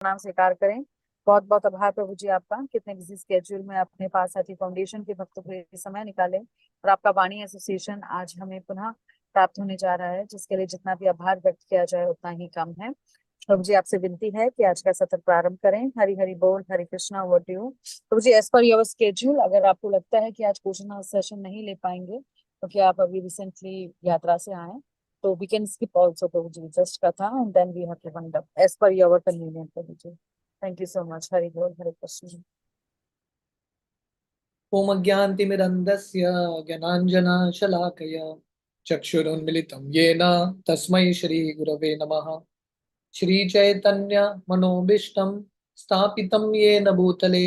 प्रणाम स्वीकार करें। बहुत बहुत आभार प्रभु जी आपका, कितने बिजी स्केड्यूल में अपने पास आती फाउंडेशन के भक्तों के लिए समय निकाले और आपका वाणी एसोसिएशन आज हमें पुनः प्राप्त होने जा रहा है, जिसके लिए जितना भी आभार व्यक्त किया जाए उतना ही कम है। प्रभु जी आपसे विनती है कि आज का सत्र प्रारंभ करें। हरि हरि बोल, Hare Krishna, over to you. Prabhu ji, as per your schedule, अगर आपको लगता है कि आज क्वेश्चन सेशन नहीं ले पाएंगे क्योंकि आप अभी रिसेंटली यात्रा से आए, so we can skip also Prabhuji, just Katha and then we have to wind up as per your convenience, Prabhuji. Thank you so much. Hari Bol, Hare Krishna. ओम अज्ञानतिमिरन्धस्य ज्ञानाञ्जनशलाकया चक्षुरुन्मिलितं येन तस्मै श्रीगुरवे नमः। श्रीचैतन्यमनोभीष्टं स्थापितं येन भूतले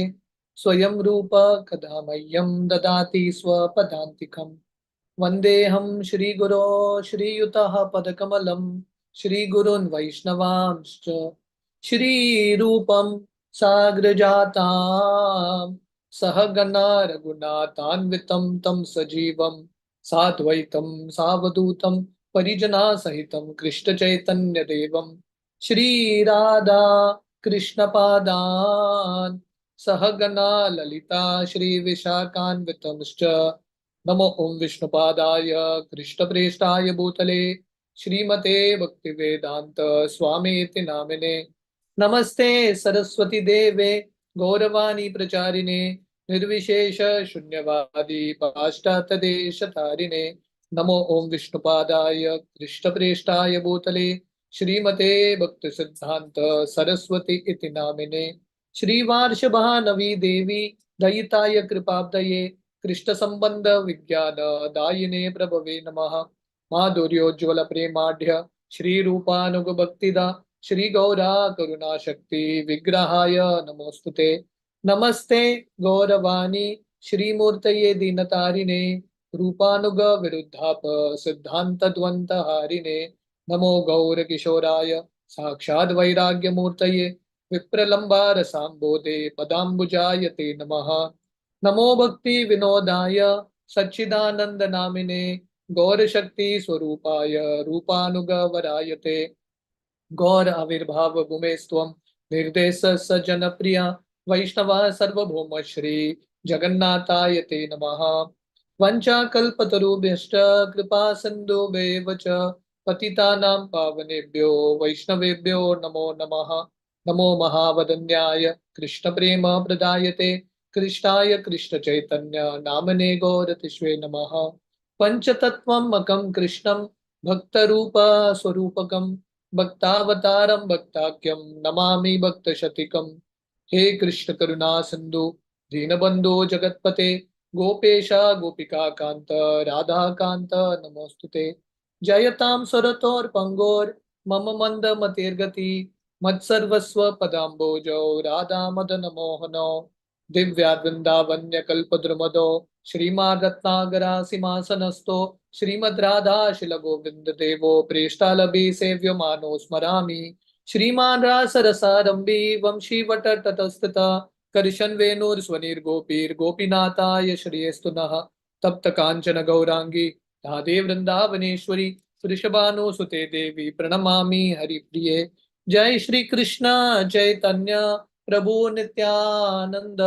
स्वयं रूप कदा मह्यं ददाति स्वपदान्तिकम्। वन्देऽहं श्रीगुरो श्रीयुतः पदकमलं श्रीगुरून् वैष्णवांश्च श्रीरूपं साग्रजातां सहगणा रघुनाथान्वितं तं सजीवं साद्वैतं सावधूतं परिजनासहितं कृष्णचैतन्यदेवं श्रीराधा कृष्णपादान् सहगणा ललिता श्रीविशाखान्वितंश्च। नमो ओम विष्णुपादाय कृष्णप्रेष्ठाय भूतले श्रीमते भक्तिवेदांत स्वामीति नामिने। नमस्ते सरस्वती देवे गौरवाणी प्रचारिणे निर्विशेष शून्यवादी पाश्चात्य देश तारिणे। नमो ओम विष्णुपादाय कृष्णप्रेष्ठाय भूतले श्रीमते भक्ति सिद्धांत सरस्वती इति नामिने। श्रीवार्षभानवी देवी दयिताय कृपाब्दये कृष्ण संबंध विज्ञान दायिने प्रभवे नमः। माधुर्योज्वल प्रेमाढ्य श्री रूपानुग भक्तिदा श्री गौरा करुणा शक्ति विग्रहाय नमोस्तुते। नमस्ते गौरवाणी श्रीमूर्तये दीनतारिणे रूपानुग विरुद्धाप सिद्धांत द्वंद हारिणे। नमो गौर किशोराय साक्षाद वैराग्य मूर्तये विप्रलंबा रसाम्बोधे पदाम्बुजाय ते नमः। नमो भक्ति विनोदाय सच्चिदानंद नामिने गौर शक्ति स्वरूपाय रूपानुग वरायते। गौर आविर्भाव भूमेस्त्वं निर्देश सजन प्रिया वैष्णव सर्वभौम श्री जगन्नाथाय ते नमः। वंचाकल्पतरुभ्यश्च कृपा सिन्धुभ्येव च पतितानां पावनेभ्यो वैष्णवेभ्यो नमो नमः। नमो महावदन्याय कृष्ण प्रेम प्रदायते कृष्णाय कृष्ण चैतन्य नामने गौरतिष्वे नमः। पंचतत्वमकं कृष्णं भक्तरूप स्वरूपकं भक्तावतारं भक्ताख्यं नमामि भक्तशतीकम्। हे कृष्ण करुणा सिंधु दीनबंधो जगतपते गोपेश गोपिका कांत राधा कांत नमोस्तुते। जयतां सरतोर्पंगोर मम मंद मतिर्गति मत्सर्वस्व पदाम्बोजौ राधा मदन मोहनो दिव्या वृंदावन्य कल्पद्रुमदो श्रीमान् रत्नागरा सिंहासनस्थो श्रीमद् राधा शिल गोविंद देवो प्रेष्ठालभि सेव्य मानो स्मरामि। श्रीमान् रासरसारंभी वंशीवटतटस्थित कर्शन वेणुर्स्वनिर्गोपीर् गोपीनाथाय श्रेयस्तु नः। तप्त कांचन गौरांगी राधे वृंदावनेश्वरी वृषभानुसुते देवी प्रणमामि हरिप्रिये। जय श्री कृष्ण चैतन्य प्रभु नित्यानंद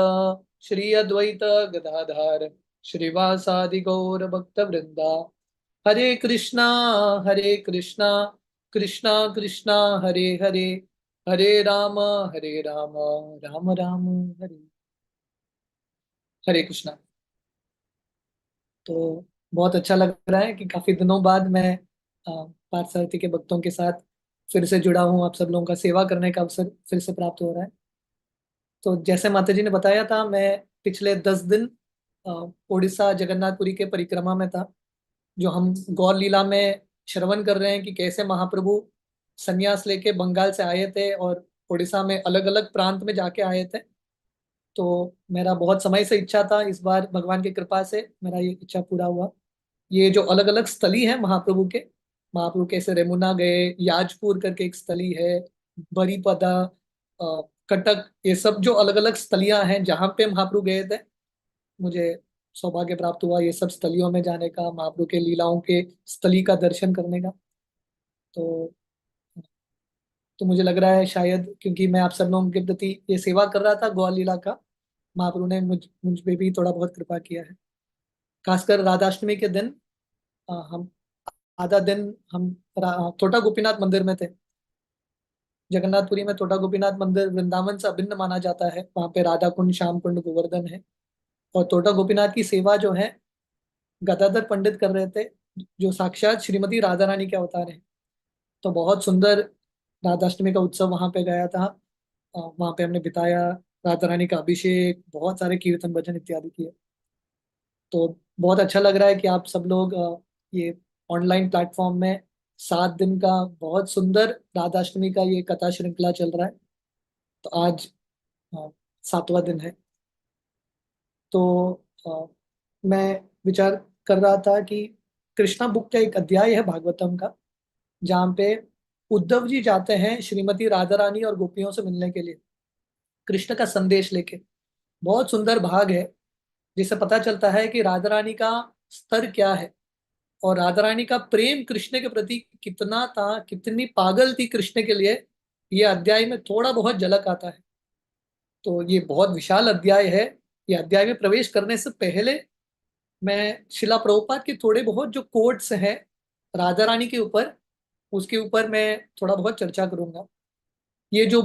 श्री अद्वैत गदाधर श्रीवासादि गौर भक्त वृंदा। हरे कृष्णा कृष्णा कृष्णा हरे हरे हरे राम राम राम हरे हरे कृष्णा। तो बहुत अच्छा लग रहा है कि काफी दिनों बाद मैं पार्थसारथी के भक्तों के साथ फिर से जुड़ा हूँ। आप सब लोगों का सेवा करने का अवसर फिर से प्राप्त हो रहा है। तो जैसे माता जी ने बताया था, मैं पिछले 10 दिन उड़ीसा जगन्नाथपुरी के परिक्रमा में था। जो हम गौर लीला में श्रवण कर रहे हैं कि कैसे महाप्रभु संन्यास लेके बंगाल से आए थे और उड़ीसा में अलग अलग प्रांत में जाके आए थे। तो मेरा बहुत समय से इच्छा था, इस बार भगवान की कृपा से मेरा ये इच्छा पूरा हुआ। ये जो अलग अलग स्थली है महाप्रभु कैसे रेमुना गए, याजपुर करके एक स्थली है, बरीपदा, कटक, ये सब जो अलग अलग स्थलियां हैं जहाँ पे महाप्रभु गए थे, मुझे सौभाग्य प्राप्त हुआ ये सब स्थलियों में जाने का, महाप्रभु के लीलाओं के स्थली का दर्शन करने का। तो तो मुझे लग रहा है शायद क्योंकि मैं आप सब लोगों के प्रति ये सेवा कर रहा था ग्वाल लीला का, महाप्रभु ने मुझ पे भी थोड़ा बहुत कृपा किया है। खासकर राधाष्टमी के दिन हम आधा दिन हम छोटा गोपीनाथ मंदिर में थे। जगन्नाथपुरी में छोटा गोपीनाथ मंदिर वृंदावन से अभिन्न माना जाता है। वहां पे राधा कुंड, श्याम कुंड, गोवर्धन है। और छोटा गोपीनाथ की सेवा जो है गदाधर पंडित कर रहे थे, जो साक्षात श्रीमती राधा रानी के अवतार हैं। तो बहुत सुंदर राधाष्टमी का उत्सव वहां पे गया था। वहां पे हमने बिताया, राधा रानी का अभिषेक, बहुत सारे कीर्तन भजन इत्यादि किए। तो बहुत अच्छा लग रहा है कि आप सब लोग ये ऑनलाइन प्लेटफॉर्म में 7 दिन का बहुत सुंदर राधाष्टमी का ये कथा श्रृंखला चल रहा है। तो आज अ, 7वां दिन है। तो मैं विचार कर रहा था कि कृष्णा बुक का एक अध्याय है भागवतम का, जहाँ पे उद्धव जी जाते हैं श्रीमती राधा रानी और गोपियों से मिलने के लिए कृष्ण का संदेश लेके। बहुत सुंदर भाग है, जिससे पता चलता है कि राधा रानी का स्तर क्या है और राधा रानी का प्रेम कृष्ण के प्रति कितना था, कितनी पागल थी कृष्ण के लिए। ये अध्याय में थोड़ा बहुत झलक आता है। तो ये बहुत विशाल अध्याय है। ये अध्याय में प्रवेश करने से पहले मैं शिला प्रभुपाद के थोड़े बहुत जो कोट्स हैं राधा रानी के ऊपर, उसके ऊपर मैं थोड़ा बहुत चर्चा करूंगा। ये जो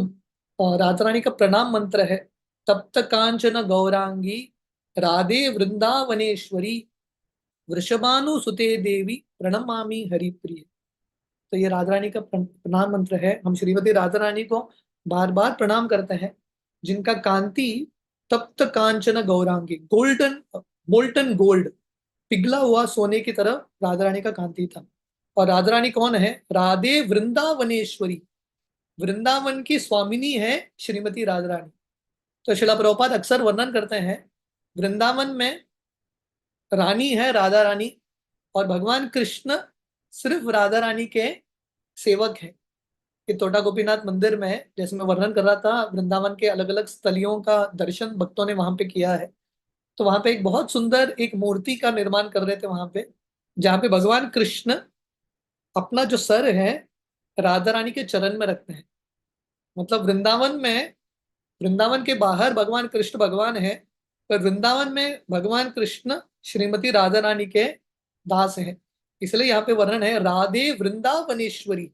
राधा रानी का प्रणाम मंत्र है, तप्त कांचन गौरांगी राधे वृंदावनेश्वरी वृषभानु सुते देवी प्रणमामि हरिप्रिय। तो ये राधा रानी का प्रणाम मंत्र है। हम श्रीमती राधा रानी को बार बार प्रणाम करते हैं, जिनका कांति तप्त कांचन गौरांगी, गोल्डन, मोल्टन गोल्ड, पिघला हुआ सोने की तरह राधा रानी का कांति था। और राधा रानी कौन है? राधे वृंदावनेश्वरी, वृंदावन की स्वामिनी है श्रीमती राधा रानी। तो शिला प्रभुपाद अक्सर वर्णन करते हैं, वृंदावन में रानी है राधा रानी, और भगवान कृष्ण सिर्फ राधा रानी के सेवक हैं। कि तोटा गोपीनाथ मंदिर में, जैसे मैं वर्णन कर रहा था, वृंदावन के अलग अलग स्थलियों का दर्शन भक्तों ने वहां पे किया है। तो वहां पे एक बहुत सुंदर एक मूर्ति का निर्माण कर रहे थे वहां पे, जहाँ पे भगवान कृष्ण अपना जो सर है राधा रानी के चरण में रखते हैं। मतलब वृंदावन में, वृंदावन के बाहर भगवान कृष्ण भगवान है, पर वृंदावन में भगवान कृष्ण श्रीमती राधा रानी के दास हैं। इसलिए यहाँ पे वर्णन है राधे वृंदावनेश्वरी,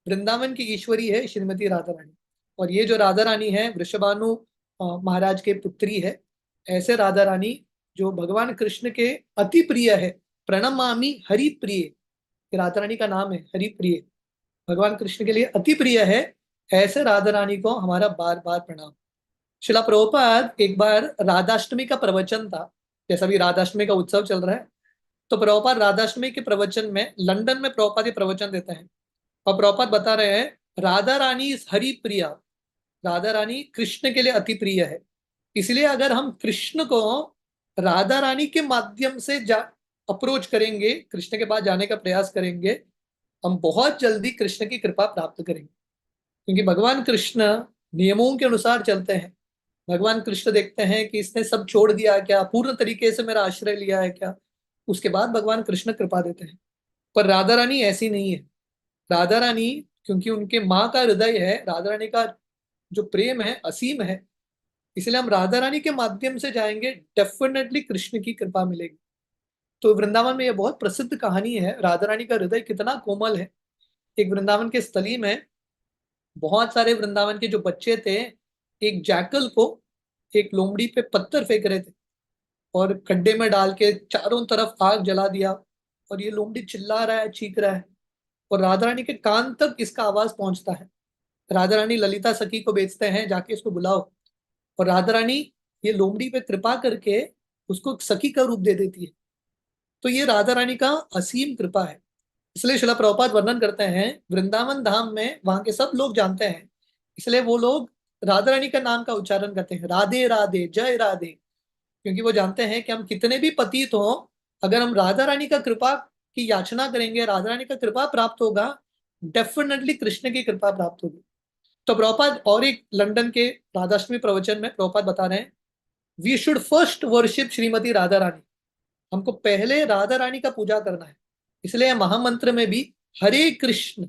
वृंदावन की ईश्वरी है श्रीमती राधा रानी। और ये जो राधा रानी है वृषभानु महाराज के पुत्री है। ऐसे राधा रानी जो भगवान कृष्ण के अति प्रिय है, प्रणमामि हरि प्रिय, ये राधा रानी का नाम है, हरि प्रिय, भगवान कृष्ण के लिए अति प्रिय है। ऐसे राधा रानी को हमारा बार बार प्रणाम। शिला प्रभुपाद एक बार राधाष्टमी का प्रवचन था, जैसा भी राधाष्टमी का उत्सव चल रहा है, तो प्रभुपाद राधाष्टमी के प्रवचन में, लंदन में प्रभुपाद ये प्रवचन देते हैं। और प्रभुपाद बता रहे हैं राधा रानी इस हरि प्रिया, राधा रानी कृष्ण के लिए अति प्रिय है। इसलिए अगर हम कृष्ण को राधा रानी के माध्यम से अप्रोच करेंगे, कृष्ण के पास जाने का प्रयास करेंगे, हम बहुत जल्दी कृष्ण की कृपा प्राप्त करेंगे। क्योंकि भगवान कृष्ण नियमों के अनुसार चलते हैं। भगवान कृष्ण देखते हैं कि इसने सब छोड़ दिया है क्या, पूर्ण तरीके से मेरा आश्रय लिया है क्या, उसके बाद भगवान कृष्ण कृपा देते हैं। पर राधा रानी ऐसी नहीं है। राधा रानी, क्योंकि उनके माँ का हृदय है, राधा रानी का जो प्रेम है असीम है, इसलिए हम राधा रानी के माध्यम से जाएंगे, डेफिनेटली कृष्ण की कृपा मिलेगी। तो वृंदावन में यह बहुत प्रसिद्ध कहानी है, राधा रानी का हृदय कितना कोमल है। एक वृंदावन के स्थली में बहुत सारे वृंदावन के जो बच्चे थे, एक जैकल को, एक लोमड़ी पे पत्थर फेंक रहे थे और खड्डे में डाल के चारों तरफ आग जला दिया। और ये लोमड़ी चिल्ला रहा है, चीख रहा है, और राधा रानी के कान तक इसका आवाज पहुंचता है। राधा रानी ललिता सखी को भेजते हैं, जाके इसको बुलाओ। और राधा रानी ये लोमड़ी पे कृपा करके उसको सखी का रूप दे देती है। तो ये राधा रानी का असीम कृपा है। इसलिए शिला प्रभुपाद वर्णन करते हैं, वृंदावन धाम में वहां के सब लोग जानते हैं, इसलिए वो लोग राधा रानी का नाम का उच्चारण करते हैं, राधे राधे जय राधे। क्योंकि वो जानते हैं कि हम कितने भी पतित हो, अगर हम राधा रानी का कृपा की याचना करेंगे, राधा रानी का कृपा प्राप्त होगा, डेफिनेटली कृष्ण की कृपा प्राप्त होगी। तो प्रभुपाद और एक लंदन के राधाष्टमी प्रवचन में प्रभुपाद बता रहे हैं, we should first worship Shrimati Radha Rani, हमको पहले राधा रानी का पूजा करना है। इसलिए महामंत्र में भी हरे कृष्ण,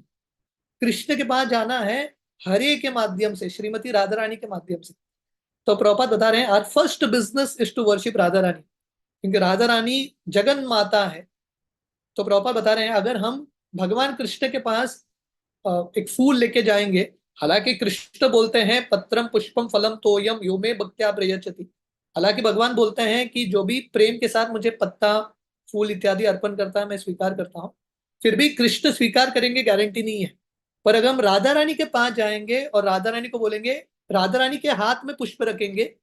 कृष्ण के पास जाना है, हरे के माध्यम से, श्रीमती राधा रानी के माध्यम से। तो प्रभुपाद बता रहे हैं our first business is to worship Radha Rani, क्योंकि राधा रानी जगन माता है। तो प्रभुपाद बता रहे हैं अगर हम भगवान कृष्ण के पास एक फूल लेके जाएंगे, हालांकि कृष्ण बोलते हैं पत्रम पुष्पम फलम तोयम यो मे भक्त्या प्रयच्छति, हालांकि भगवान बोलते हैं कि जो भी प्रेम के साथ मुझे पत्ता फूल इत्यादि अर्पण करता है मैं स्वीकार करता हूँ, फिर भी कृष्ण स्वीकार करेंगे गारंटी नहीं है। पर अगर हम राधा रानी के पास जाएंगे और राधा रानी को बोलेंगे, राधा रानी के हाथ में पुष्प रखेंगे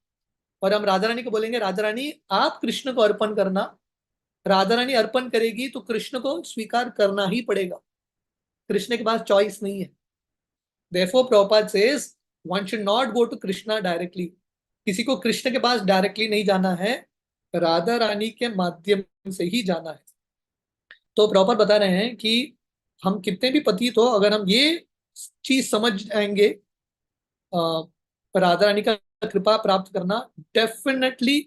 और हम राधा रानी को बोलेंगे राधा रानी आप कृष्ण को अर्पण करना, राधा रानी अर्पण करेगी तो कृष्ण को स्वीकार करना ही पड़ेगा, कृष्ण के पास चॉइस नहीं है। Therefore, Prabhupada says one should not go to Krishna directly. किसी को कृष्ण के पास डायरेक्टली नहीं जाना है, राधा रानी के माध्यम से ही जाना है। तो प्रॉपर बता रहे हैं कि हम कितने भी पतित हो, अगर हम ये चीज समझ जाएंगे राधा रानी का कृपा प्राप्त करना, डेफिनेटली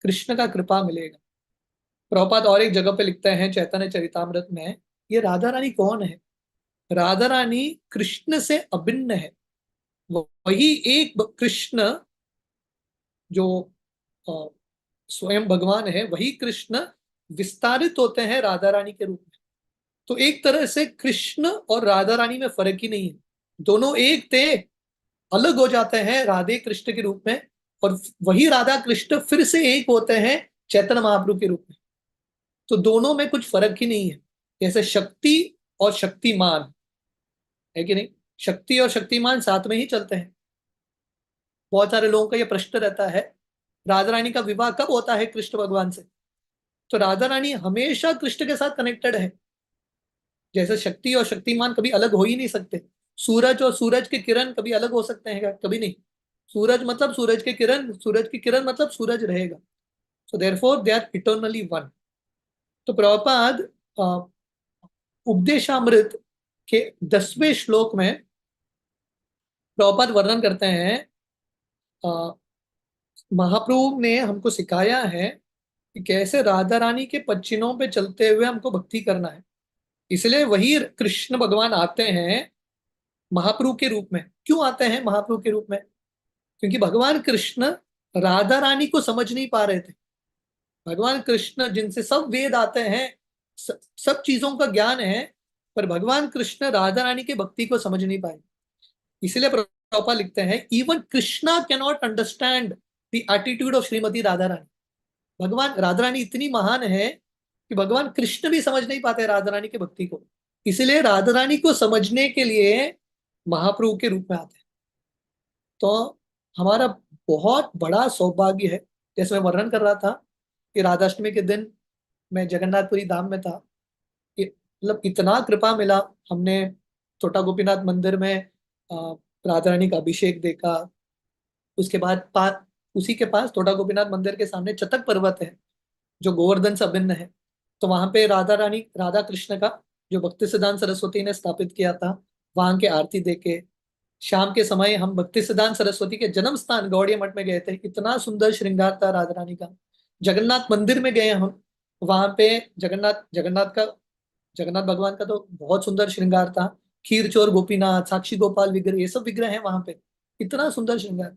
कृष्ण का कृपा मिलेगा। प्रभुपाद और एक जगह पे लिखते हैं चैतन्य चरितामृत में, ये राधा रानी कौन है? राधा रानी कृष्ण से अभिन्न है। वही एक कृष्ण जो अ, स्वयं भगवान है, वही कृष्ण विस्तारित होते हैं राधा रानी के रूप में। तो एक तरह से कृष्ण और राधा रानी में फर्क ही नहीं है, दोनों एक थे, अलग हो जाते हैं राधे कृष्ण के रूप में, और वही राधा कृष्ण फिर से एक होते हैं चैतन्य महाप्रभु के रूप में। तो दोनों में कुछ फर्क ही नहीं है, जैसे शक्ति और शक्तिमान है कि नहीं, शक्ति और शक्तिमान साथ में ही चलते हैं। बहुत सारे लोगों का यह प्रश्न रहता है राधा रानी का विवाह कब होता है कृष्ण भगवान से? तो राधा रानी हमेशा कृष्ण के साथ कनेक्टेड है। जैसे शक्ति और शक्तिमान कभी अलग हो ही नहीं सकते, सूरज और सूरज के किरण कभी अलग हो सकते हैं क्या? कभी नहीं। सूरज मतलब सूरज के किरण, सूरज की किरण मतलब सूरज रहेगा। So therefore they are eternally one. तो प्रभुपाद उपदेशामृत के 10वें श्लोक में प्रभुपाद वर्णन करते हैं, महाप्रभु ने हमको सिखाया है कि कैसे राधा रानी के पच्चीनों पे चलते हुए हमको भक्ति करना है। इसलिए वही कृष्ण भगवान आते हैं महाप्रभु के रूप में। क्यों आते हैं महाप्रभु के रूप में? क्योंकि भगवान कृष्ण राधा रानी को समझ नहीं पा रहे थे। भगवान कृष्ण जिनसे सब वेद आते हैं, सब चीजों का ज्ञान है, पर भगवान कृष्ण राधा रानी के भक्ति को समझ नहीं पाए। इसलिए प्रभुपाद लिखते हैं even Krishna can not understand the attitude of Shrimati Radha Rani. भगवान राधा रानी इतनी महान है कि भगवान कृष्ण भी समझ नहीं पाते राधा रानी की भक्ति को, इसलिए राधा रानी को समझने के लिए महाप्रभु के रूप में आते हैं। तो हमारा बहुत बड़ा सौभाग्य है, जैसे मैं वर्णन कर रहा था कि राधाष्टमी के दिन मैं जगन्नाथपुरी धाम में था, मतलब इतना कृपा मिला। हमने छोटा गोपीनाथ मंदिर में राधा रानी का अभिषेक देखा। उसके बाद उसी के पास छोटा गोपीनाथ मंदिर के सामने चतक पर्वत है जो गोवर्धन से अभिन्न है। तो वहां पे राधा रानी, राधा कृष्ण का जो भक्ति सिद्धांत सरस्वती ने स्थापित किया था, वहां के आरती देखे। शाम के समय हम भक्ति सिद्धांत सरस्वती के जन्म स्थान गौड़िया मठ में गए थे, इतना सुंदर श्रृंगार था राधा रानी का। जगन्नाथ मंदिर में गए हम, वहां पे जगन्नाथ भगवान का तो बहुत सुंदर श्रृंगार था। खीर चोर गोपीनाथ, साक्षी गोपाल विग्रह, ये सब विग्रह हैं वहां पे, इतना सुंदर श्रृंगार।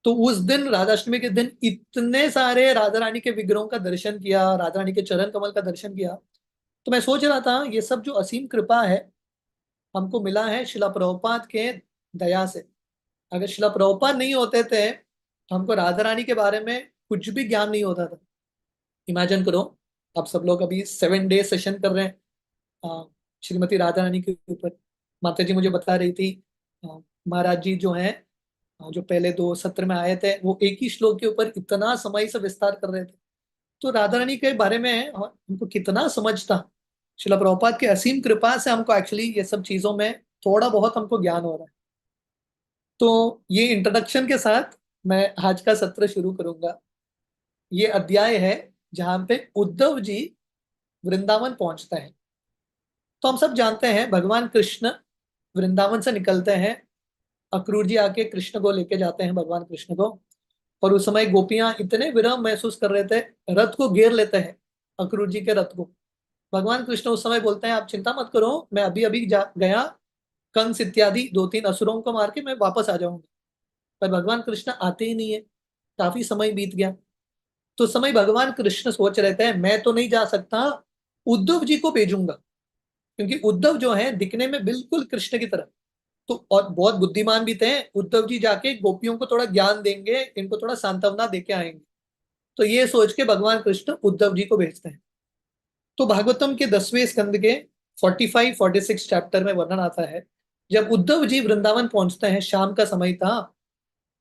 तो उस दिन राधाष्टमी के दिन इतने सारे राधा रानी के विग्रहों का दर्शन किया, राधा रानी के चरण कमल का दर्शन किया। तो मैं सोच रहा था ये सब जो असीम कृपा है हमको मिला है शिला प्रभुपाद के दया से। अगर शिला प्रभुपाद नहीं होते थे तो हमको राधा रानी के बारे में कुछ भी ज्ञान नहीं होता था। इमेजिन करो, आप सब लोग अभी 7 डे सेशन कर रहे हैं श्रीमती राधा रानी के ऊपर। माता जी मुझे बता रही थी महाराज जी जो हैं, जो पहले 2 सत्र में आए थे, वो एक ही श्लोक के ऊपर इतना समय से विस्तार कर रहे थे। तो राधा रानी के बारे में हमको कितना समझ था। शिला प्रभुपाद की असीम कृपा से हमको एक्चुअली ये सब चीजों में थोड़ा बहुत हमको ज्ञान हो रहा है। तो ये इंट्रोडक्शन के साथ मैं आज का सत्र शुरू करूंगा। ये अध्याय है जहां पे उद्धव जी वृंदावन पहुंचते हैं। तो हम सब जानते हैं भगवान कृष्ण वृंदावन से निकलते हैं, अक्रूर जी आके कृष्ण को लेके जाते हैं भगवान कृष्ण को। और उस समय गोपियां इतने विरह महसूस कर रहे थे, रथ को घेर लेते हैं अक्रूर जी के रथ को। भगवान कृष्ण उस समय बोलते हैं आप चिंता मत करो, मैं अभी अभी गया कंस इत्यादि 2-3 असुरों को मार के मैं वापस आ जाऊंगा। पर भगवान कृष्ण आते ही नहीं है। काफी समय बीत गया। तो समय भगवान कृष्ण सोच रहे थे मैं तो नहीं जा सकता, उद्धव जी को भेजूंगा, क्योंकि उद्धव जो है दिखने में बिल्कुल कृष्ण की तरह, तो और बहुत बुद्धिमान भी थे। उद्धव जी जाके गोपियों को थोड़ा ज्ञान देंगे, इनको थोड़ा सांत्वना देके आएंगे। तो ये सोच के भगवान कृष्ण उद्धव जी को भेजते हैं। तो भागवतम के 10वें स्कंद के 45-46 चैप्टर में वर्णन आता है, जब उद्धव जी वृंदावन पहुंचते हैं, शाम का समय था,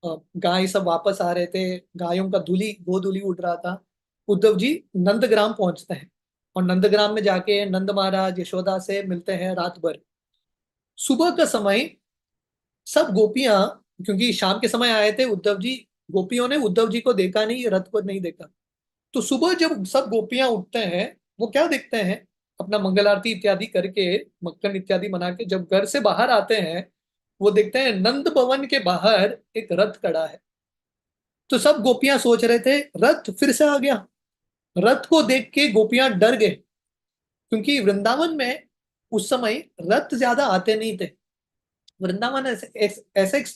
गाय सब वापस आ रहे थे, गायों का धूली गोधूली उड़ रहा था। उद्धव जी नंदग्राम पहुंचते हैं और नंदग्राम में जाके नंद महाराज यशोदा से मिलते हैं रात भर। सुबह का समय सब गोपियां, क्योंकि शाम के समय आए थे उद्धव जी, गोपियों ने उद्धव जी को देखा नहीं, रथ को नहीं देखा। तो सुबह जब सब गोपियां उठते हैं, वो क्या देखते हैं, अपना मंगल आरती इत्यादि करके, मक्खन इत्यादि बना के जब घर से बाहर आते हैं, वो देखते हैं नंद भवन के बाहर एक रथ खड़ा है। तो सब गोपियां सोच रहे थे रथ फिर से आ गया। रथ को देख के गोपियां डर गए, क्योंकि वृंदावन में उस समय रथ ज्यादा आते नहीं थे। वृंदावन ऐसे एक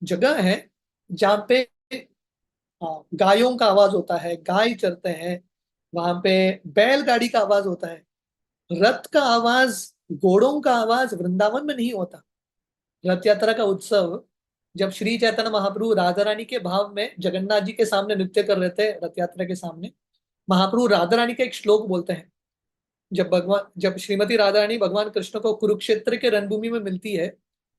जगह है जहाँ पे गायों का आवाज होता है, गाय चरते हैं, वहां पे बैलगाड़ी का आवाज होता है। रथ का आवाज, घोड़ों का आवाज वृंदावन में नहीं होता। रथ यात्रा का उत्सव जब श्री चैतन्य महाप्रभु राधा रानी के भाव में जगन्नाथ जी के सामने नृत्य कर रहे थे, रथ यात्रा के सामने महाप्रभु राधा रानी का एक श्लोक बोलते हैं। जब श्रीमती राधा रानी भगवान कृष्ण को कुरुक्षेत्र के रणभूमि में मिलती है,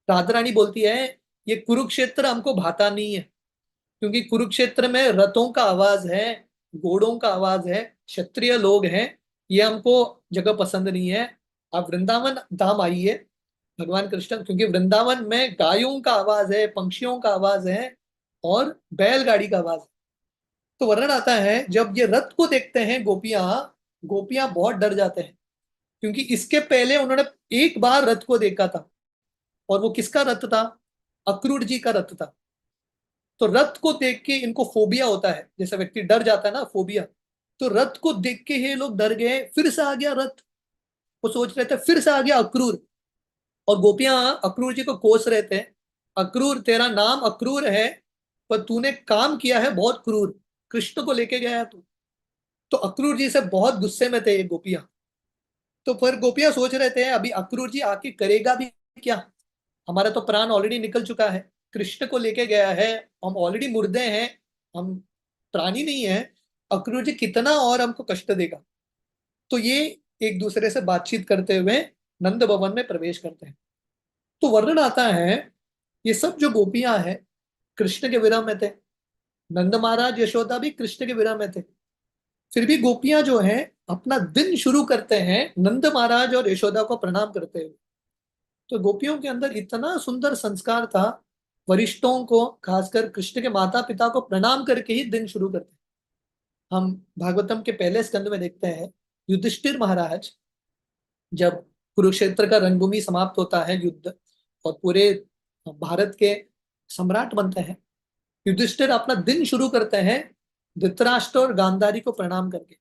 राधा रानी बोलती है ये कुरुक्षेत्र हमको भाता नहीं है, क्योंकि कुरुक्षेत्र में रथों का आवाज है, घोड़ों का आवाज है, क्षत्रिय लोग हैं, ये हमको जगह पसंद नहीं है। आप वृंदावन धाम आइए। भगवान कृष्ण, क्योंकि वृंदावन में गायों का आवाज है, पंक्षियों का आवाज है और बैलगाड़ी का आवाज है। तो वर्णन आता है जब ये रथ को देखते हैं गोपियां, गोपियां बहुत डर जाते हैं, क्योंकि इसके पहले उन्होंने एक बार रथ को देखा था, और वो किसका रथ था, अक्रूर जी का रथ था। तो रथ को देख के इनको फोबिया होता है, जैसे व्यक्ति डर जाता है ना, फोबिया। तो रथ को देख के ये लोग डर गए, फिर से आ गया रथ। वो सोच रहे थे फिर से आ गया अक्रूर, और गोपियां अक्रूर जी को कोस रहे थे, अक्रूर तेरा नाम अक्रूर है, पर तूने काम किया है बहुत क्रूर, कृष्ण को लेके गया तू। तो अक्रूर जी से बहुत गुस्से में थे ये गोपियां। तो फिर गोपियां सोच रहे थे अभी अक्रूर जी आके करेगा भी क्या, हमारा तो प्राण ऑलरेडी निकल चुका है, कृष्ण को लेके गया है, हम ऑलरेडी मुर्दे हैं, हम प्राणी नहीं है, अक्रूर जी कितना और हमको कष्ट देगा। तो ये एक दूसरे से बातचीत करते हुए नंद भवन में प्रवेश करते हैं। तो वर्णन आता है ये सब जो गोपियां हैं कृष्ण के विरह में थे, नंद महाराज यशोदा भी कृष्ण के विरह में थे, फिर भी गोपियां जो हैं अपना दिन शुरू करते हैं नंद महाराज और यशोदा को प्रणाम करते हुए। तो गोपियों के अंदर इतना सुंदर संस्कार था, वरिष्ठों को खासकर कृष्ण के माता पिता को प्रणाम करके ही दिन शुरू करते हैं। हम भागवतम के पहले स्कंद में देखते हैं युधिष्ठिर महाराज जब कुरुक्षेत्र का रणभूमि समाप्त होता है, युद्ध, और पूरे भारत के सम्राट बनते हैं, युधिष्ठिर अपना दिन शुरू करते हैं धृतराष्ट्र और गांधारी को प्रणाम करके।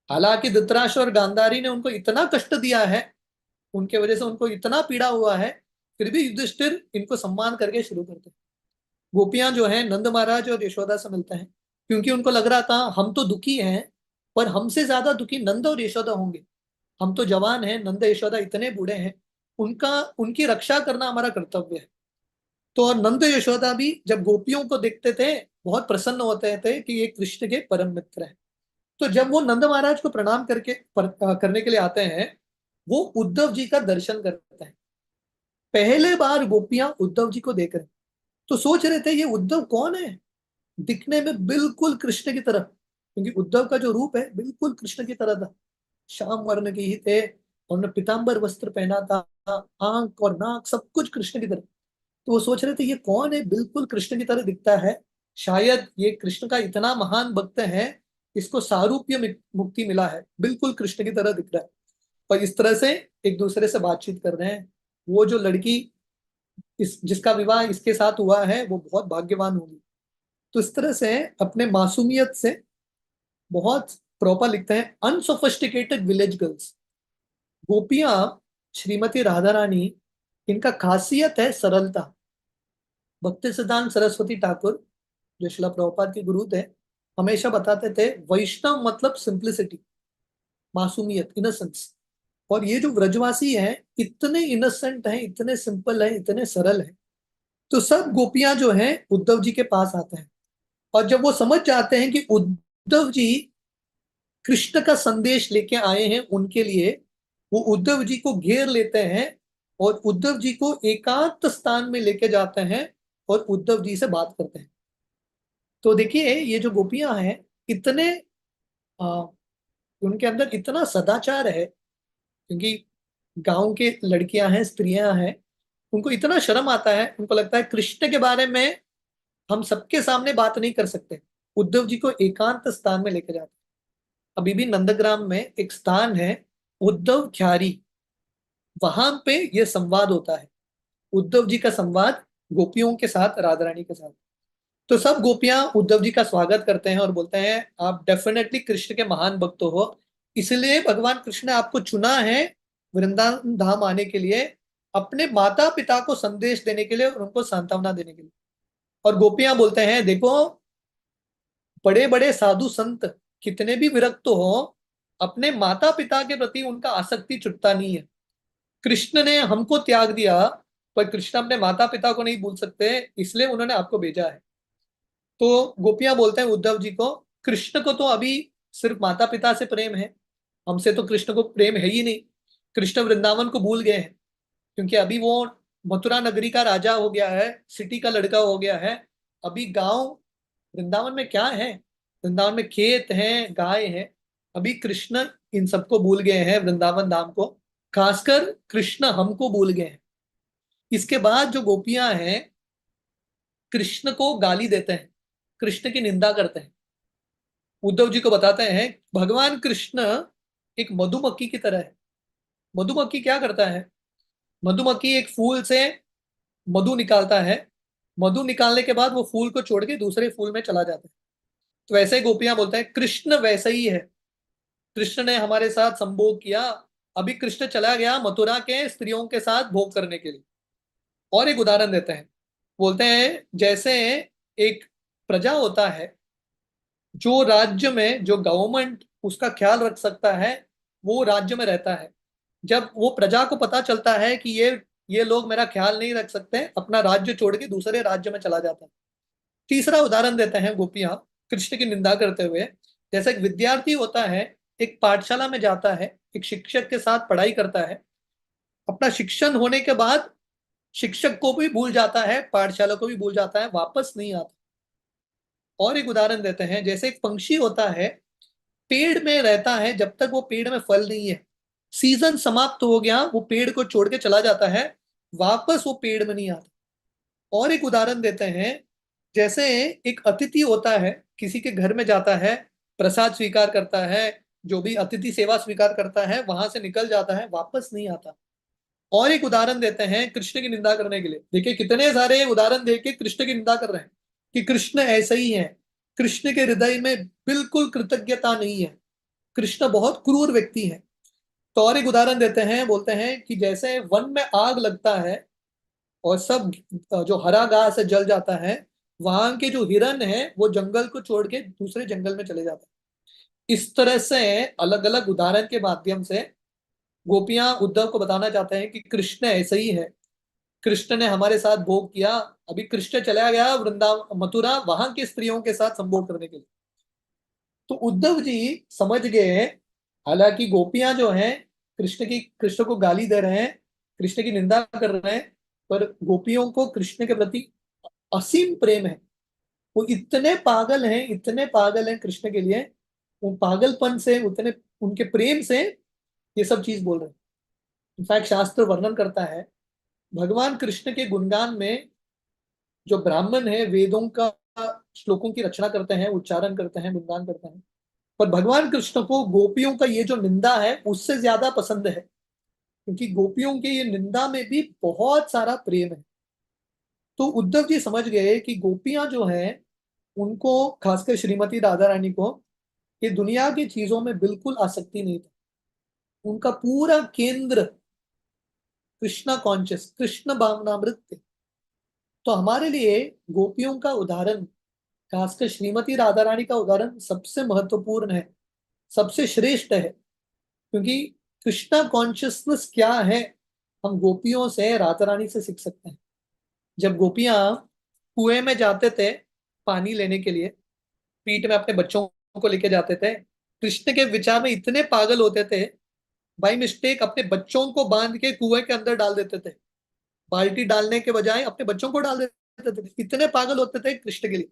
हालांकि धृतराष्ट्र और गांधारी ने उनको इतना कष्ट दिया है, उनके वजह से उनको इतना पीड़ा हुआ है, फिर भी युधिष्ठिर इनको सम्मान करके शुरू करते हैं। गोपियां जो है नंद महाराज और यशोदा से मिलते हैं, क्योंकि उनको लग रहा था हम तो दुखी हैं, पर हमसे ज्यादा दुखी नंद और यशोदा होंगे। हम तो जवान हैं, नंद यशोदा इतने बूढ़े हैं, उनका उनकी रक्षा करना हमारा कर्तव्य है। तो और नंद यशोदा भी जब गोपियों को देखते थे बहुत प्रसन्न होते थे कि ये कृष्ण के परम मित्र हैं। तो जब वो नंद महाराज को प्रणाम करने के लिए आते हैं, वो उद्धव जी का दर्शन करते हैं। पहले बार गोपियां उद्धव जी को देख रहे हैं, तो सोच रहे थे ये उद्धव कौन है, दिखने में बिल्कुल कृष्ण की तरह, क्योंकि उद्धव का जो रूप है बिल्कुल कृष्ण की तरह था, श्याम वर्ण के ही थे, और उन्होंने पीताम्बर वस्त्र पहना था, आंख और नाक सब कुछ कृष्ण की तरह। तो वो सोच रहे थे ये कौन है, बिल्कुल कृष्ण की तरह दिखता है, शायद ये कृष्ण का इतना महान भक्त है, इसको सारूप्य मुक्ति मिला है, बिल्कुल कृष्ण की तरह दिख रहा है। और इस तरह से एक दूसरे से बातचीत कर रहे हैं। वो जो लड़की इस जिसका विवाह इसके साथ हुआ है वो बहुत भाग्यवान होगी। तो इस तरह से अपने मासूमियत से बहुत प्रॉपर लिखते हैं, अनसोफिस्टिकेटेड विलेज गर्ल्स। गोपियां श्रीमती राधा रानी, इनका खासियत है सरलता। भक्ति सिद्धांत सरस्वती ठाकुर, जो शिला प्रभुपाद के गुरु थे, हमेशा बताते थे वैष्णव मतलब सिंप्लिसिटी, मासूमियत, इनोसेंस। और ये जो व्रजवासी हैं, इतने इनोसेंट हैं, इतने सिंपल हैं, इतने सरल हैं। तो सब गोपियां जो हैं उद्धव जी के पास आते हैं, और जब वो समझ जाते हैं कि उद्धव जी कृष्ण का संदेश लेके आए हैं उनके लिए, वो उद्धव जी को घेर लेते हैं और उद्धव जी को एकांत स्थान में लेके जाते हैं और उद्धव जी से बात करते हैं। तो देखिए, ये जो गोपियां हैं, इतने आ, उनके अंदर इतना सदाचार है, क्योंकि गांव के लड़कियां हैं, स्त्रियां हैं, उनको इतना शर्म आता है, उनको लगता है कृष्ण के बारे में हम सबके सामने बात नहीं कर सकते। उद्धव जी को एकांत स्थान में लेके जाते हैं। अभी भी नंदग्राम में एक स्थान है, उद्धव ख्यारी, वहां पे ये संवाद होता है, उद्धव जी का संवाद गोपियों के साथ, राधा रानी के साथ। तो सब गोपियां उद्धव जी का स्वागत करते हैं और बोलते हैं आप डेफिनेटली कृष्ण के महान भक्त हो, इसलिए भगवान कृष्ण ने आपको चुना है वृंदावन धाम आने के लिए, अपने माता पिता को संदेश देने के लिए और उनको सांत्वना देने के लिए। और गोपियां बोलते हैं देखो, बड़े बड़े साधु संत कितने भी विरक्त हो, अपने माता पिता के प्रति उनका आसक्ति छुटता नहीं है। कृष्ण ने हमको त्याग दिया, पर कृष्ण अपने माता पिता को नहीं भूल सकते, इसलिए उन्होंने आपको भेजा है। तो गोपियां बोलते हैं उद्धव जी को, कृष्ण को तो अभी सिर्फ माता पिता से प्रेम है, हमसे तो कृष्ण को प्रेम है ही नहीं। कृष्ण वृंदावन को भूल गए हैं, क्योंकि अभी वो मथुरा नगरी का राजा हो गया है, सिटी का लड़का हो गया है। अभी गांव, वृंदावन में क्या है? वृंदावन में खेत हैं, गाय हैं। अभी कृष्ण इन सबको भूल गए हैं, वृंदावन धाम को। खासकर कृष्ण हमको भूल गए हैं। इसके बाद जो गोपियां हैं, कृष्ण को गाली देते हैं, कृष्ण की निंदा करते हैं। उद्धव जी को बताते हैं भगवान कृष्ण एक मधुमक्खी की तरह है। मधुमक्खी क्या करता है? मधुमक्खी एक फूल से मधु निकालता है, मधु निकालने के बाद वो फूल को छोड़ के दूसरे फूल में चला जाता है। तो वैसे ही गोपियां बोलते हैं कृष्ण वैसे ही है, कृष्ण ने हमारे साथ संभोग किया, अभी कृष्ण चला गया मथुरा के स्त्रियों के साथ भोग करने के लिए। और एक उदाहरण देते हैं, बोलते हैं जैसे एक प्रजा होता है, जो राज्य में जो गवर्नमेंट उसका ख्याल रख सकता है, वो राज्य में रहता है। जब वो प्रजा को पता चलता है कि ये लोग मेरा ख्याल नहीं रख सकते, अपना राज्य छोड़ के दूसरे राज्य में चला जाता है। तीसरा उदाहरण देते हैं गोपियां कृष्ण की निंदा करते हुए, जैसे एक विद्यार्थी होता है, एक पाठशाला में जाता है, एक शिक्षक के साथ पढ़ाई करता है, अपना शिक्षण होने के बाद शिक्षक को भी भूल जाता है, पाठशाला को भी भूल जाता है, वापस नहीं आता। और एक उदाहरण देते हैं, जैसे एक पंक्षी होता है, पेड़ में रहता है जब तक वो पेड़ में फल नहीं है, सीजन समाप्त हो गया वो पेड़ को छोड़ के चला जाता है, वापस वो पेड़ में नहीं आता। और एक उदाहरण देते हैं, जैसे एक अतिथि होता है, किसी के घर में जाता है, प्रसाद स्वीकार करता है, जो भी अतिथि सेवा स्वीकार करता है, वहां से निकल जाता है, वापस नहीं आता। और एक उदाहरण देते हैं कृष्ण की निंदा करने के लिए। देखिए कितने सारे उदाहरण देके कृष्ण की निंदा कर रहे हैं कि कृष्ण ऐसे ही है, कृष्ण के हृदय में बिल्कुल कृतज्ञता नहीं है, कृष्ण बहुत क्रूर व्यक्ति है। तो और एक उदाहरण देते हैं, बोलते हैं कि जैसे वन में आग लगता है और सब जो हरा घास है जल जाता है, वहां के जो हिरन है वो जंगल को छोड़ के दूसरे जंगल में चले जाते हैं। इस तरह से अलग अलग उदाहरण के माध्यम से गोपियां उद्धव को बताना चाहते हैं कि कृष्ण ऐसे ही है, कृष्ण ने हमारे साथ भोग किया, अभी कृष्ण चला गया वृंदावन मथुरा, वहां की स्त्रियों के साथ संभोग करने के लिए। तो उद्धव जी समझ गए, हालांकि गोपियां जो हैं कृष्ण को गाली दे रहे हैं, कृष्ण की निंदा कर रहे हैं, पर गोपियों को कृष्ण के प्रति असीम प्रेम है। वो इतने पागल हैं, इतने पागल हैं कृष्ण के लिए, वो पागलपन से, उतने उनके प्रेम से ये सब चीज बोल रहे हैं। इनफैक्ट शास्त्र वर्णन करता है, भगवान कृष्ण के गुणगान में जो ब्राह्मण है वेदों का श्लोकों की रचना करते हैं, उच्चारण करते हैं, गुणगान करते हैं, पर भगवान कृष्ण को गोपियों का ये जो निंदा है उससे ज्यादा पसंद है, क्योंकि गोपियों के ये निंदा में भी बहुत सारा प्रेम है। तो उद्धव जी समझ गए कि गोपियां जो हैं, उनको, खासकर श्रीमती राधा रानी को, ये दुनिया की चीजों में बिल्कुल आसक्ति नहीं था। उनका पूरा केंद्र कृष्णा कॉन्शियस, कृष्ण भावनामृत। तो हमारे लिए गोपियों का उदाहरण, खासकर श्रीमती राधा रानी का उदाहरण सबसे महत्वपूर्ण है, सबसे श्रेष्ठ है। क्योंकि कृष्णा कॉन्शियसनेस क्या है, हम गोपियों से, राधा रानी से सीख सकते हैं। जब गोपियां कुएं में जाते थे पानी लेने के लिए, पीठ में अपने बच्चों को लेके जाते थे, कृष्ण के विचार में इतने पागल होते थे, बाई मिस्टेक अपने बच्चों को बांध के कुएं के अंदर डाल देते थे। बाल्टी डालने के बजाय अपने बच्चों को डाल देते थे, इतने पागल होते थे कृष्ण के लिए।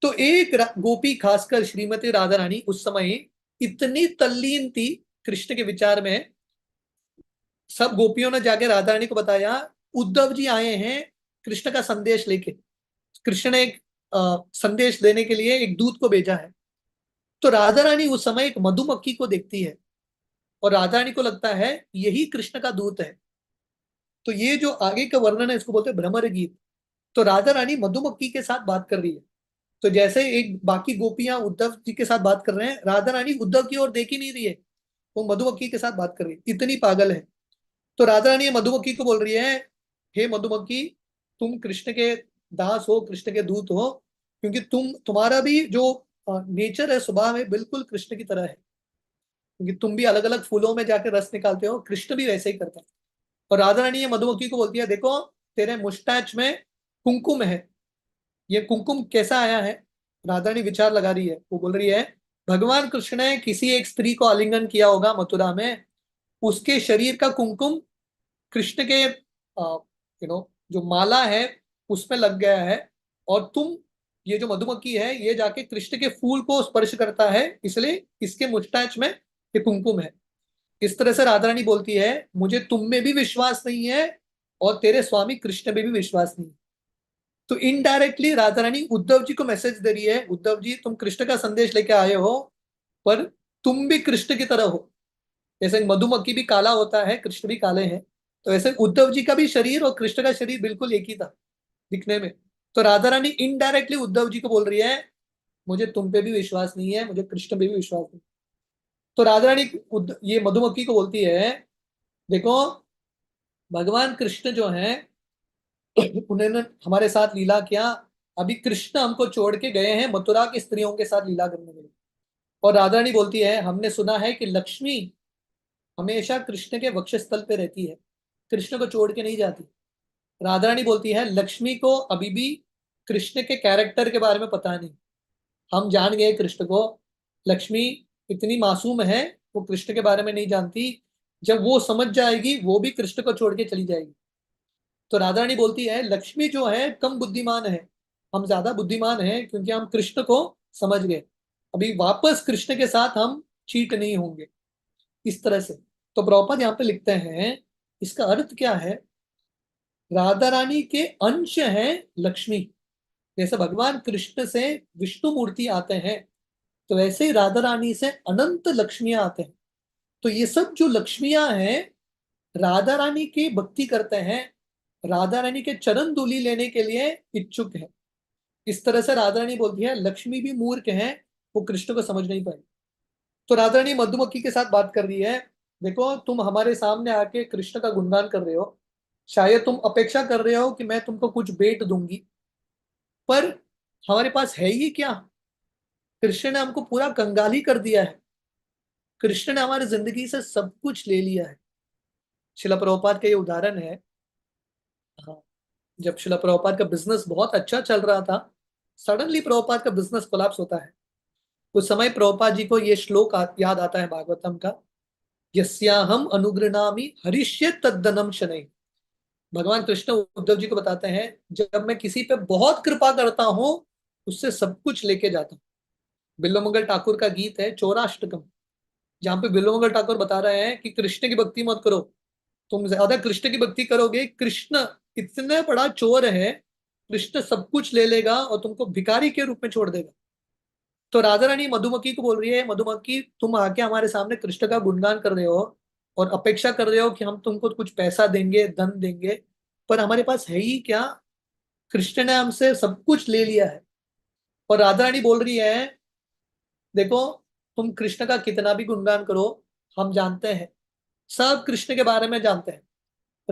तो एक गोपी, खासकर श्रीमती राधा रानी उस समय इतनी तल्लीन थी कृष्ण के विचार में। सब गोपियों ने जाके राधा रानी को बताया, उद्धव जी आए हैं कृष्ण का संदेश लेके। कृष्ण ने एक संदेश देने के लिए एक दूत को भेजा है। तो राधा रानी उस समय एक मधुमक्खी को देखती है और राधा रानी को लगता है यही कृष्ण का दूत है। तो ये जो आगे का वर्णन है इसको बोलते हैं भ्रमर गीत। तो राधा रानी मधुमक्खी के साथ बात कर रही है। तो जैसे एक बाकी गोपियां उद्धव जी के साथ बात कर रहे हैं, राधा रानी उद्धव की ओर देख ही नहीं रही है, वो मधुमक्खी के साथ बात कर रही है, इतनी पागल है। तो राधा रानी मधुमक्खी को बोल रही है, हे मधुमक्खी, तुम कृष्ण के दास हो, कृष्ण के दूत हो, क्योंकि तुम्हारा भी जो नेचर है, स्वभाव है, बिल्कुल कृष्ण की तरह है। क्योंकि तुम भी अलग अलग फूलों में जाकर रस निकालते हो, कृष्ण भी वैसे ही करता है। और राधा रानी ये मधुमक्खी को बोलती है, देखो तेरे मुस्टैच में कुमकुम है, ये कुमकुम कैसा आया है। राधा रानी विचार लगा रही है, वो बोल रही है, भगवान कृष्ण ने किसी एक स्त्री को आलिंगन किया होगा मथुरा में, उसके शरीर का कुमकुम कृष्ण के जो माला है उसमें लग गया है। और तुम, ये जो मधुमक्खी है, ये जाके कृष्ण के फूल को स्पर्श करता है, इसलिए इसके मुस्टैच में ये कुमकुम है। इस तरह से राधा रानी बोलती है, मुझे तुम में भी विश्वास नहीं है और तेरे स्वामी कृष्ण में भी विश्वास नहीं है। तो इनडायरेक्टली राधा रानी उद्धव जी को मैसेज दे रही है, उद्धव जी तुम कृष्ण का संदेश लेके आए हो, पर तुम भी कृष्ण की तरह हो। जैसे मधुमक्खी भी काला होता है, कृष्ण भी काले हैं, तो ऐसे उद्धव जी का भी शरीर और कृष्ण का शरीर बिल्कुल एक ही था दिखने में। तो राधा रानी इनडायरेक्टली उद्धव जी को बोल रही है, मुझे तुम पे भी विश्वास नहीं है, मुझे कृष्ण पे भी विश्वास नहीं। तो राधा रानी ये मधुमक्खी को बोलती है, देखो भगवान कृष्ण जो है उन्होंने हमारे साथ लीला किया, अभी कृष्ण हमको छोड़ के गए हैं मथुरा की स्त्रियों के साथ लीला करने के लिए। और राधा रानी बोलती है, हमने सुना है कि लक्ष्मी हमेशा कृष्ण के वक्षस्थल पे रहती है, कृष्ण को छोड़ के नहीं जाती। राधा रानी बोलती है, लक्ष्मी को अभी भी कृष्ण के कैरेक्टर के बारे में पता नहीं, हम जान गए कृष्ण को, लक्ष्मी इतनी मासूम है, वो कृष्ण के बारे में नहीं जानती, जब वो समझ जाएगी वो भी कृष्ण को छोड़ के चली जाएगी। तो राधा रानी बोलती है, लक्ष्मी जो है कम बुद्धिमान है, हम ज्यादा बुद्धिमान हैं, क्योंकि हम कृष्ण को समझ गए, अभी वापस कृष्ण के साथ हम चीट नहीं होंगे। इस तरह से तो प्रभुपाद यहाँ पे लिखते हैं, इसका अर्थ क्या है, राधा रानी के अंश हैं लक्ष्मी। जैसे भगवान कृष्ण से विष्णु मूर्ति आते हैं, तो वैसे ही राधा रानी से अनंत लक्ष्मियां आते हैं। तो ये सब जो लक्ष्मियां हैं, राधा रानी की भक्ति करते हैं, राधा रानी के चरण धूलि लेने के लिए इच्छुक है। इस तरह से राधा रानी बोलती है, लक्ष्मी भी मूर्ख है, वो कृष्ण को समझ नहीं पाई। तो राधा रानी मधुमक्खी के साथ बात कर रही है, देखो तुम हमारे सामने आके कृष्ण का गुणगान कर रहे हो, शायद तुम अपेक्षा कर रहे हो कि मैं तुमको कुछ भेंट दूंगी, पर हमारे पास है ही क्या। कृष्ण ने हमको पूरा कंगाली कर दिया है, कृष्ण ने हमारी जिंदगी से सब कुछ ले लिया है। शिला प्रभुपाद का ये उदाहरण है। हाँ, जब शिला प्रभुपाद का बिजनेस बहुत अच्छा चल रहा था, सडनली प्रभुपाद का बिजनेस कोलैप्स होता है। उस समय प्रभुपाद जी को ये श्लोक याद आता है भागवतम का, यस्याहम अनुगृणामि हरिष्ये तद्धनम शनैः। भगवान कृष्ण उद्धव जी को बताते हैं, जब मैं किसी पे बहुत कृपा करता हूँ, उससे सब कुछ लेके जाता हूँ। बिल्वमंगल ठाकुर का गीत है चौराष्टकम, जहाँ पे बिल्वमंगल ठाकुर बता रहे हैं कि कृष्ण की भक्ति मत करो, तुम ज्यादा कृष्ण की भक्ति करोगे, कृष्ण इतने बड़ा चोर है, कृष्ण सब कुछ ले लेगा और तुमको भिखारी के रूप में छोड़ देगा। तो राधा रानी मधुमक्खी को बोल रही है, मधुमक्खी तुम आके हमारे सामने कृष्ण का गुणगान कर रहे हो और अपेक्षा कर रहे हो कि हम तुमको कुछ पैसा देंगे, धन देंगे, पर हमारे पास है ही क्या, कृष्ण ने हमसे सब कुछ ले लिया है। और राधा रानी बोल रही है, देखो तुम कृष्ण का कितना भी गुणगान करो, हम जानते हैं, सब कृष्ण के बारे में जानते हैं,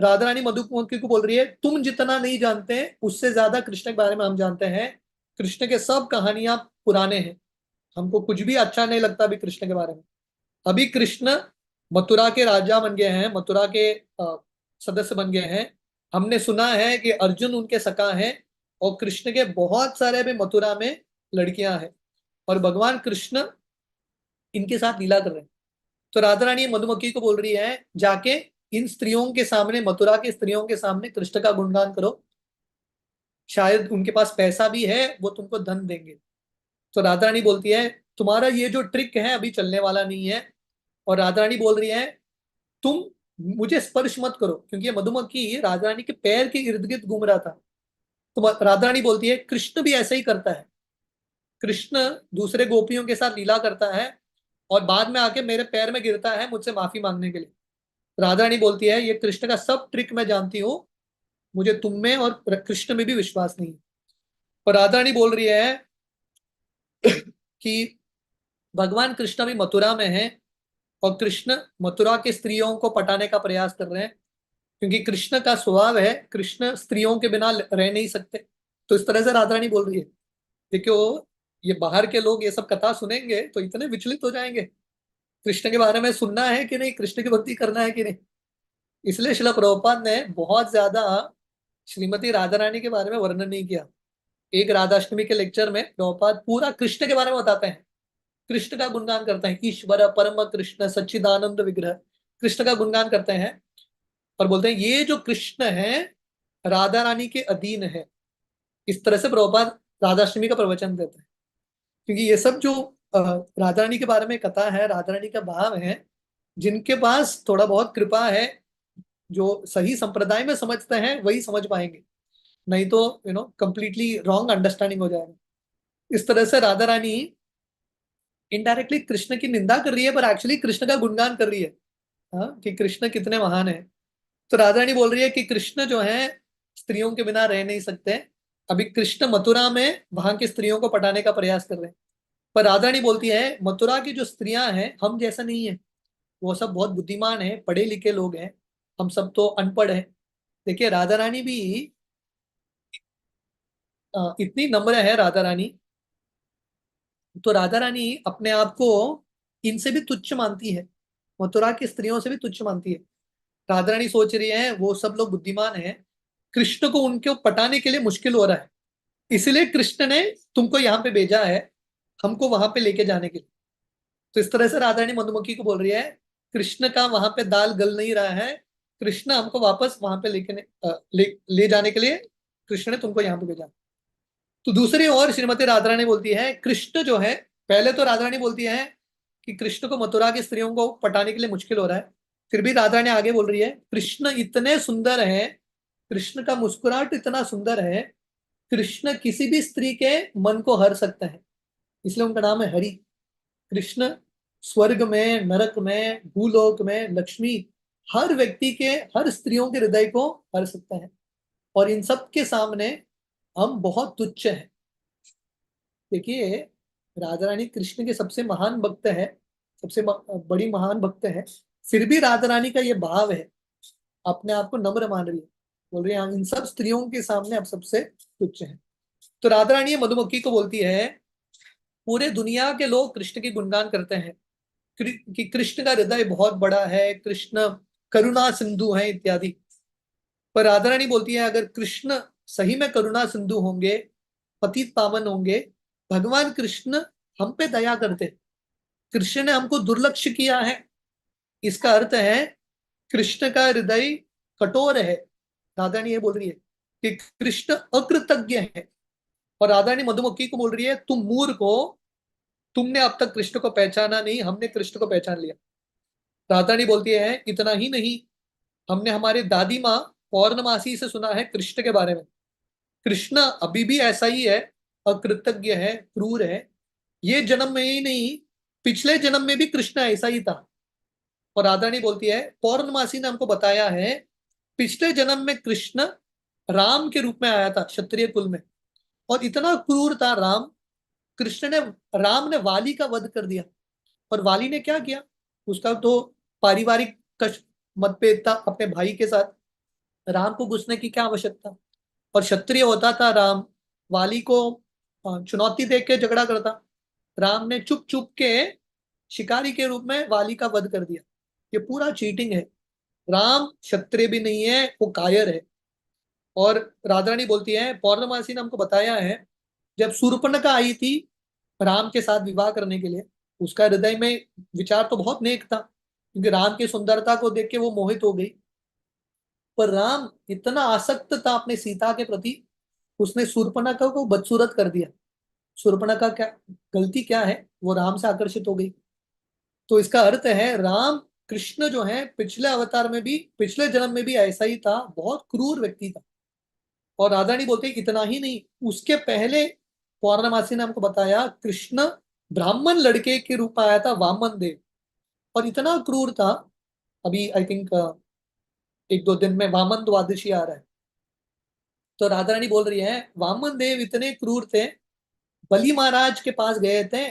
राधा रानी मधुमक्खी को बोल रही है तुम जितना नहीं जानते हैं उससे ज्यादा कृष्ण के बारे में हम जानते हैं। कृष्ण के सब कहानियां पुराने हैं, हमको कुछ भी अच्छा नहीं लगता अभी कृष्ण के बारे में। अभी कृष्ण मथुरा के राजा बन गए हैं, मथुरा के सदस्य बन गए हैं। हमने सुना है कि अर्जुन उनके सखा हैं और कृष्ण के बहुत सारे भी मथुरा में लड़कियां हैं और भगवान कृष्ण इनके साथ लीला कर रहे हैं। तो राधा रानी मधुमक्खी को बोल रही है जाके इन स्त्रियों के सामने, मथुरा की स्त्रियों के सामने कृष्ण का गुणगान करो, शायद उनके पास पैसा भी है, वो तुमको धन देंगे। तो राधा रानी बोलती है तुम्हारा ये जो ट्रिक है अभी चलने वाला नहीं है। और राधा रानी बोल रही है तुम मुझे स्पर्श मत करो, क्योंकि ये मधुमक्खी राधा रानी के पैर के इर्द गिर्द घूम रहा था। तो राधा रानी बोलती है कृष्ण भी ऐसा ही करता है, कृष्ण दूसरे गोपियों के साथ लीला करता है और बाद में आके मेरे पैर में गिरता है मुझसे माफी मांगने के लिए। राधा रानी बोलती है ये कृष्ण का सब ट्रिक मैं जानती हूँ, मुझे तुम में और कृष्ण में भी विश्वास नहीं है। और राधा रानी बोल रही है कि भगवान कृष्ण भी मथुरा में है और कृष्ण मथुरा के स्त्रियों को पटाने का प्रयास कर रहे हैं, क्योंकि कृष्ण का स्वभाव है, कृष्ण स्त्रियों के बिना रह नहीं सकते। तो इस तरह से राधा रानी बोल रही है। देखो ये बाहर के लोग ये सब कथा सुनेंगे तो इतने विचलित हो जाएंगे, कृष्ण के बारे में सुनना है कि नहीं, कृष्ण की भक्ति करना है कि नहीं। इसलिए श्रील प्रभुपाद ने बहुत ज्यादा श्रीमती राधा रानी के बारे में वर्णन नहीं किया। एक राधाष्टमी के लेक्चर में प्रभुपाद पूरा कृष्ण के बारे में बताते हैं, कृष्ण का गुणगान करते हैं, ईश्वर परम कृष्ण सच्चिदानंद विग्रह, कृष्ण का गुणगान करते हैं और बोलते हैं ये जो कृष्ण है राधा रानी के अधीन है। इस तरह से प्रभुपाद राधाष्टमी का प्रवचन देते हैं, क्योंकि ये सब जो राधा रानी के बारे में कथा है, राधा रानी का भाव है, जिनके पास थोड़ा बहुत कृपा है, जो सही संप्रदाय में समझते हैं वही समझ पाएंगे, नहीं तो कंप्लीटली रॉन्ग अंडरस्टैंडिंग हो जाएगा। इस तरह से राधा रानी इनडायरेक्टली कृष्ण की निंदा कर रही है पर एक्चुअली कृष्ण का गुणगान कर रही है। हाँ, कि कृष्ण कितने महान है। तो राधा रानी बोल रही है कि कृष्ण जो है स्त्रियों के बिना रह नहीं सकते। अभी कृष्ण मथुरा में वहां की स्त्रियों को पटाने का प्रयास कर रहे हैं, पर राधा रानी बोलती है मथुरा की जो स्त्रियां हैं हम जैसा नहीं है, वो सब बहुत बुद्धिमान है, पढ़े लिखे लोग हैं, हम सब तो अनपढ़ है। देखिए राधा रानी भी इतनी नम्र है राधा रानी, तो राधा रानी अपने आप को इनसे भी तुच्छ मानती है, मथुरा की स्त्रियों से भी तुच्छ मानती है। राधा रानी सोच रही है वो सब लोग बुद्धिमान हैं, कृष्ण को उनके पटाने के लिए मुश्किल हो रहा है, इसलिए कृष्ण ने तुमको यहाँ पे भेजा है हमको वहां पे लेके जाने के लिए। तो इस तरह से राधा रानी मधुमक्खी को बोल रही है कृष्ण का वहां पे दाल गल नहीं रहा है, कृष्ण हमको वापस वहां पे ले जाने के लिए कृष्ण ने तुमको यहाँ पे भेजा। तो दूसरी ओर श्रीमती राधा रानी बोलती है कृष्ण जो है, पहले तो राधा रानी बोलती है कि कृष्ण को मथुरा की स्त्रियों को पटाने के लिए मुश्किल हो रहा है, फिर भी राधा रानी आगे बोल रही है कृष्ण इतने सुंदर है, कृष्ण का मुस्कुराहट इतना सुंदर है, कृष्ण किसी भी स्त्री के मन को हर सकता है, इसलिए उनका नाम है हरि। कृष्ण स्वर्ग में, नरक में, भूलोक में, लक्ष्मी, हर व्यक्ति के, हर स्त्रियों के हृदय को हर सकता है और इन सब के सामने हम बहुत तुच्छ हैं। देखिए राधा रानी कृष्ण के सबसे महान भक्त है, सबसे बड़ी महान भक्त है, फिर भी राधा रानी का ये भाव है, अपने आप को नम्र मान रही है, बोल रही है हम इन सब स्त्रियों के सामने अब सबसे तुच्छ हैं। तो राधा रानी मधुमक्खी को बोलती है पूरे दुनिया के लोग कृष्ण की गुणगान करते हैं कि कृष्ण का हृदय बहुत बड़ा है, कृष्ण करुणा सिंधु है इत्यादि। पर राधा रानी बोलती है अगर कृष्ण सही में करुणा सिंधु होंगे, पतित पावन होंगे, भगवान कृष्ण हम पे दया करते, कृष्ण ने हमको दुर्लक्ष्य किया है, इसका अर्थ है कृष्ण का हृदय कठोर है। राधा रानी ये बोल रही है कि कृष्ण अकृतज्ञ है। और राधा रानी मधुमक्खी को बोल रही है तुम मूर्ख हो, तुमने अब तक कृष्ण को पहचाना नहीं, हमने कृष्ण को पहचान लिया। राधा रानी बोलती है इतना ही नहीं, हमने हमारी दादी माँ पौर्णमासी से सुना है कृष्ण के बारे में, कृष्ण अभी भी ऐसा ही है, अकृतज्ञ है, क्रूर है, ये जन्म में ही नहीं पिछले जन्म में भी कृष्ण ऐसा ही था। और राधा रानी बोलती है पौर्णमासी ने हमको बताया है पिछले जन्म में कृष्ण राम के रूप में आया था क्षत्रिय कुल में, और इतना क्रूर था राम, कृष्ण ने, राम ने वाली का वध कर दिया। और वाली ने क्या किया, उसका तो पारिवारिक कश मतभेद था अपने भाई के साथ, राम को घुसने की क्या आवश्यकता। और क्षत्रिय होता था राम, वाली को चुनौती देख के झगड़ा करता। राम ने चुप चुप के शिकारी के रूप में वाली का वध कर दिया। ये पूरा चीटिंग है। राम क्षत्रिय भी नहीं है, वो कायर है। और राधा रानी बोलती है, पौर्णमासी ने हमको बताया है, जब शूर्पणखा आई थी राम के साथ विवाह करने के लिए, उसका हृदय में विचार तो बहुत नेक था, क्योंकि राम की सुंदरता को देख के वो मोहित हो गई। पर राम इतना आसक्त था अपने सीता के प्रति, उसने शूर्पणखा को बदसूरत कर दिया। शूर्पणखा क्या गलती क्या है, वो राम से आकर्षित हो गई। तो इसका अर्थ है राम, कृष्ण जो है पिछले अवतार में भी, पिछले जन्म में भी ऐसा ही था, बहुत क्रूर व्यक्ति था। और राधा रानी बोलते हैं इतना ही नहीं, उसके पहले पौर्णमासी ने हमको बताया कृष्ण ब्राह्मण लड़के के रूप में आया था, वामन देव, और इतना क्रूर था। अभी आई थिंक एक दो दिन में वामन द्वादशी आ रहा है। तो राधा रानी बोल रही है वामन देव इतने क्रूर थे, बलि महाराज के पास गए थे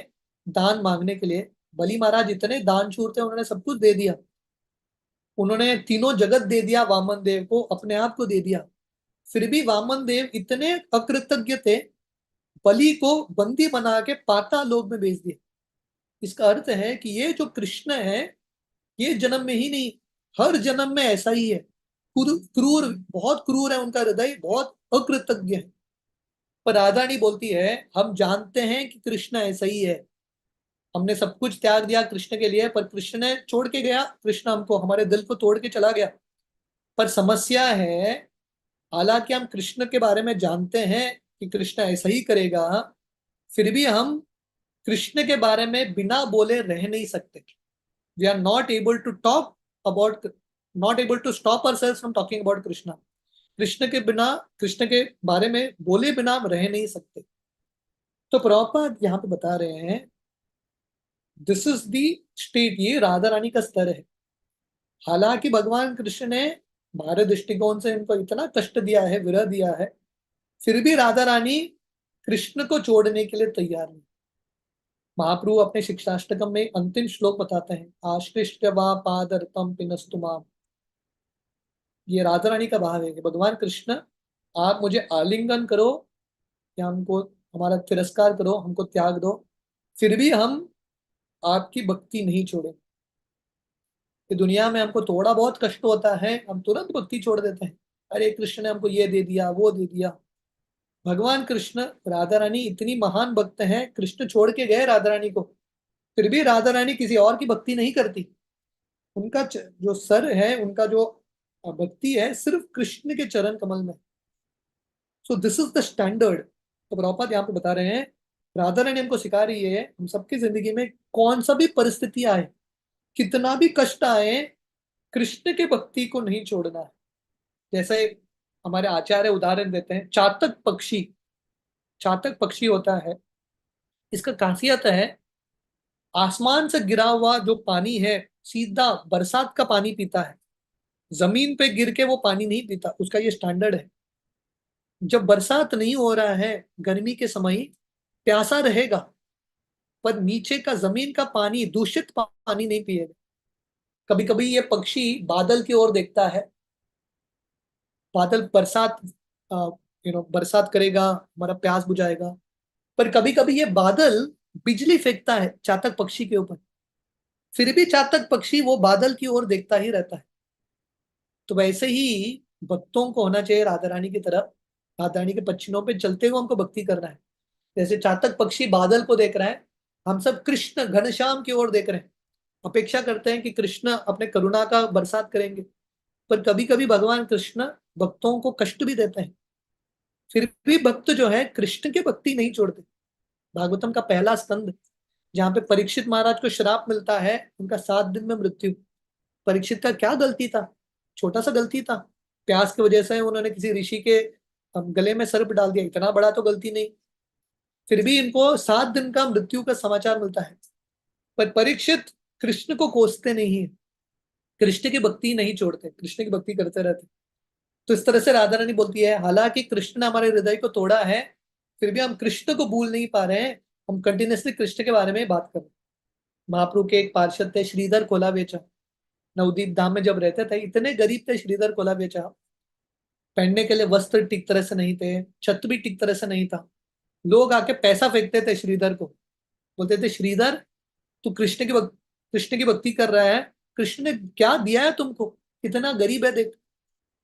दान मांगने के लिए। बलि महाराज इतने दानशूर थे, उन्होंने सब कुछ दे दिया, उन्होंने तीनों जगत दे दिया, वामन देव को अपने आप को दे दिया। फिर भी वामन देव इतने अकृतज्ञ थे, बलि को बंदी बना के पाताल लोक में भेज दिया। इसका अर्थ है कि ये जो कृष्ण है, ये जन्म में ही नहीं, हर जन्म में ऐसा ही है। क्रूर, बहुत क्रूर है, उनका हृदय बहुत अकृतज्ञ है। पर राधा रानी बोलती है हम जानते हैं कि कृष्ण ऐसा ही है, हमने सब कुछ त्याग दिया कृष्ण के लिए, पर कृष्ण ने छोड़ के गया, कृष्ण हमको, हमारे दिल को तोड़ के चला गया। पर समस्या है, हालांकि हम कृष्ण के बारे में जानते हैं कि कृष्ण ऐसा ही करेगा, फिर भी हम कृष्ण के बारे में बिना बोले रह नहीं सकते। We are not able to talk about, not able to stop ourselves from talking about Krishna. Krishna के बिना, कृष्ण के बारे में बोले बिना हम रह नहीं सकते। तो प्रभुपाद यहाँ पे बता रहे हैं दिस इज दी स्टेट, ये राधा रानी का स्तर है। हालांकि भगवान कृष्ण ने हमारे दृष्टिकोण से इनको इतना कष्ट दिया है, विरह दिया है, फिर भी राधा रानी कृष्ण को छोड़ने के लिए तैयार नहीं। महाप्रभु अपने शिक्षाष्टकम में अंतिम श्लोक बताते हैं, आश्लिष्ट वा पादरतम पिनस्तु माम। ये राधा रानी का भाव है कि भगवान कृष्ण, आप मुझे आलिंगन करो या हमको, हमारा तिरस्कार करो, हमको त्याग दो, फिर भी हम आपकी भक्ति नहीं छोड़े। कि दुनिया में हमको थोड़ा बहुत कष्ट होता है, हम तुरंत भक्ति छोड़ देते हैं, अरे कृष्ण ने हमको ये दे दिया, वो दे दिया। भगवान कृष्ण, राधा रानी इतनी महान भक्त हैं, कृष्ण छोड़ के गए राधा रानी को, फिर भी राधा रानी किसी और की भक्ति नहीं करती। उनका जो सर है, उनका जो भक्ति है, सिर्फ कृष्ण के चरण कमल में। सो दिस इज द स्टैंडर्ड। तो प्रभुपाद यहाँ पे बता रहे हैं, राधा रानी हमको सिखा रही है, हम सबकी जिंदगी में कौन सा भी परिस्थिति आए, कितना भी कष्ट आए, कृष्ण के भक्ति को नहीं छोड़ना है। जैसे हमारे आचार्य उदाहरण देते हैं, चातक पक्षी, चातक पक्षी होता है, इसका खासियत है आसमान से गिरा हुआ जो पानी है, सीधा बरसात का पानी पीता है, जमीन पे गिर के वो पानी नहीं पीता, उसका ये स्टैंडर्ड है। जब बरसात नहीं हो रहा है, गर्मी के समय, प्यासा रहेगा, पर नीचे का जमीन का पानी, दूषित पानी नहीं पिएगा। कभी कभी ये पक्षी बादल की ओर देखता है, बादल बरसात, बरसात करेगा, हमारा प्यास बुझाएगा। पर कभी कभी ये बादल बिजली फेंकता है चातक पक्षी के ऊपर, फिर भी चातक पक्षी वो बादल की ओर देखता ही रहता है। तो वैसे ही भक्तों को होना चाहिए राधा रानी की तरफ, राधा रानी के पक्षियों पे चलते हुए हमको भक्ति करना है। जैसे चातक पक्षी बादल को देख रहा है, हम सब कृष्ण घनश्याम की ओर देख रहे हैं, अपेक्षा करते हैं कि कृष्ण अपने करुणा का बरसात करेंगे। पर कभी कभी भगवान कृष्ण भक्तों को कष्ट भी देते हैं, फिर भी भक्त जो है कृष्ण की भक्ति नहीं छोड़ते। भागवतम का पहला स्कंद, जहाँ पे परीक्षित महाराज को श्राप मिलता है, उनका 7 दिन में मृत्यु। परीक्षित का क्या गलती था, छोटा सा गलती था, प्यास की वजह से उन्होंने किसी ऋषि के गले में सर्प डाल दिया, इतना बड़ा तो गलती नहीं, फिर भी इनको 7 दिन का मृत्यु का समाचार मिलता है। पर परीक्षित कृष्ण को कोसते नहीं है, कृष्ण की भक्ति नहीं छोड़ते, कृष्ण की भक्ति करते रहते। तो इस तरह से राधा रानी बोलती है, हालांकि कृष्ण ने हमारे हृदय को तोड़ा है, फिर भी हम कृष्ण को भूल नहीं पा रहे हैं, हम कंटिन्यूसली कृष्ण के बारे में बात कर रहे हैं। महाप्रभु के एक पार्षद थे श्रीधर कोलावेचा, नवदीप धाम में जब रहते थे, इतने गरीब थे श्रीधर कोलावेचा, पहनने के लिए वस्त्र ठीक तरह से नहीं थे, छत भी ठीक तरह से नहीं था। लोग आके पैसा फेंकते थे श्रीधर को, बोलते थे श्रीधर तू कृष्ण की भक्ति कर रहा है, कृष्ण ने क्या दिया है तुमको, कितना गरीब है देख,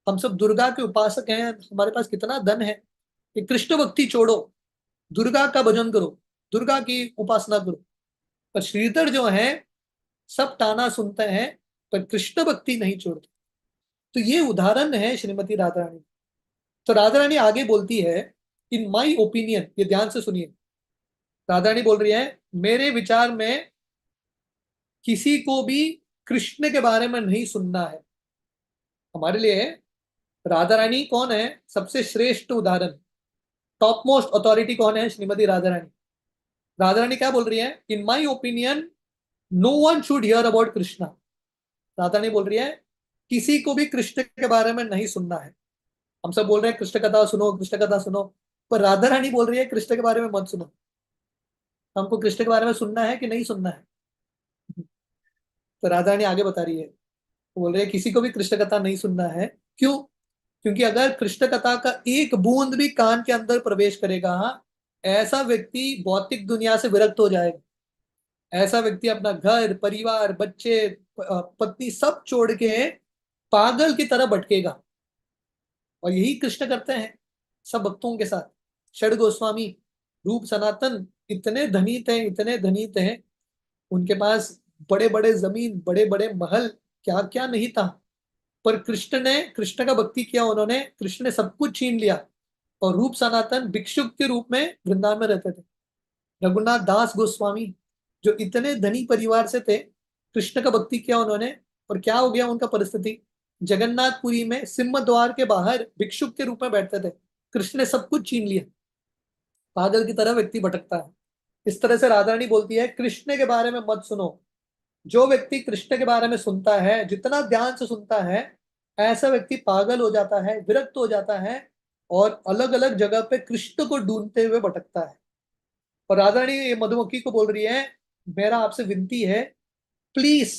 हम सब दुर्गा के उपासक हैं, हमारे पास कितना धन है, ये कृष्ण भक्ति छोड़ो, दुर्गा का भजन करो, दुर्गा की उपासना करो। पर श्रीधर जो है सब ताना सुनते हैं, पर कृष्ण भक्ति नहीं छोड़ते। तो ये उदाहरण है श्रीमती राधा रानी। तो राधा रानी आगे बोलती है, इन माई ओपिनियन, ये ध्यान से सुनिए, राधा रानी बोल रही है मेरे विचार में किसी को भी कृष्ण के बारे में नहीं सुनना है। हमारे लिए राधा रानी कौन है, सबसे श्रेष्ठ उदाहरण, टॉप मोस्ट अथॉरिटी कौन है, श्रीमती राधा रानी। राधा रानी क्या बोल रही है, in my opinion no one should hear about Krishna. Radha Rani बोल रही है किसी को भी कृष्ण के बारे में नहीं सुनना है। हम सब बोल रहे हैं कृष्ण कथा सुनो, कृष्ण कथा सुनो, पर राधा रानी बोल रही है कृष्ण के बारे में मत सुनो। हमको कृष्ण के बारे में सुनना है कि नहीं सुनना है? तो राधा रानी आगे बता रही है, बोल रही है किसी को भी कृष्ण कथा नहीं सुनना है। क्यों? क्योंकि अगर कृष्ण कथा का एक बूंद भी कान के अंदर प्रवेश करेगा, ऐसा व्यक्ति भौतिक दुनिया से विरक्त हो जाएगा। ऐसा व्यक्ति अपना घर परिवार बच्चे पत्नी सब छोड़ के पागल की तरह भटकेगा। और यही कृष्ण करते हैं सब भक्तों के साथ। षड गोस्वामी, रूप सनातन इतने धनीत हैं, इतने धनीत हैं, उनके पास बड़े बड़े जमीन, बड़े बड़े महल, क्या क्या नहीं था, पर कृष्ण का भक्ति किया उन्होंने, कृष्ण ने सब कुछ छीन लिया। और रूप सनातन भिक्षुक के रूप में वृंदावन में रहते थे। रघुनाथ दास गोस्वामी जो इतने धनी परिवार से थे, कृष्ण का भक्ति किया उन्होंने, और क्या हो गया उनका परिस्थिति, जगन्नाथपुरी में सिंह द्वार के बाहर भिक्षुक के रूप में बैठते थे। कृष्ण ने सब कुछ छीन लिया, पागल की तरह व्यक्ति भटकता है। इस तरह से राधा रानी बोलती है कृष्ण के बारे में मत सुनो। जो व्यक्ति कृष्ण के बारे में सुनता है, जितना ध्यान से सुनता है, ऐसा व्यक्ति पागल हो जाता है, विरक्त हो जाता है, और अलग अलग जगह पे कृष्ण को ढूंढते हुए भटकता है। और राधा रानी ये मधुमक्खी को बोल रही है, मेरा आपसे विनती है, प्लीज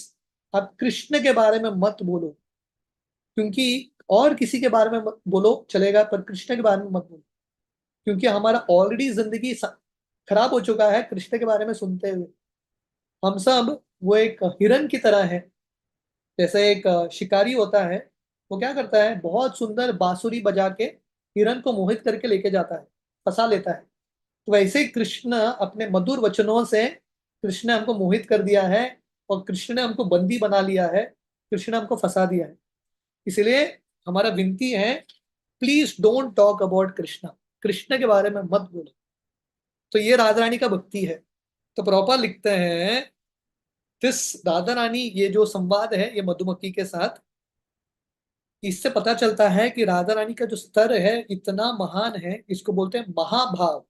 आप कृष्ण के बारे में मत बोलो, क्योंकि और किसी के बारे में मत बोलो चलेगा, पर कृष्ण के बारे में मत बोलो, क्योंकि हमारा ऑलरेडी जिंदगी खराब हो चुका है कृष्ण के बारे में सुनते हुए। हम सब वो एक हिरन की तरह है। जैसे एक शिकारी होता है, वो क्या करता है, बहुत सुंदर बांसुरी बजा के हिरन को मोहित करके लेके जाता है, फंसा लेता है। तो वैसे ही कृष्ण अपने मधुर वचनों से, कृष्ण ने हमको मोहित कर दिया है, और कृष्ण ने हमको बंदी बना लिया है, कृष्ण ने हमको फंसा दिया है। इसलिए हमारा विनती है, please don't talk about Krishna, Krishna के बारे में मत बोलो। तो ये राधा रानी का भक्ति है। तो प्रभुपाद लिखते हैं, दिस राधा रानी, ये जो संवाद है ये मधुमक्खी के साथ, इससे पता चलता है कि राधा रानी का जो स्तर है इतना महान है, इसको बोलते हैं महाभाव।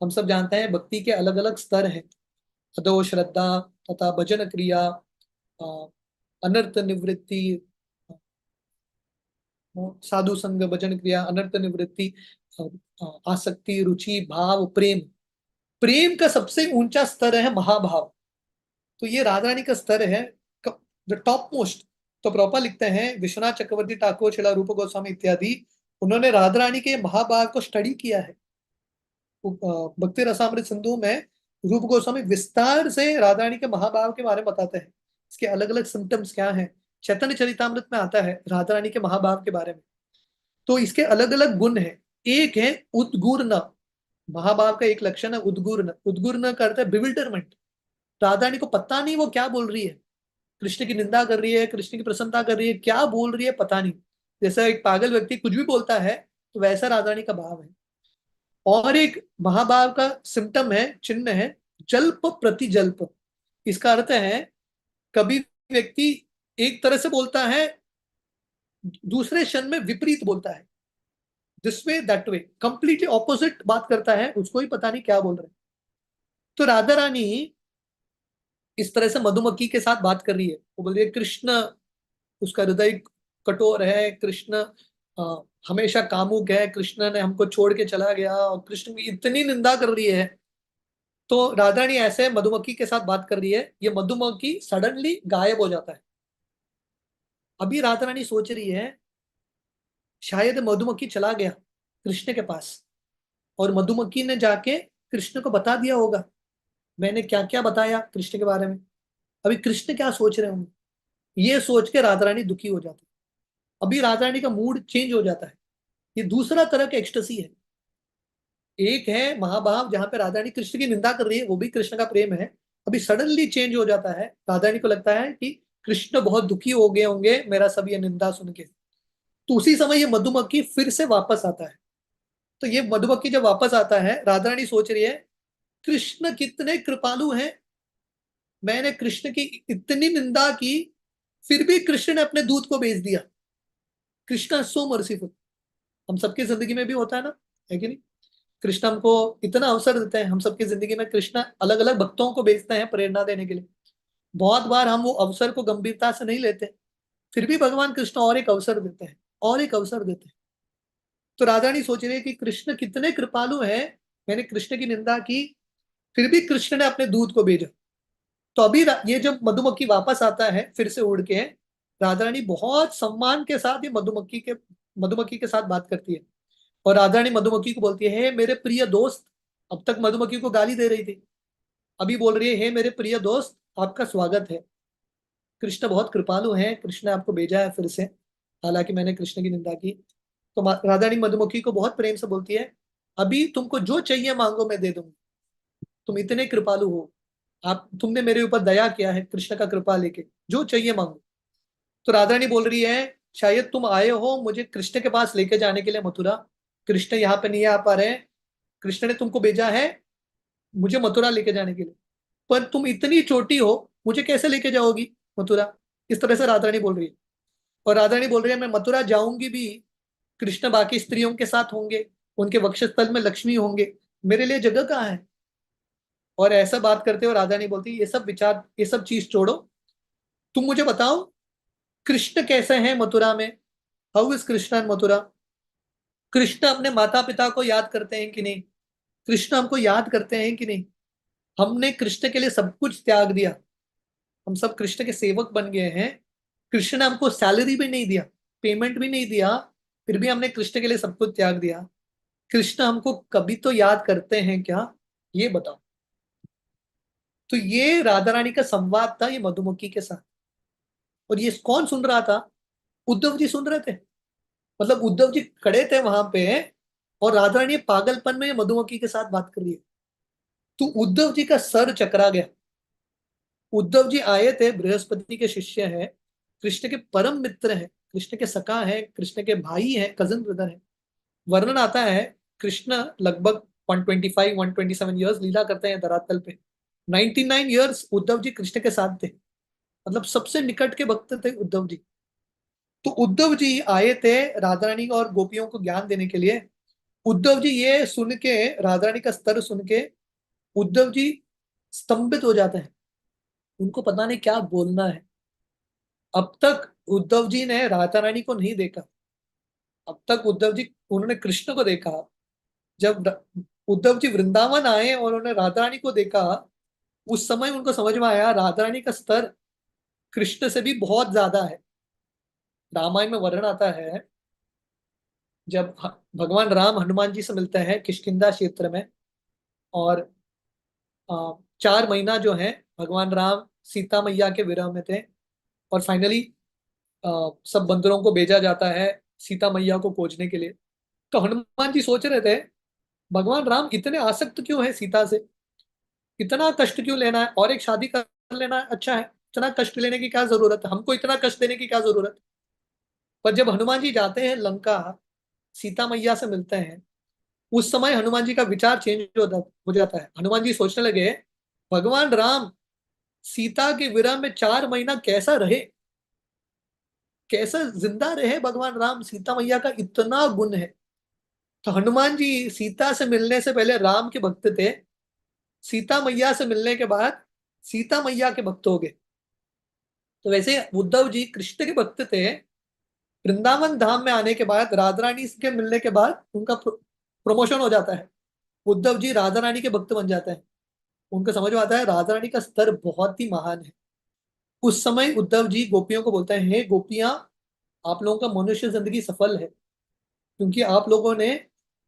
हम सब जानते हैं भक्ति के अलग अलग स्तर हैं, अदो श्रद्धा तथा भजन क्रिया, अ, अनर्थ निवृत्ति, साधु संग, भजन क्रिया, अनर्थ निवृत्ति, आसक्ति, रुचि, भाव, प्रेम। प्रेम का सबसे ऊंचा स्तर है महाभाव। तो ये राधा रानी का स्तर है, द टॉप मोस्ट। तो प्रभुपाद लिखते हैं, विश्वनाथ चक्रवर्ती ठाकुर, शिला रूप गोस्वामी इत्यादि, उन्होंने राधा रानी के महाभाव को स्टडी किया है। भक्ति रसामृत सिंधु में रूप गोस्वामी विस्तार से राधा रानी के महाभाव के बारे में बताते हैं, इसके अलग अलग सिम्टम्स क्या हैं। चैतन्य चरितामृत में आता है राधा रानी के महाभाव के बारे में। तो इसके अलग अलग गुण हैं। एक है उद्गूर्ण, महाभाव का एक लक्षण है उद्गूर्ण। उद्गूर्ण करता है बिविल्डरमेंट, राधा रानी को पता नहीं वो क्या बोल रही है, कृष्ण की निंदा कर रही है, कृष्ण की प्रसन्नता कर रही है, क्या बोल रही है पता नहीं। जैसा एक पागल व्यक्ति कुछ भी बोलता है, तो वैसा राधा रानी का भाव है। और एक महाभाव का सिम्टम है, चिन्ह है, जल्प प्रति जल्प। इसका अर्थ है कभी व्यक्ति एक तरह से बोलता है, दूसरे क्षण में विपरीत बोलता है, this way that way, completely opposite बात करता है, उसको ही पता नहीं क्या बोल रहे हैं। तो राधा रानी इस तरह से मधुमक्खी के साथ बात कर रही है। वो बोल रही है कृष्ण, उसका हृदय कठोर है, कृष्ण हमेशा कामुक है, कृष्ण ने हमको छोड़ के चला गया, और कृष्ण की इतनी निंदा कर रही है। तो राधा रानी ऐसे मधुमक्खी के साथ बात कर रही है, ये मधुमक्खी सडनली गायब हो जाता है। अभी राधा रानी सोच रही है, शायद मधुमक्खी चला गया कृष्ण के पास, और मधुमक्खी ने जाके कृष्ण को बता दिया होगा मैंने क्या क्या बताया कृष्ण के बारे में। अभी कृष्ण क्या सोच रहे होंगे, ये सोच के राधा रानी दुखी हो जाती है। अभी राधा रानी का मूड चेंज हो जाता है। ये दूसरा तरह का एक्सटेसी है। एक है महाभाव जहां पे राधा रानी कृष्ण की निंदा कर रही है, वो भी कृष्ण का प्रेम है। अभी सडनली चेंज हो जाता है, राधा रानी को लगता है कि कृष्ण बहुत दुखी हो गए होंगे मेरा सब ये निंदा सुन के। तो उसी समय ये मधुमक्खी फिर से वापस आता है। तो ये मधुमक्खी जब वापस आता है, राधा रानी सोच रही है कृष्ण कितने कृपालु हैं, मैंने कृष्ण की इतनी निंदा की फिर भी कृष्ण ने अपने दूत को भेज दिया। कृष्ण सो मर्सीफुल। हम सबकी जिंदगी में भी होता है ना, है कि नहीं? कृष्ण हमको इतना अवसर देते हैं, हम सबकी जिंदगी में कृष्ण अलग अलग भक्तों को भेजते हैं प्रेरणा देने के लिए। बहुत बार हम वो अवसर को गंभीरता से नहीं लेते, फिर भी भगवान कृष्ण और एक अवसर देते हैं, और एक अवसर देते हैं। तो राधा रानी सोच रही है कि कृष्ण कितने कृपालु हैं, मैंने कृष्ण की निंदा की फिर भी कृष्ण ने अपने दूत को भेजा। तो अभी ये जब मधुमक्खी वापस आता है फिर से उड़ के, राधा रानी बहुत सम्मान के साथ ये मधुमक्खी के साथ बात करती है। और राधा रानी मधुमक्खी को बोलती है, हे मेरे प्रिय दोस्त। अब तक मधुमक्खी को गाली दे रही थी, अभी बोल रही है, हे मेरे प्रिय दोस्त आपका स्वागत है। कृष्ण बहुत कृपालु हैं, कृष्ण ने आपको भेजा है फिर से, हालांकि मैंने कृष्ण की निंदा की। तो राधा रानी मधुमक्खी को बहुत प्रेम से बोलती है, अभी तुमको जो चाहिए मांगो मैं दे दूंगी, तुम इतने कृपालु हो, आप तुमने मेरे ऊपर दया किया है कृष्ण का कृपा लेके, जो चाहिए मांगो। तो राधा रानी बोल रही है, शायद तुम आए हो मुझे कृष्ण के पास लेके जाने के लिए मथुरा, कृष्ण यहाँ पे नहीं आ पा रहे हैं, कृष्ण ने तुमको भेजा है मुझे मथुरा लेके जाने के लिए, पर तुम इतनी छोटी हो मुझे कैसे लेके जाओगी मथुरा। इस तरह से राधा रानी बोल रही है। और राधा रानी बोल रही है, मैं मथुरा जाऊंगी भी, कृष्ण बाकी स्त्रियों के साथ होंगे, उनके वक्षस्थल में लक्ष्मी होंगे, मेरे लिए जगह कहाँ है। और ऐसा बात करते हो राधा रानी बोलती है, ये सब विचार ये सब चीज छोड़ो, तुम मुझे बताओ कृष्ण कैसे हैं मथुरा में, हाउ इज कृष्ण इन मथुरा। कृष्ण अपने माता पिता को याद करते हैं कि नहीं, कृष्ण हमको याद करते हैं कि नहीं। हमने कृष्ण के लिए सब कुछ त्याग दिया, हम सब कृष्ण के सेवक बन गए हैं, कृष्ण ने हमको सैलरी भी नहीं दिया, पेमेंट भी नहीं दिया, फिर भी हमने कृष्ण के लिए सब कुछ त्याग दिया। कृष्ण हमको कभी तो याद करते हैं क्या, ये बताओ। तो ये राधा रानी का संवाद था ये मधुमक्खी के साथ। और ये कौन सुन रहा था, उद्धव जी सुन रहे थे। मतलब उद्धव जी खड़े थे वहां पे, और राधा रानी पागलपन में मधुमक्खी के साथ बात कर रही है। तो उद्धव जी का सर चकरा गया। उद्धव जी आए थे, बृहस्पति के शिष्य हैं, कृष्ण के परम मित्र हैं, कृष्ण के सखा हैं, कृष्ण के भाई हैं, कजन ब्रदर हैं। वर्णन आता है कृष्ण लगभग 125 127 ईयर्स लीला करते हैं धरातल पे। 99 ईयर्स उद्धव जी कृष्ण के साथ थे, मतलब सबसे निकट के भक्त थे उद्धव जी। तो उद्धव जी आए थे राधा रानी और गोपियों को ज्ञान देने के लिए। उद्धव जी ये सुन के, राधा रानी का स्तर सुन के उद्धव जी स्तंभित हो जाते हैं, उनको पता नहीं क्या बोलना है। अब तक उद्धव जी ने राधा रानी को नहीं देखा, अब तक उद्धव जी उन्होंने कृष्ण को देखा। जब उद्धव जी वृंदावन आए और उन्होंने राधा रानी को देखा, उस समय उनको समझ में आया राधा रानी का स्तर कृष्ण से भी बहुत ज्यादा है। रामायण में वर्णन आता है, जब भगवान राम हनुमान जी से मिलते हैं किष्किंधा क्षेत्र में, और 4 महीना जो है भगवान राम सीता मैया के विरह में थे, और फाइनली सब बंदरों को भेजा जाता है सीता मैया को खोजने के लिए। तो हनुमान जी सोच रहे थे भगवान राम इतने आसक्त क्यों है सीता से, इतना कष्ट क्यों लेना है, और एक शादी कर लेना अच्छा है, इतना कष्ट लेने की क्या जरूरत है, हमको इतना कष्ट देने की क्या जरूरत है। पर जब हनुमान जी जाते हैं लंका, सीता मैया से मिलते हैं, उस समय हनुमान जी का विचार चेंज हो जाता है। हनुमान जी सोचने लगे भगवान राम सीता के विरह में 4 महीना कैसा रहे, कैसा जिंदा रहे भगवान राम, सीता मैया का इतना गुण है। तो हनुमान जी सीता से मिलने से पहले राम के भक्त थे, सीता मैया से मिलने के बाद सीता मैया के भक्त हो गए। तो वैसे उद्धव जी कृष्ण के भक्त थे, वृंदावन धाम में आने के बाद राधा रानी के मिलने के बाद उनका प्रमोशन हो जाता है, उद्धव जी राधा रानी के भक्त बन जाते हैं। उनको समझ में आता है राधा रानी का स्तर बहुत ही महान है। उस समय उद्धव जी गोपियों को बोलते हैं, हे गोपियां, आप लोगों का मनुष्य जिंदगी सफल है, क्योंकि आप लोगों ने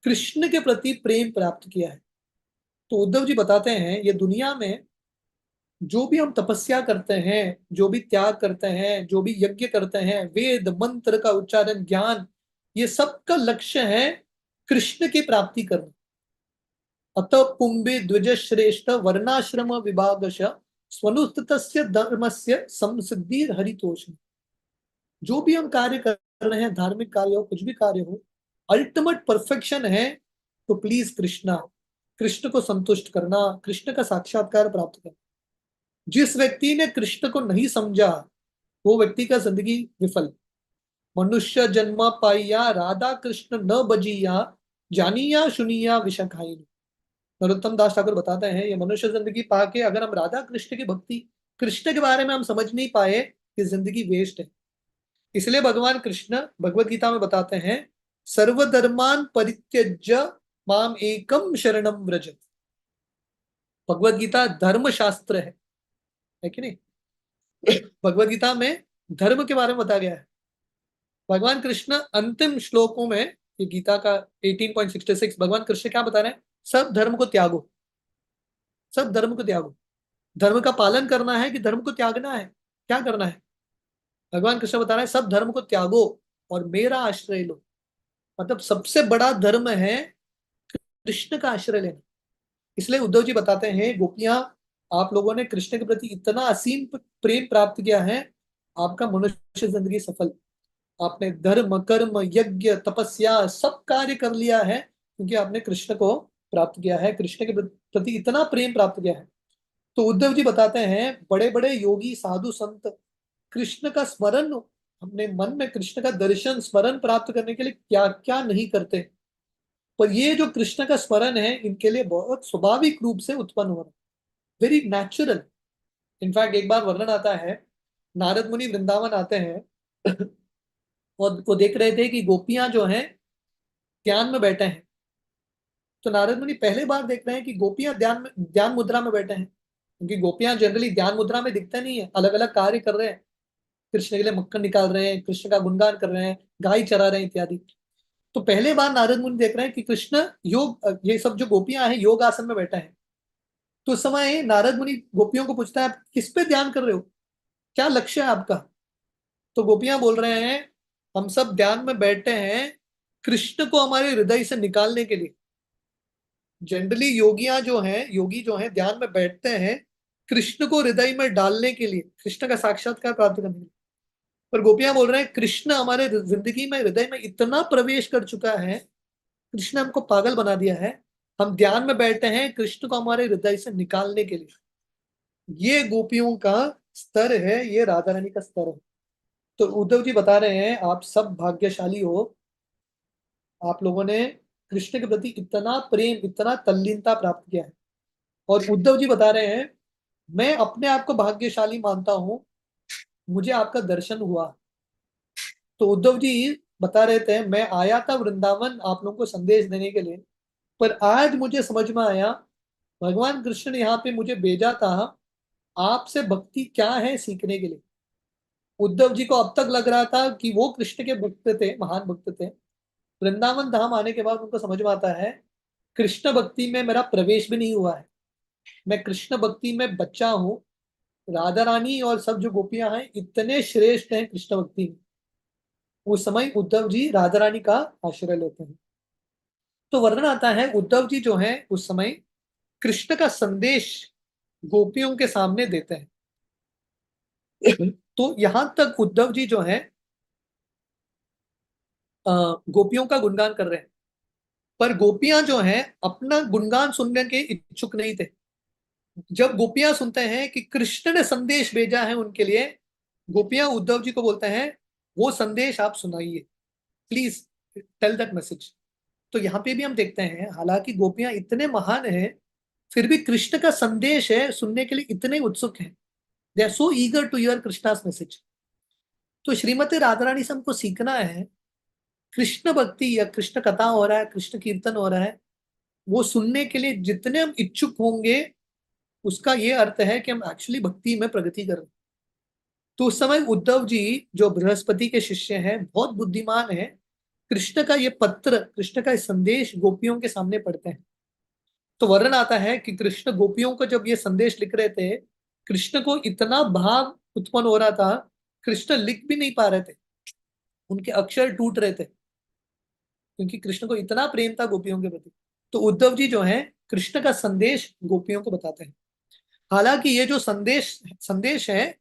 कृष्ण के प्रति प्रेम प्राप्त किया है। तो उद्धव जी बताते हैं ये दुनिया में जो भी हम तपस्या करते हैं, जो भी त्याग करते हैं, जो भी यज्ञ करते हैं, वेद मंत्र का उच्चारण, ज्ञान, ये सब का लक्ष्य है कृष्ण की प्राप्ति करना। अतः पुंबे द्विज श्रेष्ठ वर्णाश्रम विभागश स्वनुस्थितस्य धर्मस्य संसिद्धि हरितोष। जो भी हम कार्य कर रहे हैं, धार्मिक कार्य हो, कुछ भी कार्य हो, अल्टीमेट परफेक्शन है तो प्लीज कृष्णा, कृष्ण को संतुष्ट करना, कृष्ण का साक्षात्कार प्राप्त करना। जिस व्यक्ति ने कृष्ण को नहीं समझा वो व्यक्ति का जिंदगी विफल। मनुष्य जन्म पाइया राधा कृष्ण न बजिया, जानिया सुनिया विष खाई। नरोत्तम दास ठाकुर बताते हैं ये मनुष्य जिंदगी पाके अगर हम राधा कृष्ण की भक्ति, कृष्ण के बारे में हम समझ नहीं पाए, ये जिंदगी वेस्ट है। इसलिए भगवान कृष्ण भगवत गीता में बताते हैं सर्वधर्मान परित्यज्य माम एकम शरणम व्रज। भगवत गीता धर्म शास्त्र है कि नहीं? भगवत गीता में धर्म के बारे में बताया गया है। भगवान कृष्ण अंतिम श्लोकों में, ये गीता का 18.66, भगवान कृष्ण क्या बता रहे हैं? सब धर्म को त्यागो, सब धर्म को त्यागो। धर्म का पालन करना है कि धर्म को त्यागना है, क्या करना है? भगवान कृष्ण बता रहे हैं सब धर्म को त्यागो और मेरा आश्रय लो। मतलब सबसे बड़ा धर्म है कृष्ण का आश्रय लेना। इसलिए उद्धव जी बताते हैं गोपियां, आप लोगों ने कृष्ण के प्रति इतना असीम प्रेम प्राप्त किया है, आपका मनुष्य जिंदगी सफल। आपने धर्म कर्म यज्ञ तपस्या सब कार्य कर लिया है क्योंकि आपने कृष्ण को प्राप्त किया है, कृष्ण के प्रति इतना प्रेम प्राप्त किया है। तो उद्धव जी बताते हैं बड़े बड़े योगी साधु संत कृष्ण का स्मरण, अपने मन में कृष्ण का दर्शन स्मरण प्राप्त करने के लिए क्या क्या नहीं करते, पर ये जो कृष्ण का स्मरण है इनके लिए बहुत स्वाभाविक रूप से उत्पन्न हो रहा है, वेरी नेचुरल। इनफैक्ट एक बार वर्णन आता है, नारद मुनि वृंदावन आते हैं और वो देख रहे थे कि गोपियां जो हैं ध्यान में बैठे हैं। तो नारद मुनि पहले बार देख रहे हैं कि गोपियां ध्यान मुद्रा में बैठे हैं, क्योंकि गोपियां जनरली ध्यान मुद्रा में दिखते नहीं है, अलग अलग कार्य कर रहे हैं, कृष्ण के लिए मक्खन निकाल रहे हैं, कृष्ण का गुणगान कर रहे हैं, गाय चरा रहे हैं इत्यादि। तो पहले बार नारद मुनि देख रहे हैं कि कृष्ण योग, ये सब जो गोपियां हैं योग आसन में बैठा है। तो उस समय नारद मुनि गोपियों को पूछता है किस पे ध्यान कर रहे हो, क्या लक्ष्य है आपका? तो गोपियां बोल रहे हैं हम सब ध्यान में बैठे हैं कृष्ण को हमारे हृदय से निकालने के लिए। जनरली योगियां जो हैं, योगी जो हैं ध्यान में बैठते हैं कृष्ण को हृदय में डालने के लिए, कृष्ण का साक्षात्कार प्राप्त करने के लिए। पर गोपियां बोल रहे हैं कृष्ण हमारे जिंदगी में हृदय में इतना प्रवेश कर चुका है, कृष्ण हमको पागल बना दिया है, हम ध्यान में बैठे हैं कृष्ण को हमारे हृदय से निकालने के लिए। ये गोपियों का स्तर है, ये राधा रानी का स्तर है। तो उद्धव जी बता रहे हैं आप सब भाग्यशाली हो, आप लोगों ने कृष्ण के प्रति इतना प्रेम इतना तल्लीनता प्राप्त किया है। और उद्धव जी बता रहे हैं मैं अपने आप को भाग्यशाली मानता हूं, मुझे आपका दर्शन हुआ। तो उद्धव जी बता रहे थे मैं आया था वृंदावन आप लोगों को संदेश देने के लिए, पर आज मुझे समझ में आया भगवान कृष्ण ने यहाँ पे मुझे भेजा था आपसे भक्ति क्या है सीखने के लिए। उद्धव जी को अब तक लग रहा था कि वो कृष्ण के भक्त थे, महान भक्त थे। वृंदावन धाम आने के बाद उनको समझ में आता है कृष्ण भक्ति में मेरा प्रवेश भी नहीं हुआ है, मैं कृष्ण भक्ति में बच्चा हूँ। राधा रानी और सब जो गोपियां हैं इतने श्रेष्ठ हैं कृष्ण भक्ति में। उस समय उद्धव जी राधा रानी का आश्रय लेते हैं। तो वर्णन आता है उद्धव जी जो है उस समय कृष्ण का संदेश गोपियों के सामने देते हैं। तो यहां तक उद्धव जी जो है गोपियों का गुणगान कर रहे हैं, पर गोपियां जो हैं अपना गुणगान सुनने के इच्छुक नहीं थे। जब गोपियां सुनते हैं कि कृष्ण ने संदेश भेजा है उनके लिए, गोपियां उद्धव जी को बोलते हैं वो संदेश आप सुनाइए, प्लीज टेल दैट मैसेज। तो यहाँ पे भी हम देखते हैं हालांकि गोपियां इतने महान हैं फिर भी कृष्ण का संदेश है सुनने के लिए इतने उत्सुक हैं, they are so eager to hear Krishna's message. तो श्रीमती राधा रानी से हमको सीखना है कृष्ण भक्ति या कृष्ण कथा हो रहा है, कृष्ण कीर्तन हो रहा है, वो सुनने के लिए जितने हम इच्छुक होंगे उसका ये अर्थ है कि हम एक्चुअली भक्ति में प्रगति कर रहे हैं। तो उस समय उद्धव जी जो बृहस्पति के शिष्य हैं बहुत बुद्धिमान हैं, कृष्ण का ये पत्र, कृष्ण का ये संदेश गोपियों के सामने पढ़ते हैं। तो वर्णन आता है कि कृष्ण गोपियों को जब ये संदेश लिख रहे थे, कृष्ण को इतना भाव उत्पन्न हो रहा था, कृष्ण लिख भी नहीं पा रहे थे, उनके अक्षर टूट रहे थे, क्योंकि कृष्ण को इतना प्रेम था गोपियों के प्रति। तो उद्धव जी जो है कृष्ण का संदेश गोपियों को बताते हैं। हालांकि ये जो संदेश संदेश है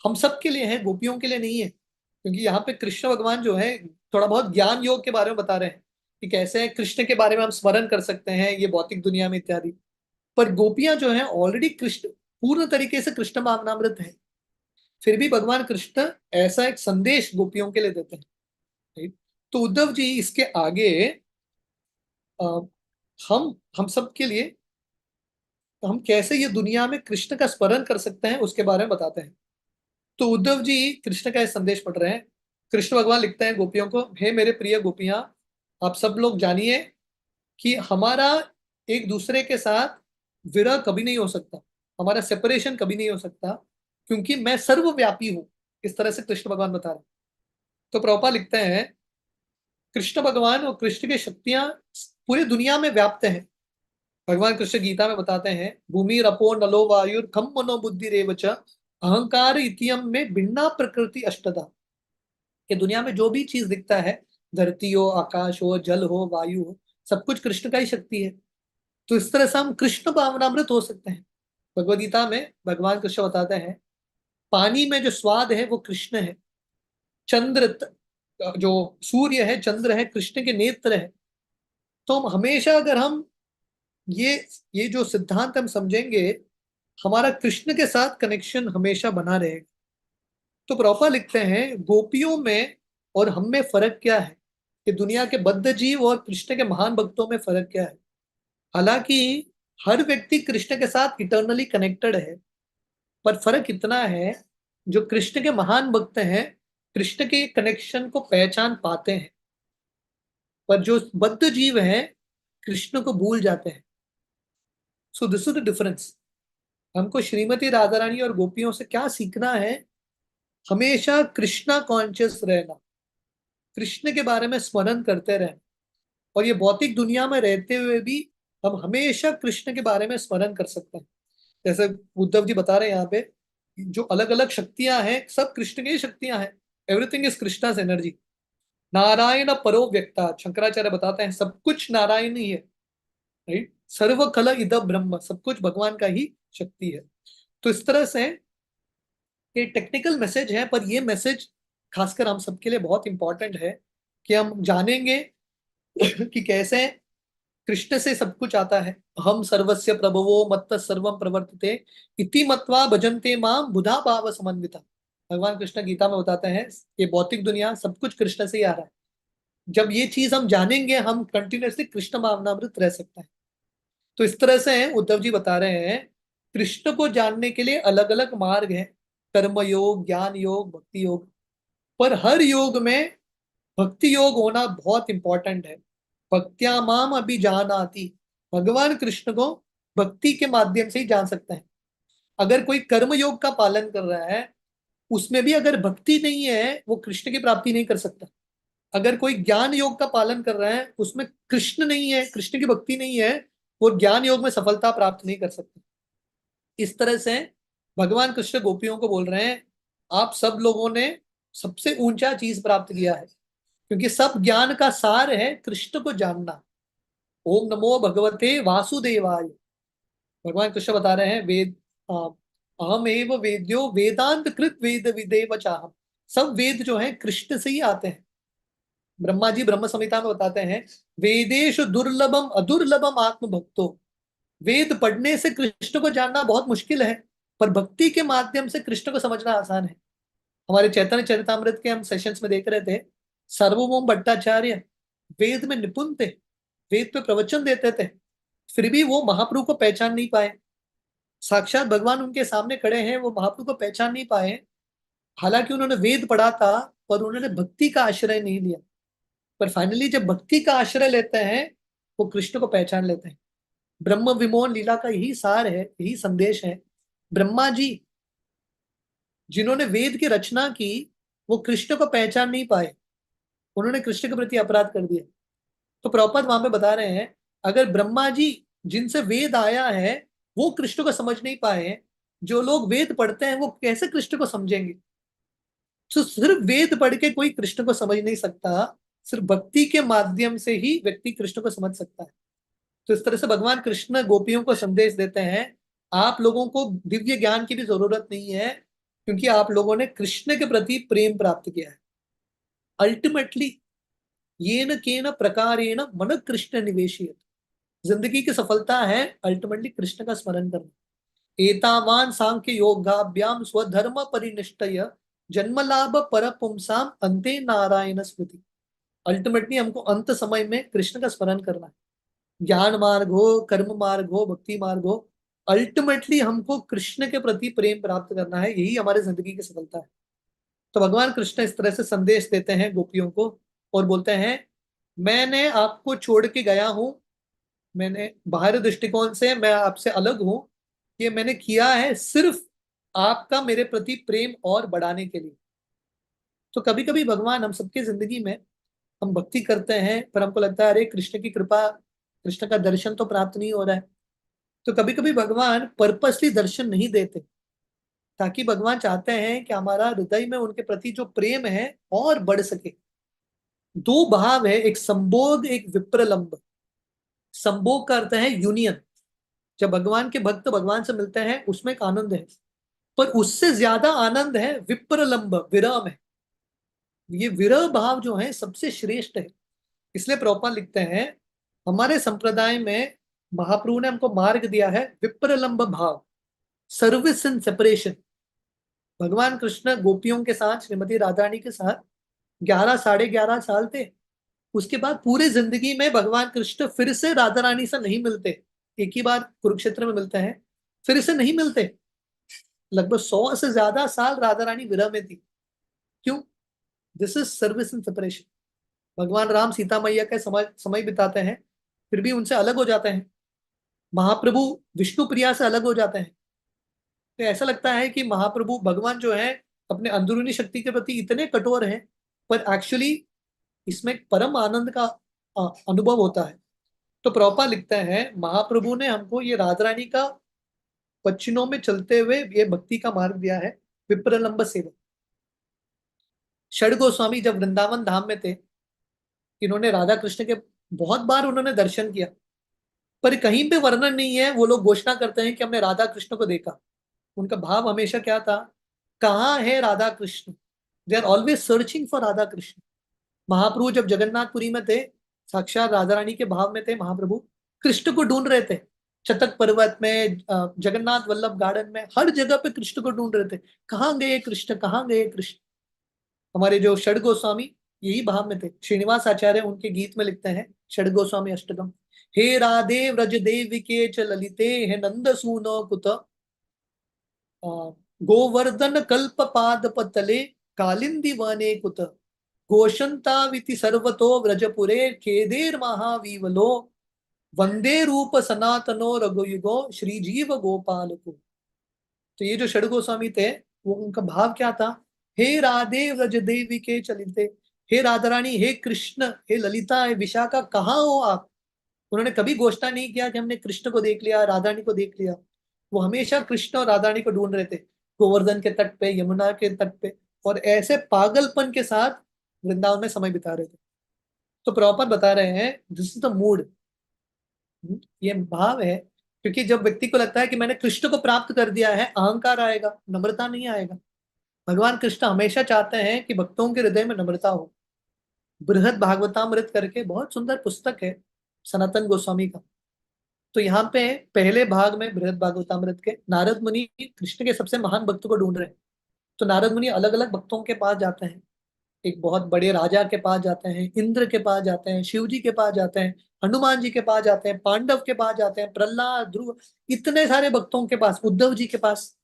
हम सब के लिए है, गोपियों के लिए नहीं है, क्योंकि यहाँ पे कृष्ण भगवान जो है थोड़ा बहुत ज्ञान योग के बारे में बता रहे हैं कि कैसे कृष्ण के बारे में हम स्मरण कर सकते हैं ये भौतिक दुनिया में इत्यादि। पर गोपियां जो है ऑलरेडी कृष्ण पूर्ण तरीके से कृष्ण भावनामृत है, फिर भी भगवान कृष्ण ऐसा एक संदेश गोपियों के लिए देते हैं। राइट? तो उद्धव जी इसके आगे अ, हम सब के लिए हम कैसे ये दुनिया में कृष्ण का स्मरण कर सकते हैं उसके बारे में बताते हैं। तो उद्धव जी कृष्ण का ये संदेश पढ़ रहे हैं। कृष्ण भगवान लिखते हैं गोपियों को, हे मेरे प्रिय गोपियां, आप सब लोग जानिए कि हमारा एक दूसरे के साथ विरह कभी नहीं हो सकता, हमारा सेपरेशन कभी नहीं हो सकता, क्योंकि मैं सर्वव्यापी हूं। इस तरह से कृष्ण भगवान बता रहे हैं। तो प्रभुपाद लिखते हैं, कृष्ण भगवान और कृष्ण की शक्तियां पूरी दुनिया में व्याप्त हैं। भगवान कृष्ण गीता में बताते हैं, भूमि रपो नलो वायुर खम मनो बुद्धि रेवच अहंकार इतियम में भिन्ना प्रकृति अष्टधा। कि दुनिया में जो भी चीज दिखता है, धरती हो, आकाश हो, जल हो, वायु हो, सब कुछ कृष्ण का ही शक्ति है। तो इस तरह से हम कृष्ण भावनामृत हो सकते हैं। भगवद गीता में भगवान कृष्ण बताते हैं, पानी में जो स्वाद है वो कृष्ण है, चंद्र जो सूर्य है, चंद्र है, कृष्ण के नेत्र है। तो हम हमेशा अगर हम ये ये जो सिद्धांत हम समझेंगे, हमारा कृष्ण के साथ कनेक्शन हमेशा बना रहेगा। तो प्रभुपाद लिखते हैं, गोपियों में और हम में फर्क क्या है, कि दुनिया के बद्ध जीव और कृष्ण के महान भक्तों में फर्क क्या है। हालांकि हर व्यक्ति कृष्ण के साथ इटर्नली कनेक्टेड है, पर फर्क इतना है, जो कृष्ण के महान भक्त हैं कृष्ण के कनेक्शन को पहचान पाते हैं, पर जो बद्ध जीव हैं कृष्ण को भूल जाते हैं। सो दिस इज द डिफरेंस। हमको श्रीमती राधा रानी और गोपियों से क्या सीखना है, हमेशा कृष्णा कॉन्शियस रहना, कृष्ण के बारे में स्मरण करते रहना, और ये भौतिक दुनिया में रहते हुए भी हम हमेशा कृष्ण के बारे में स्मरण कर सकते हैं। जैसे उद्धव जी बता रहे हैं यहाँ पे, जो अलग अलग शक्तियां हैं सब कृष्ण की ही शक्तियां हैं। Everything is Krishna's energy. Narayan परो व्यक्ता, शंकराचार्य बताते हैं सब कुछ नारायण ही है। राइट? सर्व खल इद ब्रह्म, सब कुछ भगवान का ही शक्ति है। तो इस तरह से ये टेक्निकल मैसेज है, पर ये मैसेज खासकर हम सबके लिए बहुत इंपॉर्टेंट है, कि हम जानेंगे कि कैसे कृष्ण से सब कुछ आता है। हम सर्वस्य प्रभवो मत्त सर्वम प्रवर्तते इति मत्वा भजन्ते माम बुधा भाव समन्विता। भगवान कृष्ण गीता में बताते हैं, ये भौतिक दुनिया सब कुछ कृष्ण से ही आ रहा है। जब ये चीज हम जानेंगे, हम कंटिन्यूअसली कृष्ण भावनामृत रह सकते हैं। तो इस तरह से उद्धव जी बता रहे हैं, कृष्ण को जानने के लिए अलग अलग मार्ग है, कर्म योग, ज्ञान योग, भक्ति योग। पर हर योग में भक्ति योग होना बहुत इंपॉर्टेंट है। भक्त्या माम अभी जान आती, भगवान कृष्ण को भक्ति के माध्यम से ही जान सकते हैं। अगर कोई कर्म योग का पालन कर रहा है, उसमें भी अगर भक्ति नहीं है, वो कृष्ण की प्राप्ति नहीं कर सकता। अगर कोई ज्ञान योग का पालन कर रहा है, उसमें कृष्ण नहीं है, कृष्ण की भक्ति नहीं है, वो ज्ञान योग में सफलता प्राप्त नहीं कर सकता। इस तरह से भगवान कृष्ण गोपियों को बोल रहे हैं, आप सब लोगों ने सबसे ऊंचा चीज प्राप्त किया है, क्योंकि सब ज्ञान का सार है कृष्ण को जानना। ओम नमो भगवते वासुदेवाय। भगवान कृष्ण बता रहे हैं, वेद अहम एव वेद्यो वेदांत कृत वेद विदेव चाहम। सब वेद जो है कृष्ण से ही आते हैं। ब्रह्मा जी ब्रह्म संहिता में बताते हैं, वेदेशु दुर्लभम अदुर्लभम आत्म भक्तो। वेद पढ़ने से कृष्ण को जानना बहुत मुश्किल है, पर भक्ति के माध्यम से कृष्ण को समझना आसान है। हमारे चैतन्य चरितामृत के हम सेशंस में देख रहे थे, सार्वभौम भट्टाचार्य वेद में निपुण थे, वेद पे प्रवचन देते थे, फिर भी वो महाप्रभु को पहचान नहीं पाए। साक्षात भगवान उनके सामने खड़े हैं, वो महाप्रभु को पहचान नहीं पाए। हालांकि उन्होंने वेद पढ़ा था, पर उन्होंने भक्ति का आश्रय नहीं लिया। पर फाइनली जब भक्ति का आश्रय लेते हैं, वो कृष्ण को पहचान लेते हैं। ब्रह्म विमोहन लीला का यही सार है, यही संदेश है। ब्रह्मा जी जिन्होंने वेद की रचना की, वो कृष्ण को पहचान नहीं पाए। उन्होंने कृष्ण के प्रति अपराध कर दिया। तो प्रभुपाद वहां पे बता रहे हैं, अगर ब्रह्मा जी जिनसे वेद आया है वो कृष्ण को समझ नहीं पाए, जो लोग वेद पढ़ते हैं वो कैसे कृष्ण को समझेंगे? तो सिर्फ वेद पढ़ के कोई कृष्ण को समझ नहीं सकता, सिर्फ भक्ति के माध्यम से ही व्यक्ति कृष्ण को समझ सकता है। तो इस तरह से भगवान कृष्ण गोपियों को संदेश देते हैं, आप लोगों को दिव्य ज्ञान की भी जरूरत नहीं है, क्योंकि आप लोगों ने कृष्ण के प्रति प्रेम प्राप्त किया है। अल्टीमेटली येन केन प्रकारेण मन कृष्ण निवेशित, जिंदगी की सफलता है अल्टीमेटली कृष्ण का स्मरण करना। एतावान सांख्य योगाभ्याम स्वधर्म परिनिष्ठय जन्म लाभ पर पुंसाम अंते नारायण स्मृति। अल्टीमेटली हमको अंत समय में कृष्ण का स्मरण करना है। ज्ञान मार्ग हो, कर्म मार्ग हो, भक्ति मार्ग हो, अल्टीमेटली हमको कृष्ण के प्रति प्रेम प्राप्त करना है, यही हमारे जिंदगी की सफलता है। तो भगवान कृष्ण इस तरह से संदेश देते हैं गोपियों को और बोलते हैं, मैंने आपको छोड़ के गया हूं, मैंने बाहरी दृष्टिकोण से मैं आपसे अलग हूं, ये मैंने किया है सिर्फ आपका मेरे प्रति प्रेम और बढ़ाने के लिए। तो कभी कभी भगवान हम सबके जिंदगी में हम भक्ति करते हैं पर हमको लगता है अरे कृष्ण की कृपा, कृष्ण का दर्शन तो प्राप्त नहीं हो रहा है। तो कभी कभी भगवान पर्पसली दर्शन नहीं देते, ताकि भगवान चाहते हैं कि हमारा हृदय में उनके प्रति जो प्रेम है और बढ़ सके। दो भाव है, एक संभोग एक विप्रलंब। संभोग का अर्थ है यूनियन, जब भगवान के भक्त भगवान से मिलते हैं उसमें एक आनंद है, पर उससे ज्यादा आनंद है विप्रलंब, विरह में। ये विरह भाव जो है सबसे श्रेष्ठ है। इसलिए प्रभुपाद लिखते हैं, हमारे संप्रदाय में महाप्रभु ने हमको मार्ग दिया है विप्रलंब भाव, सर्विस इन सेपरेशन। भगवान कृष्ण गोपियों के साथ, श्रीमती राधा रानी के साथ 11 साढ़े 11 साल थे। उसके बाद पूरे जिंदगी में भगवान कृष्ण फिर से राधा रानी से नहीं मिलते। एक ही बार कुरुक्षेत्र में मिलते हैं, फिर से नहीं मिलते। लगभग 100 से ज्यादा साल राधा रानी विरह में थी। क्यों? This is service in separation. भगवान राम सीता मैया का समय समय बिताते हैं, फिर भी उनसे अलग हो जाते हैं। महाप्रभु विष्णु प्रिया से अलग हो जाते हैं। तो ऐसा लगता है कि महाप्रभु भगवान जो है अपने अंदरूनी शक्ति के प्रति इतने कठोर हैं, पर एक्चुअली इसमें परम आनंद का अनुभव होता है। तो प्रभुपाद लिखते हैं, महाप्रभु ने हमको ये राधा रानी का पच्चीनों में चलते हुए ये भक्ति का मार्ग दिया है, विप्रलंब सेवा। षड गोस्वामी जब वृंदावन धाम में थे, इन्होंने राधा कृष्ण के बहुत बार उन्होंने दर्शन किया, पर कहीं पे वर्णन नहीं है। वो लोग घोषणा करते हैं कि हमने राधा कृष्ण को देखा। उनका भाव हमेशा क्या था, कहाँ है Radha Krishna? They are always searching for Radha Krishna. Mahaprabhu जब जगन्नाथपुरी में थे, साक्षात राधा रानी के भाव में थे महाप्रभु, कृष्ण को ढूंढ रहे थे। चतक पर्वत में, जगन्नाथ वल्लभ गार्डन में, हर जगह पे कृष्ण को ढूंढ रहे थे। कहाँ गए कृष्ण, कहाँ गए कृष्ण? हमारे जो षड गोस्वामी यही भाव में थे। श्रीनिवास आचार्य उनके गीत में लिखते हैं, षड गोस्वामी अष्टकम, हे राधे व्रज देविके च ललिते, हे नंद सूनो कुत गोवर्धन कल्प पाद पतले, कालिंदी वने कुत घोषंताविति सर्वतो व्रजपुरे, खेदेर महावीवलो वंदे रूप सनातनो रघुयुगो श्रीजीव गोपाल को। तो ये जो षड गोस्वामी थे, वो उनका भाव क्या था, हे राधे व्रज देवी के चलिते, हे राधा रानी, हे कृष्ण, हे ललिता, हे विशाखा, कहाँ हो आप? उन्होंने कभी घोषणा नहीं किया कि हमने कृष्ण को देख लिया, राधा रानी को देख लिया। वो हमेशा कृष्ण और राधा रानी को ढूंढ रहे थे, गोवर्धन के तट पे, यमुना के तट पे, और ऐसे पागलपन के साथ वृंदावन में समय बिता रहे थे। तो प्रभुपाद बता रहे हैं, दिस इज द मूड, ये भाव है। क्योंकि जब व्यक्ति को लगता है कि मैंने कृष्ण को प्राप्त कर दिया है, अहंकार आएगा, नम्रता नहीं आएगा। भगवान कृष्ण हमेशा चाहते हैं कि भक्तों के हृदय में नम्रता हो। बृहद भागवतामृत करके बहुत सुंदर पुस्तक है सनातन गोस्वामी का। तो यहाँ पे पहले भाग में बृहद भागवतामृत के नारद मुनि कृष्ण के सबसे महान भक्त को ढूंढ रहे हैं। तो नारद मुनि अलग अलग भक्तों के पास जाते हैं। एक बहुत बड़े राजा के पास जाते हैं, इंद्र के पास जाते हैं, शिव जी के पास जाते हैं, हनुमान जी के पास जाते हैं, पांडव के पास जाते हैं, प्रहलाद, ध्रुव, इतने सारे भक्तों के पास, उद्धव जी के पास।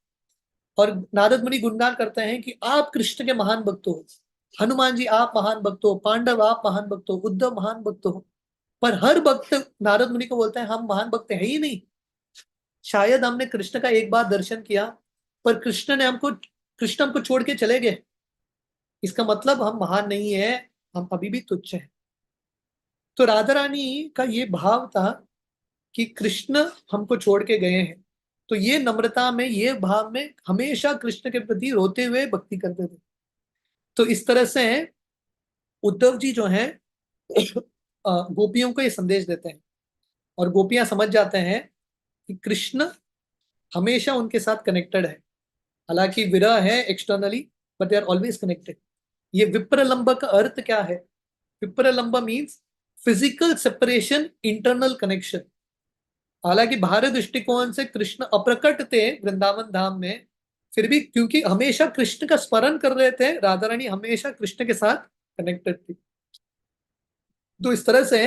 और नारद मुनि गुणगान करते हैं कि आप कृष्ण के महान भक्त हो, हनुमान जी आप महान भक्त हो, पांडव आप महान भक्त हो, उद्धव महान भक्त हो। पर हर भक्त नारद मुनि को बोलते हैं हम महान भक्त है ही नहीं। शायद हमने कृष्ण का एक बार दर्शन किया, पर कृष्ण हमको छोड़ के चले गए। इसका मतलब हम महान नहीं है। हम अभी भी तुच्छ हैं। तो राधा रानी का ये भाव था कि कृष्ण हमको छोड़ के गए हैं, तो ये नम्रता में, ये भाव में हमेशा कृष्ण के प्रति रोते हुए भक्ति करते थे। तो इस तरह से उद्धव जी जो हैं गोपियों को ये संदेश देते हैं, और गोपियां समझ जाते हैं कि कृष्ण हमेशा उनके साथ कनेक्टेड है। हालांकि विरह है externally, but they are always connected. ये विप्रलंब का अर्थ क्या है? विप्रलंब means physical separation, internal connection. हालांकि बाहरी दृष्टिकोण से कृष्ण अप्रकट थे वृंदावन धाम में, फिर भी क्योंकि हमेशा कृष्ण का स्मरण कर रहे थे, राधा रानी हमेशा कृष्ण के साथ कनेक्टेड थी। तो इस तरह से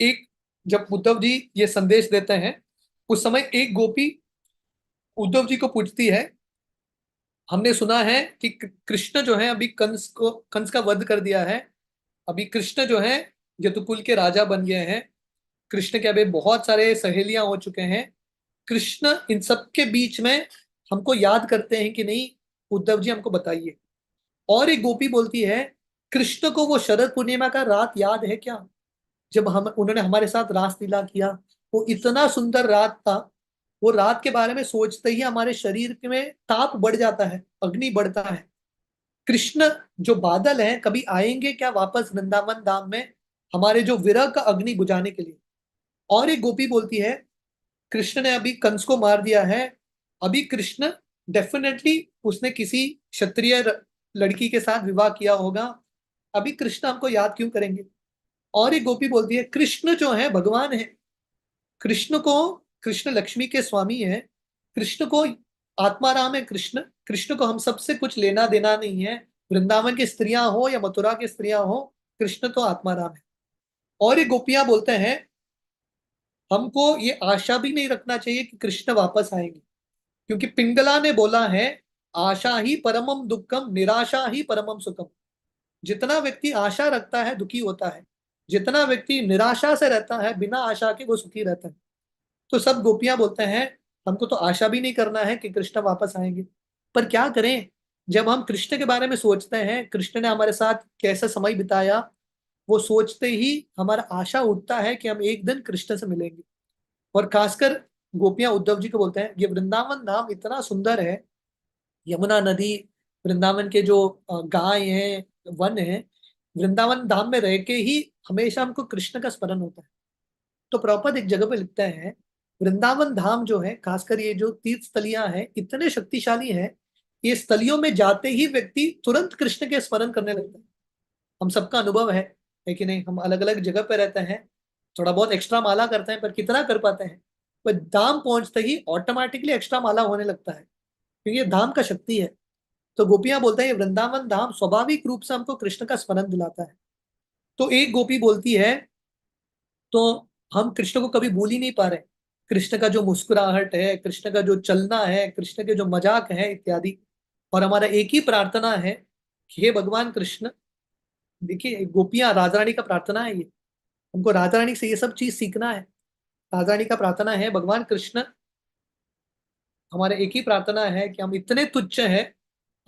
एक, जब उद्धव जी ये संदेश देते हैं, उस समय एक गोपी उद्धव जी को पूछती है, हमने सुना है कि कृष्ण जो है अभी कंस का वध कर दिया है, अभी कृष्ण जो है यदुकुल के राजा बन गए हैं, कृष्ण के अभी बहुत सारे सहेलियां हो चुके हैं, कृष्ण इन सब के बीच में हमको याद करते हैं कि नहीं? उद्धव जी हमको बताइए। और एक गोपी बोलती है, कृष्ण को वो शरद पूर्णिमा का रात याद है क्या, जब हम उन्होंने हमारे साथ रासलीला किया? वो इतना सुंदर रात था, वो रात के बारे में सोचते ही हमारे शरीर में ताप बढ़ जाता है, अग्नि बढ़ता है। कृष्ण जो बादल हैं, कभी आएंगे क्या वापस वृंदावन धाम में हमारे जो विरह का अग्नि बुझाने के लिए? और एक गोपी बोलती है, कृष्ण ने अभी कंस को मार दिया है, अभी कृष्ण डेफिनेटली उसने किसी क्षत्रिय लड़की के साथ विवाह किया होगा, अभी कृष्ण हमको याद क्यों करेंगे? और एक गोपी बोलती है, कृष्ण जो है भगवान है, कृष्ण को, कृष्ण लक्ष्मी के स्वामी है, कृष्ण को आत्माराम है कृष्ण, कृष्ण को हम सबसे कुछ लेना देना नहीं है, वृंदावन की स्त्रियां हो या मथुरा की स्त्रियां हो, कृष्ण तो आत्माराम है। और ये गोपियां बोलते हैं, हमको ये आशा भी नहीं रखना चाहिए कि कृष्ण वापस आएंगे, क्योंकि पिंगला ने बोला है, आशा ही परमम दुखम, निराशा ही परमम सुखम। जितना व्यक्ति आशा रखता है दुखी होता है, जितना व्यक्ति निराशा से रहता है बिना आशा के वो सुखी रहता है। तो सब गोपियां बोलते हैं, हमको तो आशा भी नहीं करना है कि कृष्ण वापस आएंगे, पर क्या करें? जब हम कृष्ण के बारे में सोचते हैं, कृष्ण ने हमारे साथ कैसा समय बिताया, वो सोचते ही हमारा आशा उठता है कि हम एक दिन कृष्ण से मिलेंगे। और खासकर गोपियां उद्धव जी को बोलते हैं, ये वृंदावन धाम इतना सुंदर है, यमुना नदी, वृंदावन के जो गाय हैं, वन है, वृंदावन धाम में रह के ही हमेशा हमको कृष्ण का स्मरण होता है। तो प्रॉपर एक जगह पे लिखता है, वृंदावन धाम जो है, खासकर ये जो तीर्थ स्थलियां हैं, इतने शक्तिशाली हैं, ये स्थलियों में जाते ही व्यक्ति तुरंत कृष्ण के स्मरण करने लगता है। हम सबका अनुभव है कि नहीं? हम अलग अलग जगह पे रहते हैं, थोड़ा बहुत एक्स्ट्रा माला करते हैं, पर कितना कर पाते हैं? पर धाम पहुंचते ही ऑटोमेटिकली एक्स्ट्रा माला होने लगता है, क्योंकि ये धाम का शक्ति है। तो गोपियां बोलते हैं, ये वृंदावन धाम स्वाभाविक रूप से हमको कृष्ण का स्मरण दिलाता है। तो एक गोपी बोलती है, तो हम कृष्ण को कभी भूल ही नहीं पा रहे, कृष्ण का जो मुस्कुराहट है, कृष्ण का जो चलना है, कृष्ण के जो मजाक है इत्यादि। और हमारा एक ही प्रार्थना है कि हे भगवान कृष्ण, देखिए गोपियां, राधा रानी का प्रार्थना है ये, हमको राधा रानी से ये सब चीज सीखना है। राधा रानी का प्रार्थना है, भगवान कृष्ण, हमारे एक ही प्रार्थना है कि हम इतने तुच्छ हैं,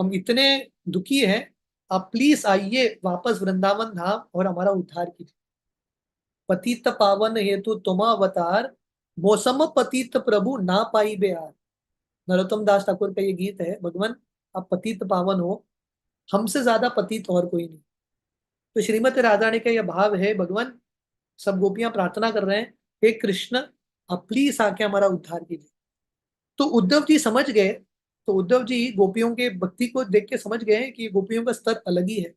हम इतने दुखी हैं, आप प्लीज आइए वापस वृंदावन धाम और हमारा उद्धार कीजिए। पतित पावन हेतु तुम अवतार, मौसम पतित प्रभु ना पाई बेहार। नरोत्तम दास ठाकुर का ये गीत है, भगवान आप पतित पावन हो, हमसे ज्यादा पतित और कोई नहीं। तो श्रीमती राधा रानी का यह भाव है, भगवान, सब गोपियां प्रार्थना कर रहे हैं, हे कृष्ण, आप प्लीज आके हमारा उद्धार कीजिए। तो उद्धव जी समझ गए, तो उद्धव जी गोपियों के भक्ति को देख के समझ गए कि गोपियों का स्तर अलग ही है।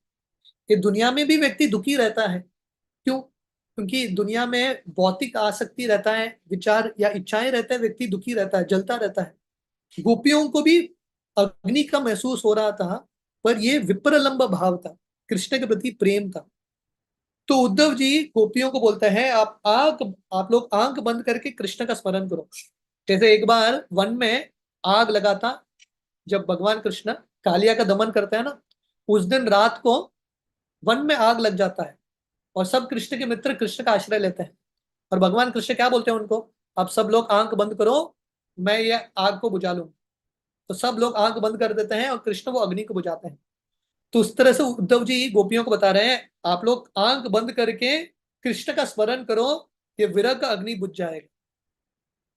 ये दुनिया में भी व्यक्ति दुखी रहता है, क्यों? क्योंकि दुनिया में भौतिक आसक्ति रहता है, विचार या इच्छाएं रहते हैं, व्यक्ति दुखी रहता है, जलता रहता है। गोपियों को भी अग्नि का महसूस हो रहा था, पर ये विप्रलंब भाव था, कृष्ण के प्रति प्रेम था। तो उद्धव जी गोपियों को बोलते हैं, आप लोग आंख बंद करके कृष्ण का स्मरण करो। जैसे एक बार वन में आग लगा था, जब भगवान कृष्ण कालिया का दमन करते हैं ना, उस दिन रात को वन में आग लग जाता है, और सब कृष्ण के मित्र कृष्ण का आश्रय लेते हैं। और भगवान कृष्ण क्या बोलते हैं उनको, आप सब लोग आंख बंद करो, मैं ये आग को बुझा लूंगा। तो सब लोग आंख बंद कर देते हैं और कृष्ण वो अग्नि को बुझाते हैं। तो उस तरह से उद्धव जी गोपियों को बता रहे हैं, आप लोग आंख बंद करके कृष्ण का स्मरण करो, ये विरह का अग्नि बुझ जाएगा।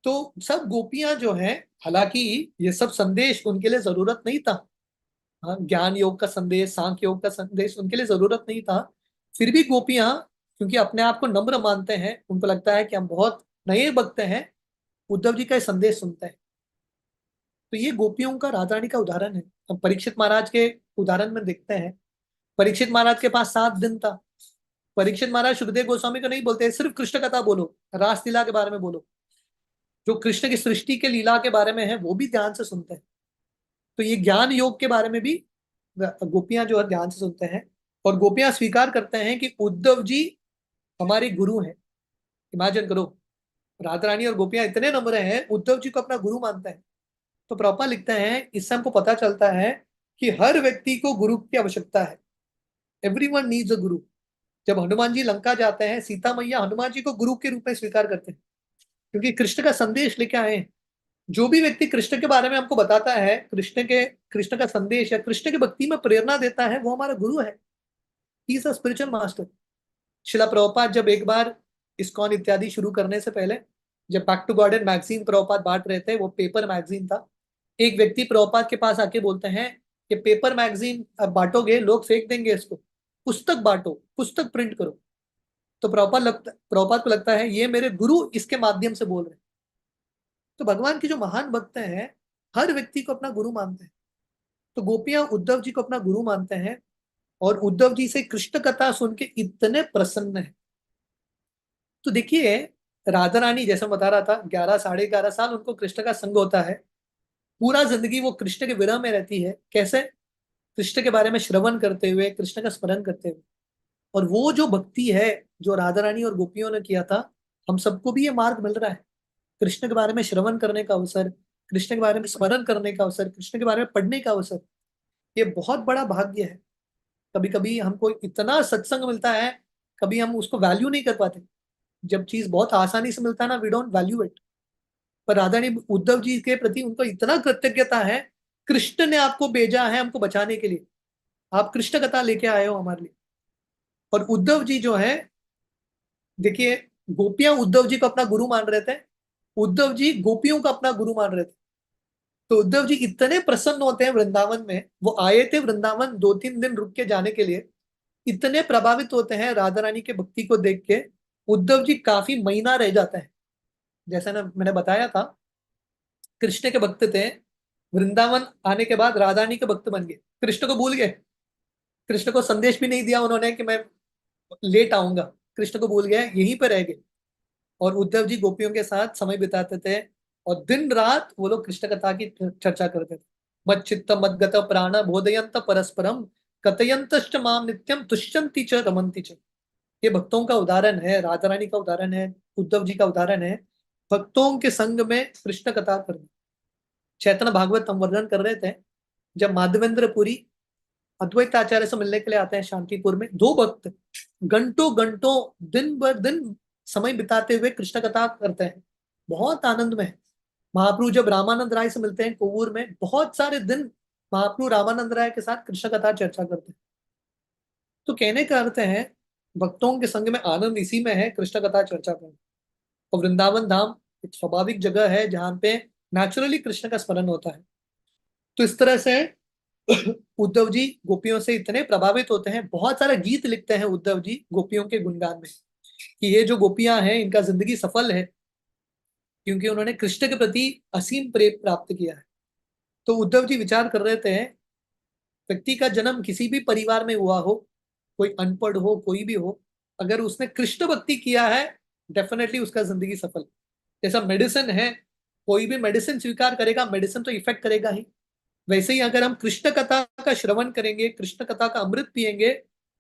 तो सब गोपियां जो हैं, हालांकि ये सब संदेश उनके लिए जरूरत नहीं था। हाँ, ज्ञान योग का संदेश, सांख्य योग का संदेश उनके लिए जरूरत नहीं था। फिर भी गोपियां, क्योंकि अपने आप को नम्र मानते हैं, उनको लगता है कि हम बहुत नए भक्त हैं, उद्धव जी का ये संदेश सुनते हैं। तो ये गोपियों का, राधा रानी का उदाहरण है। हम परीक्षित महाराज के उदाहरण में देखते हैं। परीक्षित महाराज के पास 7 दिन था। परीक्षित महाराज सुखदेव गोस्वामी को नहीं बोलते सिर्फ कृष्ण कथा बोलो, रासलीला के बारे में बोलो, जो कृष्ण की सृष्टि के लीला के बारे में है वो भी ध्यान से सुनते हैं। तो ये ज्ञान योग के बारे में भी गोपियां जो है ध्यान से सुनते हैं। और गोपियां स्वीकार करते हैं कि उद्धव जी हमारे गुरु हैं। इमेजिन करो, राधा रानी और गोपियां इतने नम्र हैं, उद्धव जी को अपना गुरु मानते हैं। तो प्रभुपाद लिखते हैं, इससे हमको पता चलता है कि हर व्यक्ति को गुरु की आवश्यकता है। एवरीवन नीड्स अ गुरु। जब हनुमान जी लंका जाते हैं, सीता मैया हनुमान जी को गुरु के रूप में स्वीकार करते हैं, क्योंकि कृष्ण का संदेश लेके आए हैं। जो भी व्यक्ति कृष्ण के बारे में हमको बताता है, कृष्ण का संदेश या कृष्ण की भक्ति में प्रेरणा देता है, वो हमारा गुरु है। He is a spiritual master. शिला प्रभुपाद जब एक बार इस्कॉन इत्यादि शुरू करने से पहले, जब back to Godhead magazine Prabhupada बांट रहे थे, वो पेपर मैगजीन था। एक व्यक्ति प्रभुपाद के पास आके बोलते हैं कि पेपर मैगजीन अब बांटोगे, लोग फेंक देंगे इसको, पुस्तक बांटो, पुस्तक प्रिंट करो। तो प्रभुपाद को लगता है ये मेरे गुरु इसके माध्यम से बोल रहे हैं। तो भगवान के जो महान भक्त हैं, हर व्यक्ति को अपना गुरु मानते हैं। तो गोपियां उद्धव जी को अपना गुरु मानते हैं, और उद्धव जी से कृष्ण कथा सुन के इतने प्रसन्न है। तो देखिए, राधा रानी जैसा बता रहा था, 11 साढ़े 11 साल उनको कृष्ण का संग होता है। पूरा जिंदगी वो कृष्ण के विरह में रहती है। कैसे? कृष्ण के बारे में श्रवण करते हुए, कृष्ण का स्मरण करते हुए। और वो जो भक्ति है जो राधा रानी और गोपियों ने किया था, हम सबको भी ये मार्ग मिल रहा है। कृष्ण के बारे में श्रवण करने का अवसर, कृष्ण के बारे में स्मरण करने का अवसर, कृष्ण के बारे में पढ़ने का अवसर, ये बहुत बड़ा भाग्य है। कभी कभी हमको इतना सत्संग मिलता है, कभी हम उसको वैल्यू नहीं कर पाते। जब चीज बहुत आसानी से मिलता है ना, वी डोंट वैल्यू इट। पर राधा रानी उद्धव जी के प्रति उनको इतना कृतज्ञता है, कृष्ण ने आपको भेजा है हमको बचाने के लिए, आप कृष्ण कथा लेके आए हो हमारे लिए। और उद्धव जी जो है, देखिए, गोपियां उद्धव जी को अपना गुरु मान रहे थे, उद्धव जी गोपियों को अपना गुरु मान रहे थे। तो उद्धव जी इतने प्रसन्न होते हैं वृंदावन में, वो आए थे वृंदावन 2-3 दिन रुक के जाने के लिए, इतने प्रभावित होते हैं राधा रानी के भक्ति को देख के, उद्धव जी काफी महीना रह जाते हैं। जैसा ना मैंने बताया था, कृष्ण के भक्त थे, वृंदावन आने के बाद राधा रानी के भक्त बन गए, कृष्ण को भूल गए। कृष्ण को संदेश भी नहीं दिया उन्होंने कि मैं लेट आऊंगा, कृष्ण को भूल गए, यहीं पर रह गए। और उद्धव जी गोपियों के साथ समय बिताते थे, और दिन रात वो लोग कृष्ण कथा की चर्चा करते थे। मत चित्त मत गत प्राण बोधयंत परस्परम, कथयंतश्च माम नित्यम तुष्यंति च रमन्ति च। ये भक्तों का उदाहरण है, राधा रानी का उदाहरण है, उद्धव जी का उदाहरण है। भक्तों के संग में कृष्ण कथा करना। चैतन्य भागवत हम वर्णन कर रहे थे, जब माधवेंद्र पुरी अद्वैत आचार्य से मिलने के लिए आते हैं शांतिपुर में, दो भक्त घंटों घंटों, दिन भर दिन समय बिताते हुए कृष्ण कथा करते हैं, बहुत आनंद में है। महाप्रभु जब रामानंद राय से मिलते हैं कोवूर में, बहुत सारे दिन महाप्रभु रामानंद राय के साथ कृष्ण कथा चर्चा करते हैं। तो कहने का अर्थ है, भक्तों के संग में आनंद इसी में है, कृष्ण कथा चर्चा करना। और वृंदावन धाम एक स्वाभाविक जगह है जहाँ पे नेचुरली कृष्ण का स्मरण होता है। तो इस तरह से उद्धव जी गोपियों से इतने प्रभावित होते हैं, बहुत सारे गीत लिखते हैं उद्धव जी गोपियों के गुणगान में, कि ये जो गोपियां हैं इनका जिंदगी सफल है, क्योंकि उन्होंने कृष्ण के प्रति असीम प्रेम प्राप्त किया है। तो उद्धव जी विचार कर रहे थे, व्यक्ति का जन्म किसी भी परिवार में हुआ हो, कोई अनपढ़ हो कोई भी हो, अगर उसने कृष्ण भक्ति किया है, डेफिनेटली उसका जिंदगी सफल। जैसा मेडिसिन है, कोई भी मेडिसिन स्वीकार करेगा, मेडिसिन तो इफेक्ट करेगा ही। वैसे ही अगर हम कृष्ण कथा का श्रवण करेंगे, कृष्ण कथा का अमृत पिएंगे,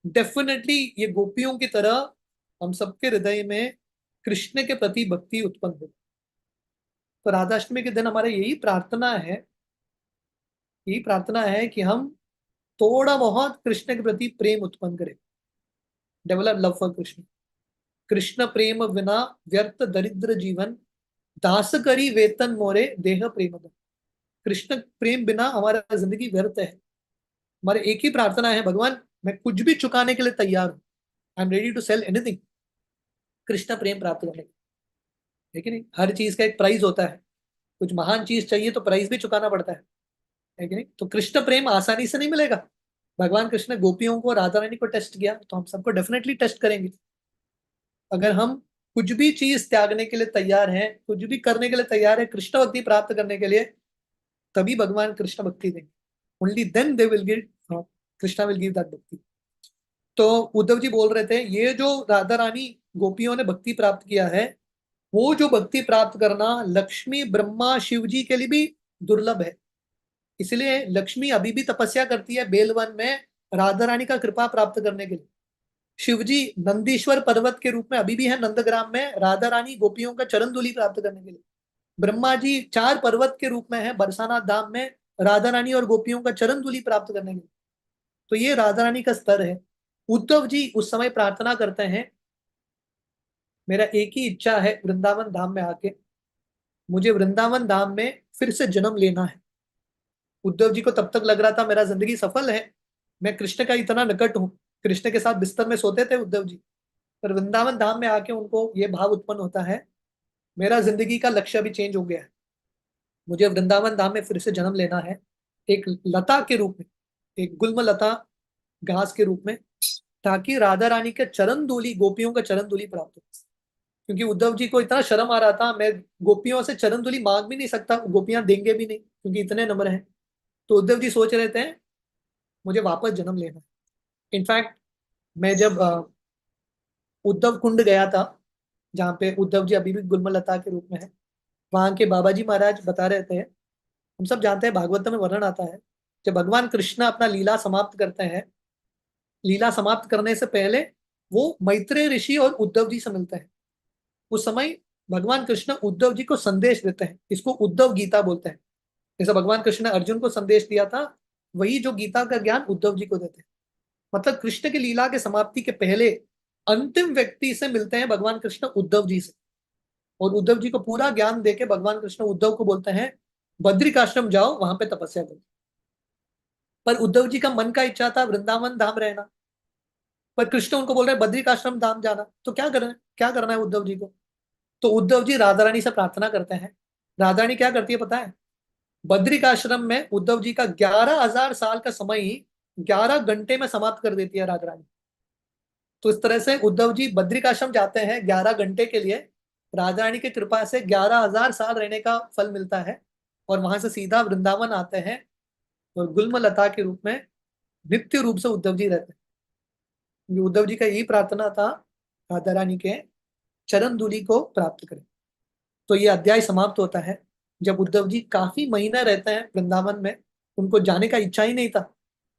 डेफिनेटली ये गोपियों की तरह हम सबके हृदय में कृष्ण के प्रति भक्ति उत्पन्न हो। तो राधाष्टमी के दिन हमारे यही प्रार्थना है कि हम थोड़ा बहुत कृष्ण के प्रति प्रेम उत्पन्न करें। Develop love for Krishna. Krishna प्रेम बिना व्यर्थ दरिद्र जीवन, दास करी वेतन मोरे देह प्रेम दम। कृष्ण प्रेम बिना हमारा जिंदगी व्यर्थ है। हमारे एक ही प्रार्थना है, भगवान मैं कुछ भी चुकाने के लिए तैयार हूँ, I am ready to sell anything, Krishna प्रेम प्राप्त करने के लिए। है कि नहीं? हर चीज का एक प्राइस होता है, कुछ महान चीज चाहिए तो प्राइस भी चुकाना पड़ता है कि नहीं? तो कृष्ण प्रेम आसानी से नहीं मिलेगा। भगवान कृष्ण ने गोपियों को, राधा रानी को टेस्ट किया, तो हम सबको डेफिनेटली टेस्ट करेंगे। अगर हम कुछ भी चीज त्यागने के लिए तैयार हैं, कुछ भी करने के लिए तैयार है कृष्ण भक्ति प्राप्त करने के लिए, तभी भगवान कृष्ण भक्ति देंगे। Only then they will give, Krishna will give that bhakti. तो उद्धव जी बोल रहे थे, ये जो राधा रानी गोपियों ने भक्ति प्राप्त किया है, वो जो भक्ति प्राप्त करना लक्ष्मी ब्रह्मा शिव जी के लिए भी दुर्लभ है। इसलिए लक्ष्मी अभी भी तपस्या करती है बेलवन में राधा रानी का कृपा प्राप्त करने के लिए। शिव जी नंदीश्वर पर्वत के रूप में अभी भी है नंदग्राम में, राधा रानी गोपियों का चरण धूलि प्राप्त करने के लिए। ब्रह्मा जी 4 पर्वत के रूप में है बरसाना धाम में, राधा रानी और गोपियों का चरण धूलि प्राप्त करने के लिए। तो ये राधा रानी का स्तर है। उद्धव जी उस समय प्रार्थना करते हैं, मेरा एक ही इच्छा है वृंदावन धाम में आके, मुझे वृंदावन धाम में फिर से जन्म लेना है। उद्धव जी को तब तक लग रहा था मेरा जिंदगी सफल है, मैं कृष्ण का इतना निकट हूँ, कृष्ण के साथ बिस्तर में सोते थे उद्धव जी। पर वृंदावन धाम में आके उनको ये भाव उत्पन्न होता है, मेरा जिंदगी का लक्ष्य अभी चेंज हो गया है, मुझे वृंदावन धाम में फिर से जन्म लेना है, एक लता के रूप में, एक गुल्म लता घास के रूप में, ताकि राधा रानी के चरण धूलि, गोपियों का चरण धूलि प्राप्त हो। क्योंकि उद्धव जी को इतना शर्म आ रहा था, मैं गोपियों से चरण धूलि मांग भी नहीं सकता, गोपियां देंगे भी नहीं क्योंकि इतने नम्र हैं। तो उद्धव जी सोच रहे थे मुझे वापस जन्म लेना है। इनफैक्ट मैं जब उद्धव कुंड गया था, जहाँ पे उद्धव जी अभी भी गुलमलता के रूप में है, वहां के बाबा जी महाराज बता रहे थे, हम सब जानते हैं भागवत में वर्णन आता है, जब भगवान कृष्ण अपना लीला समाप्त करते हैं, लीला समाप्त करने से पहले वो मैत्रेय ऋषि और उद्धव जी से मिलते हैं। उस समय भगवान कृष्ण उद्धव जी को संदेश देते हैं, इसको उद्धव गीता बोलते हैं। जैसे भगवान कृष्ण ने अर्जुन को संदेश दिया था, वही जो गीता का ज्ञान उद्धव जी को देते हैं। मतलब कृष्ण की लीला के समाप्ति के पहले अंतिम व्यक्ति से मिलते हैं भगवान कृष्ण उद्धव जी से, और उद्धव जी को पूरा ज्ञान देके भगवान कृष्ण उद्धव को बोलते हैं बद्रिकाश्रम जाओ, वहां पे तपस्या करो। पर उद्धव जी का मन का इच्छा था वृंदावन धाम रहना, पर कृष्ण उनको बोल रहे हैं बद्रिकाश्रम धाम जाना, तो क्या करना है उद्धव जी को? तो उद्धव जी राधा रानी से प्रार्थना करते हैं। राधा रानी क्या करती है पता है? बद्रिकाश्रम में उद्धव जी का 11,000 साल का समय ही 11 घंटे में समाप्त कर देती है राधा रानी। तो इस तरह से उद्धव जी बद्रिकाश्रम जाते हैं 11 घंटे के लिए, राधा रानी की कृपा से 11,000 साल रहने का फल मिलता है, और वहां से सीधा वृंदावन आते हैं, और गुल्म लता के रूप में नित्य रूप से उद्धव जी रहते हैं। क्योंकि उद्धव जी का यही प्रार्थना था, राधा रानी के चरण धूलि को प्राप्त करें। तो ये अध्याय समाप्त होता है जब उद्धव जी काफी महीना रहते हैं वृंदावन में, उनको जाने का इच्छा ही नहीं था,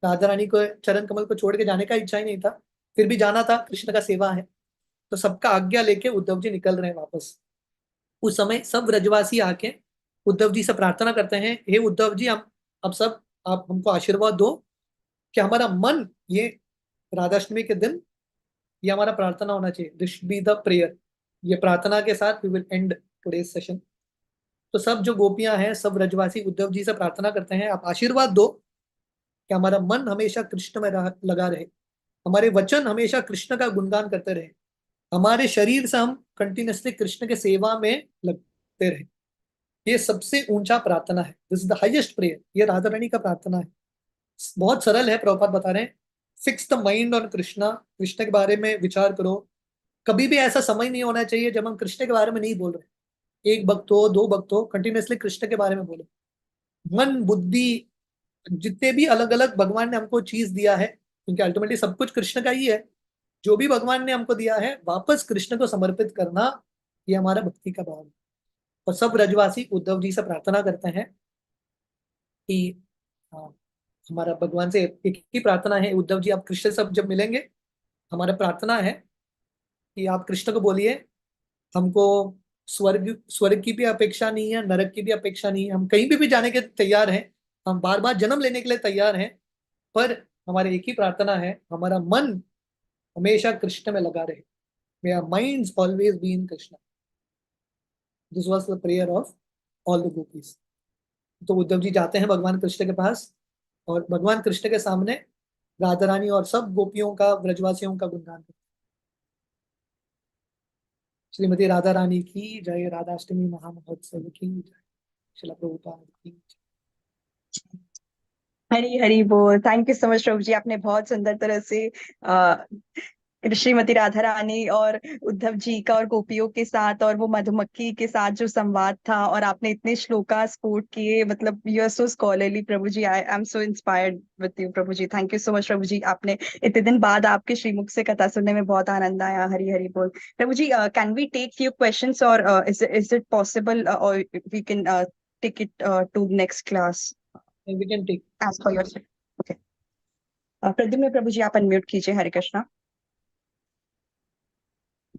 राधा रानी को चरण कमल को छोड़ के जाने का इच्छा ही नहीं था, फिर भी जाना था, कृष्ण का सेवा है। तो सबका आज्ञा लेके उद्धव जी निकल रहे हैं वापस। उस समय सब ब्रजवासी आके उद्धव जी से प्रार्थना करते हैं, हे उद्धव जी, हम अब सब आप हमको आशीर्वाद दो कि हमारा मन ये राधाष्टमी के दिन, ये हमारा प्रार्थना होना चाहिए, दिस बी द प्रेयर। ये प्रार्थना के साथ we will end today's session. तो सब जो गोपियां हैं, सब ब्रजवासी उद्धव जी से प्रार्थना करते हैं, आप आशीर्वाद दो कि हमारा मन हमेशा कृष्ण में लगा रहे, हमारे वचन हमेशा कृष्ण का गुणगान करते रहे, हमारे शरीर से हम कंटिन्यूसली कृष्ण के सेवा में लगते रहे। ये सबसे ऊंचा प्रार्थना है, this is the highest prayer, ये राधा रानी का प्रार्थना है। बहुत सरल है, प्रभुपाद बता रहे हैं, fix the mind on Krishna, Krishna के बारे में विचार करो। कभी भी ऐसा समय नहीं होना चाहिए जब हम कृष्ण के बारे में नहीं बोल रहे, एक भक्त हो, दो भक्त हो, कंटिन्यूसली कृष्ण के बारे में बोलो। मन बुद्धि जितने भी अलग अलग भगवान ने हमको चीज दिया है, क्योंकि अल्टीमेटली सब कुछ कृष्ण का ही है, जो भी भगवान ने हमको दिया है वापस कृष्ण को समर्पित करना, ये हमारा भक्ति का भाव है। और सब ब्रजवासी उद्धव जी से प्रार्थना करते हैं कि हाँ, हमारा भगवान से एक ही प्रार्थना है, उद्धव जी आप कृष्ण से जब मिलेंगे, हमारा प्रार्थना है कि आप कृष्ण को बोलिए, हमको स्वर्ग स्वर्ग की भी अपेक्षा नहीं है, नरक की भी अपेक्षा नहीं है, हम कहीं भी जाने के तैयार हैं, हम बार बार जन्म लेने के लिए तैयार हैं, पर हमारी एक ही प्रार्थना है, हमारा मन हमेशा कृष्ण में लगा रहे, may our minds always be in Krishna. This was the prayer of all the gopis. तो उद्धव जी जाते हैं भगवान कृष्ण के पास, और भगवान कृष्ण के सामने राधा रानी और सब गोपियों का, ब्रजवासियों का गुणगान करते हैं। श्रीमती राधा रानी की जय, राधाष्टमी महामहोत्सव की जय, श्रील प्रभुपाद की जय। हरी हरी बोल। थैंक यू सो मच प्रभु जी, आपने बहुत सुंदर तरह से श्रीमती राधा रानी और उद्धव जी का और गोपियों के साथ और वो मधुमक्खी के साथ जो संवाद था, और आपने इतने श्लोकास कोट किए, मतलब you are so scholarly Prabhu ji. I am so inspired with you Prabhu ji. Thank you so much प्रभु जी, आपने इतने दिन बाद आपके श्रीमुख से कथा सुनने में बहुत आनंद आया। हरी हरी बोल Prabhu ji. Can we take few questions, और इज इट पॉसिबल, और we can take it to next class We can take. As per your. Okay, Pradyumna Prabhu ji आप अनम्यूट कीजिए। हरे कृष्णा।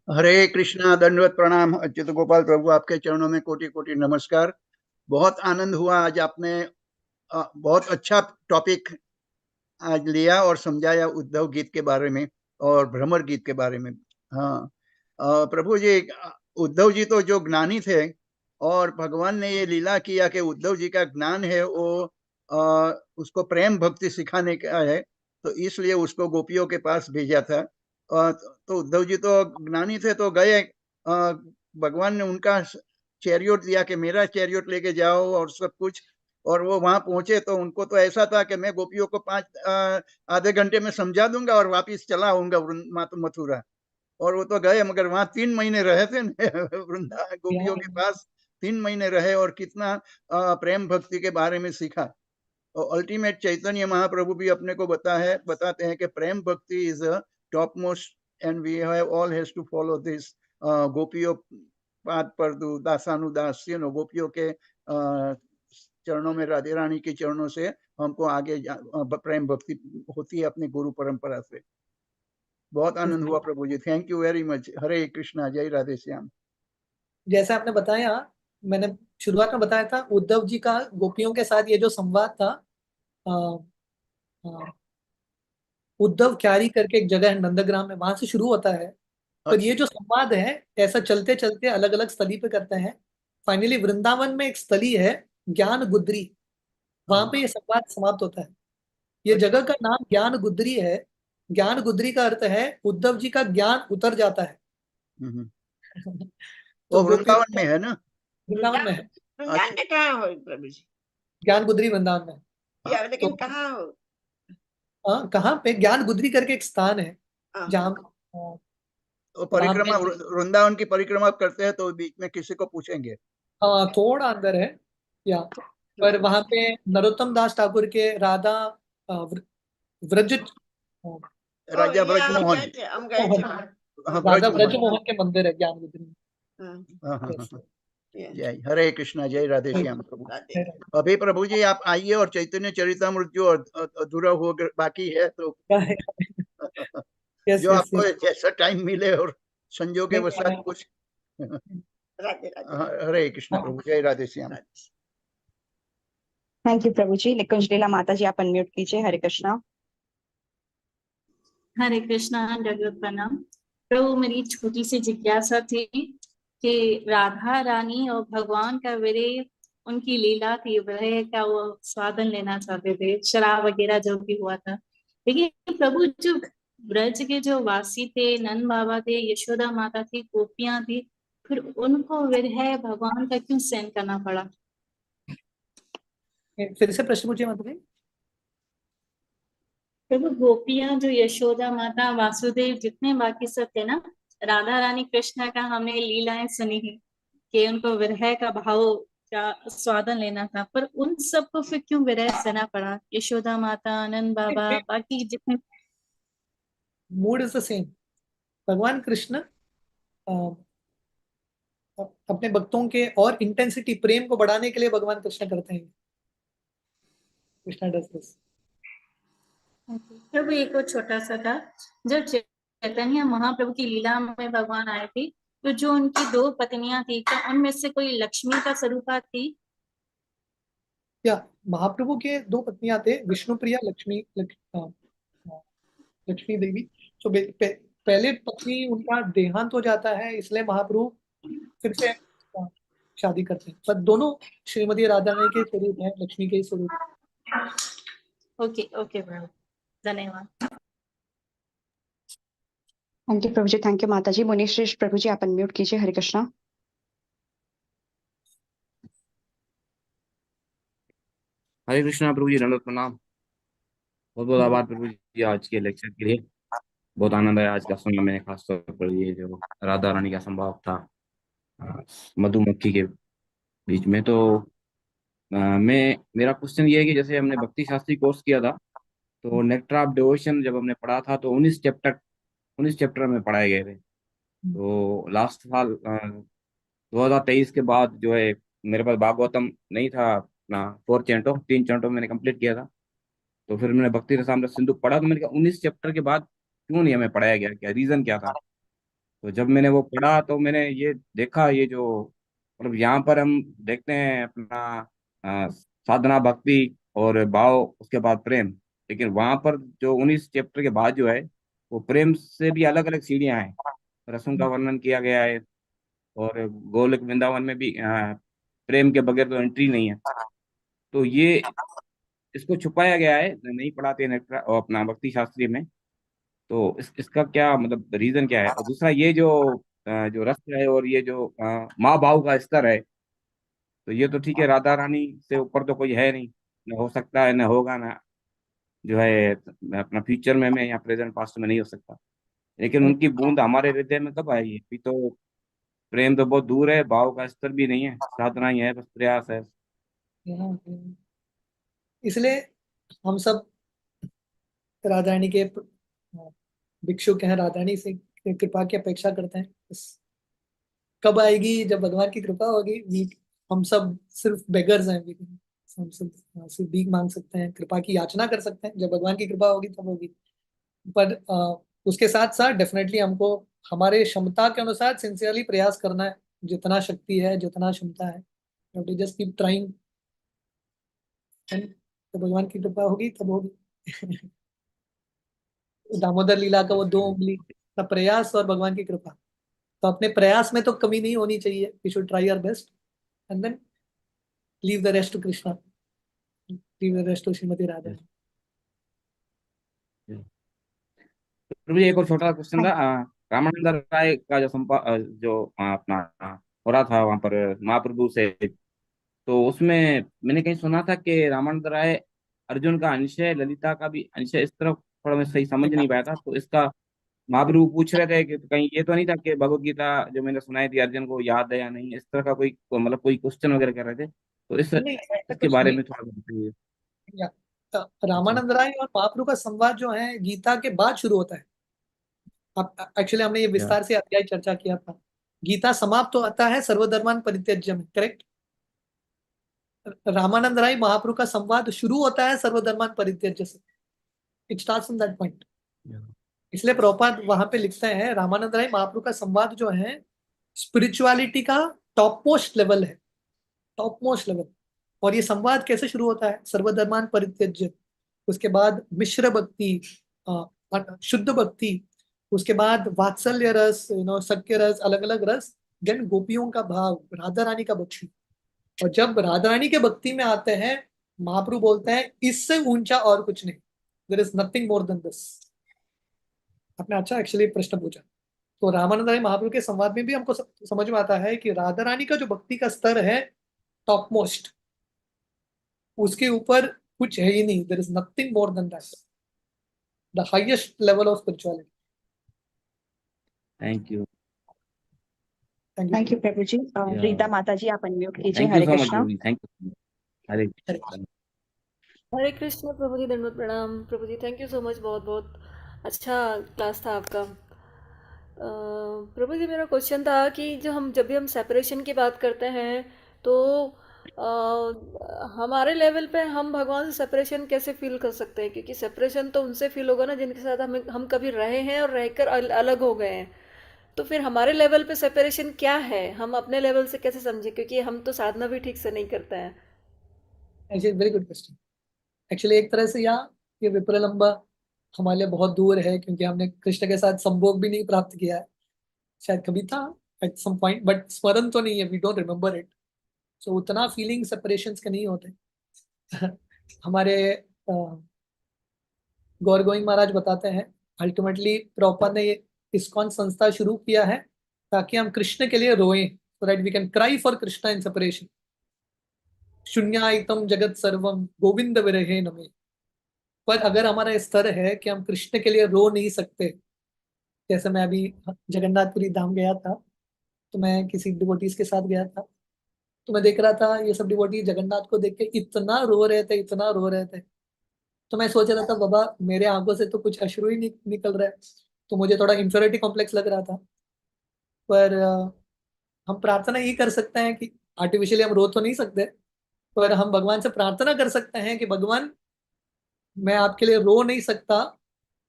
हरे कृष्णा, दंडवत प्रणाम। अच्युत गोपाल प्रभु आपके चरणों में कोटि कोटि नमस्कार। बहुत आनंद हुआ आज, आपने बहुत अच्छा टॉपिक आज लिया और समझाया उद्धव गीत के बारे में और भ्रमर गीत के बारे में। हाँ प्रभु जी, उद्धव जी तो जो ज्ञानी थे, और भगवान ने ये लीला किया कि उद्धव जी का ज्ञान है वो उसको प्रेम भक्ति सिखाने का है, तो इसलिए उसको गोपियों के पास भेजा था। तो उद्धव जी तो ज्ञानी थे, तो गए, भगवान ने उनका चैरियट दिया कि मेरा चैरियट लेके जाओ और सब कुछ, और वो वहां पहुंचे तो उनको तो ऐसा था कि मैं गोपियों को आधे घंटे में समझा दूंगा और वापिस चला आऊंगा मथुरा। और वो तो गए, मगर वहां 3 महीने रहे थे वृंदा गोपियों के पास 3 महीने रहे, और कितना प्रेम भक्ति के बारे में सीखा। और अल्टीमेट चैतन्य महाप्रभु भी अपने को बताते हैं कि प्रेम भक्ति is top most, and we have all has to follow this. गोपियों पाद पर दासानुदास, गोपियों के चरणों में, राधे रानी के चरणों से हमको आगे प्रेम भक्ति होती है अपनी गुरु परंपरा से। बहुत आनंद हुआ प्रभु जी, थैंक यू वेरी मच। हरे कृष्णा, जय राधे श्याम। जैसे आपने बताया, मैंने शुरुआत में बताया था, उद्धव जी का गोपियों के साथ ये जो संवाद था, अ, अ, उद्धव क्यारी करके एक जगह है नंदग्राम में, वहां से शुरू होता है। पर ये जो संवाद है, ऐसा चलते चलते अलग अलग स्थली पे करते हैं। फाइनली वृंदावन में एक स्थली है ज्ञान गुदरी, वहां पे ये संवाद समाप्त होता है। ये जगह का नाम ज्ञान गुदरी है। ज्ञान गुदरी का अर्थ है उद्धव जी का ज्ञान उतर जाता है। तो वो वृंदावन में है ना? वृंदावन में है। वृंदावन के कहाँ हो प्रभु जी? ज्ञान गुदरी वृंदावन में है। या लेकिन तो कहाँ हो? कहाँ पे? ज्ञान गुदरी करके एक स्थान है जहाँ तो परिक्रमा, वृंदावन की परिक्रमा करते हैं तो बीच में किसी को पूछेंगे। हाँ, थोड़ा अंदर है या, पर वहां पे नरोत्तम दास ठाकुर के राधा व्रज राजा हम ब्रजमोहन, गए थे, हम गए थे वहाँ। राधा ब्रजमोहन के मंदिर है ज्ञान गुदरी में। जय हरे कृष्णा, जय राधे श्याम प्रभु। राधे। अभी प्रभु जी आप आइए, और चैतन्य चरितामृत जो अधूरा हो बाकी है, तो जो आपको जैसा टाइम मिले और संजोग के वसात कुछ। राधे राधे। हरे कृष्ण प्रभु, जय राधे श्याम। थैंक यू प्रभु जी। निकुंज लीला माता जी आप अनम्यूट कीजिए। हरे कृष्णा। हरे कृष्णा, दंडवत प्रणाम प्रभु। मेरी छोटी सी जिज्ञासा थी कि राधा रानी और भगवान का विरह, उनकी लीला थी, विरह का वो स्वादन लेना चाहते थे, शराब वगैरह जो भी हुआ था। लेकिन प्रभु जो ब्रज के जो वासी थे, नंद बाबा थे, यशोदा माता थी, गोपियां थी, फिर उनको विरह भगवान का क्यों सहन करना पड़ा? फिर से प्रश्न पूछिए मतलब। प्रभु गोपियां जो यशोदा माता, वासुदेव, जितने बाकी सब थे ना, राधा रानी कृष्णा का हमने लीलाएं सुनी है कि उनको विरह का भाव का स्वादन लेना था, पर उन सबको फिर क्यों विरह सहना पड़ा? यशोदा माता, आनंद बाबा, बाकी जितने। Mood is the same. भगवान कृष्ण अपने भक्तों के और इंटेंसिटी, प्रेम को बढ़ाने के लिए भगवान कृष्ण करते हैं। Krishna does this. प्रभु एक और छोटा सा था, जब चैतन्य महाप्रभु की लीला में भगवान आए थे, तो जो उनकी 2 पत्नियां थी, क्या उनमें से कोई लक्ष्मी का स्वरूपा थी? क्या महाप्रभु के 2 पत्नियां थे, विष्णुप्रिया, लक्ष्मी देवी। तो पहले पत्नी उनका देहांत हो जाता है, इसलिए महाप्रभु फिर से शादी करते हैं। पर दोनों श्रीमती राधा रानी के स्वरूप है, लक्ष्मी के स्वरूप। ओके ओके प्रभु, धन्यवाद। Thank you Prabhu ji, thank you माता जी। मुनिश्रेष्ठ प्रभु जी आप अनम्यूट कीजिए। हरे कृष्णा। हरे कृष्णा प्रभु जी, दंडवत प्रणाम। बहुत बहुत आभार प्रभु जी आज के लेक्चर के लिए। बहुत आनंद आया आज का सुनने में, खासतौर पर ये जो राधा रानी का संवाद था मधुमक्खी के बीच में। तो मेरा क्वेश्चन ये है कि जैसे हमने भक्ति शास्त्री कोर्स किया था, तो नेक्टर ऑफ डिवोशन जब हमने पढ़ा था तो 19 चैप्टर में पढ़ाए गए थे। तो लास्ट साल 2023 के बाद जो है मेरे पास भागवतम नहीं था अपना 4 चैंटो, 3 चैंटो मैंने कंप्लीट किया था। तो फिर मैंने भक्ति रसामृत सिंधु पढ़ा, तो मैंने कहा 19 चैप्टर के बाद क्यों नहीं हमें पढ़ाया गया, क्या रीजन क्या था। तो जब मैंने वो पढ़ा तो मैंने ये देखा, ये जो मतलब यहाँ पर हम देखते हैं अपना साधना भक्ति और भाव, उसके बाद प्रेम। लेकिन वहां पर जो 19 चैप्टर के बाद जो है वो प्रेम से भी अलग अलग सीढ़ियां हैं, रसों का वर्णन किया गया है। और गोलोक वृंदावन में भी प्रेम के बगैर तो एंट्री नहीं है। तो ये इसको छुपाया गया है, नहीं पढ़ाते हैं और अपना भक्ति शास्त्री में। तो इसका क्या मतलब रीजन क्या है। और दूसरा ये जो रस है और ये जो माँ भाव का स्तर है, तो ये तो ठीक है, राधा रानी से ऊपर तो कोई है नहीं, न हो सकता है, न होगा, ना जो है अपना फ्यूचर में या प्रेजेंट पास्ट में नहीं हो सकता। लेकिन उनकी बूंद हमारे हृदय में कब आई है। अभी तो प्रेम तो बहुत दूर है, भाव का स्तर भी नहीं है, साधना ही है, बस प्रयास है। इसलिए हम सब राधा रानी के भिक्षुक हैं, राधा रानी से कृपा की अपेक्षा करते हैं। बस कब आएगी, जब भगवान की कृपा होगी। हम सब सिर्फ बेगर्स हैं, हम सब सिर्फ भीख मांग सकते हैं, कृपा की याचना कर सकते हैं। जब भगवान की कृपा होगी तब होगी। पर उसके साथ साथ डेफिनेटली हमको हमारे क्षमता के अनुसार सिंसियरली प्रयास करना है, जितना शक्ति है, जितना क्षमता है। जस्ट कीप ट्राइंग, तो भगवान की कृपा होगी तब होगी। दामोदर लीला का वो 2 उंगली का प्रयास और भगवान की कृपा। तो अपने प्रयास में तो कमी नहीं होनी चाहिए। We should try our best and then leave the rest to Krishna, leave the rest to Shrimati Radha. Prabhu ji एक और छोटा क्वेश्चन था। रामानंद राय का जो अपना हो रहा था वहां पर महाप्रभु से, तो उसमें मैंने कहीं सुना था कि रामानंद राय अर्जुन का अंश है, ललिता का भी अंश है। इस तरफ थोड़ा मैं सही समझ नहीं पाया था। तो इसका महाप्रभु पूछ रहे थे कि कहीं ये तो नहीं था कि भगवत गीता जो मैंने सुनाई थी अर्जुन को याद है या नहीं, इस तरह का मतलब कोई क्वेश्चन वगैरह कर रहे थे। तो नहीं, ऐसा इसके कुछ बारे नहीं। में थोड़ा बताइए। या, रामानंद राय और महाप्रभु का संवाद जो है गीता के बाद शुरू होता है। अब एक्चुअली हमने ये या, विस्तार से अध्याय चर्चा किया था। गीता समाप्त तो आता है सर्वधर्मान परित्यज्य में, करेक्ट। रामानंद राय महाप्रभु का संवाद शुरू होता है सर्वधर्मान परित्यज्य से। It starts from that point. इसलिए प्रभुपाद वहां पे लिखते हैं रामानंद राय महाप्रभु का संवाद जो है स्पिरिचुअलिटी का टॉप मोस्ट लेवल है, टॉप मोस्ट लेवल। और ये संवाद कैसे शुरू होता है, सर्वधर्मान परित्यज्य, उसके बाद मिश्र भक्ति, शुद्ध भक्ति, उसके बाद वात्सल्य रस, सख्य रस, अलग अलग रस, देन गोपियों का भाव, राधा रानी का भक्ति। और जब राधा रानी के भक्ति में आते हैं महाप्रभु बोलते हैं इससे ऊंचा और कुछ नहीं, there is nothing more than this. आपने अच्छा एक्चुअली प्रश्न पूछा। तो रामानंद राय महाप्रभु के संवाद में भी हमको समझ में आता है कि राधा रानी का जो भक्ति का स्तर है टॉप मोस्ट, उसके ऊपर कुछ है ही नहीं। There is nothing more than that, the highest level of spirituality. Thank you. Thank you प्रभु जी। रीता माता जी आप अनम्यूट कीजिए। Thank you Hare so much Krishna. Prabhu ji, thank you. Hare Krishna. Hare Krishna Prabhu जी, दंडवत प्रणाम प्रभु जी, थैंक यू सो मच। बहुत बहुत अच्छा क्लास था आपका। प्रभु जी मेरा क्वेश्चन था कि जब भी हम सेपरेशन की बात करते हैं तो हमारे लेवल पे हम भगवान से सेपरेशन कैसे फील कर सकते हैं, क्योंकि सेपरेशन तो उनसे फील होगा ना जिनके साथ हम कभी रहे हैं और रहकर अलग हो गए हैं। तो फिर हमारे लेवल पे सेपरेशन क्या है, हम अपने लेवल से कैसे समझे, क्योंकि हम तो साधना भी ठीक से नहीं करते हैं। Very good question. एक्चुअली एक तरह से यहाँ ये विप्रलंबा हमारे लिए बहुत दूर है, क्योंकि हमने कृष्ण के साथ संभोग भी नहीं प्राप्त किया है। शायद कभी था एट सम पॉइंट, बट स्मरण तो नहीं है, वी डोंट रिमेम्बर इट। सो उतना फीलिंग सेपरेशन के नहीं होते। हमारे गौर गोविंद महाराज बताते हैं अल्टीमेटली प्रभुपाद ने ये इस्कॉन संस्था शुरू किया है ताकि हम कृष्ण के लिए रोएं, so that we can cry for Krishna in separation. शून्यायतम जगत सर्वम गोविंद विरहे नमे। पर अगर हमारा स्तर है कि हम कृष्ण के लिए रो नहीं सकते, जैसे मैं अभी जगन्नाथपुरी धाम गया था, तो मैं किसी डिवोटीज के साथ गया था, तो मैं देख रहा था ये सब डिवोटी जगन्नाथ को देख के इतना रो रहे थे, इतना रो रहे थे। तो मैं सोच रहा था बाबा मेरे आंखों से तो कुछ अश्रु ही निकल रहा है, तो मुझे थोड़ा इंफीरियरिटी कॉम्प्लेक्स लग रहा था। पर हम प्रार्थना ये कर सकते हैं कि आर्टिफिशियली हम रो तो नहीं सकते, पर हम भगवान से प्रार्थना कर सकते हैं कि भगवान मैं आपके लिए रो नहीं सकता,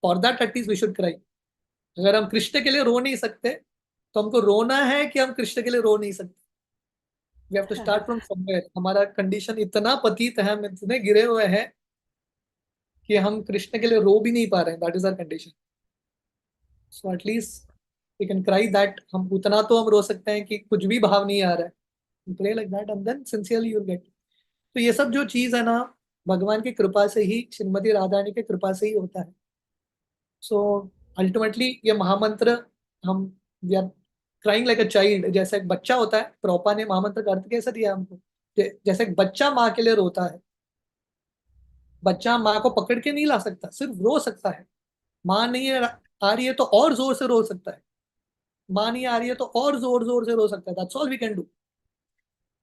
for that at least we should cry. अगर हम कृष्ण के लिए रो नहीं सकते तो हमको रोना है कि हम कृष्ण के लिए रो नहीं सकते। We have to start from somewhere. हमारा कंडीशन इतना पतित है, हम इतने गिरे हुए हैं कि हम कृष्ण के लिए रो भी नहीं पा रहे हैं। That is our condition. So at least we can cry that. हम उतना तो हम रो सकते हैं कि कुछ भी भाव नहीं आ रहा है, pray like that and then sincerely you will get. तो ये सब जो चीज है ना, भगवान की कृपा से ही, श्रीमती राधा रानी की कृपा से ही होता है। सो अल्टीमेटली ये महामंत्र हम we are crying like a child. जैसे एक बच्चा होता है, प्रोपा ने महामंत्र का अर्थ कैसे दिया हमको, जैसे एक बच्चा माँ के लिए रोता है। बच्चा माँ को पकड़ के नहीं ला सकता, सिर्फ रो सकता है। माँ नहीं आ रही है तो और जोर से रो सकता है, माँ नहीं आ रही है तो और जोर जोर से रो सकता है। That's all we can do.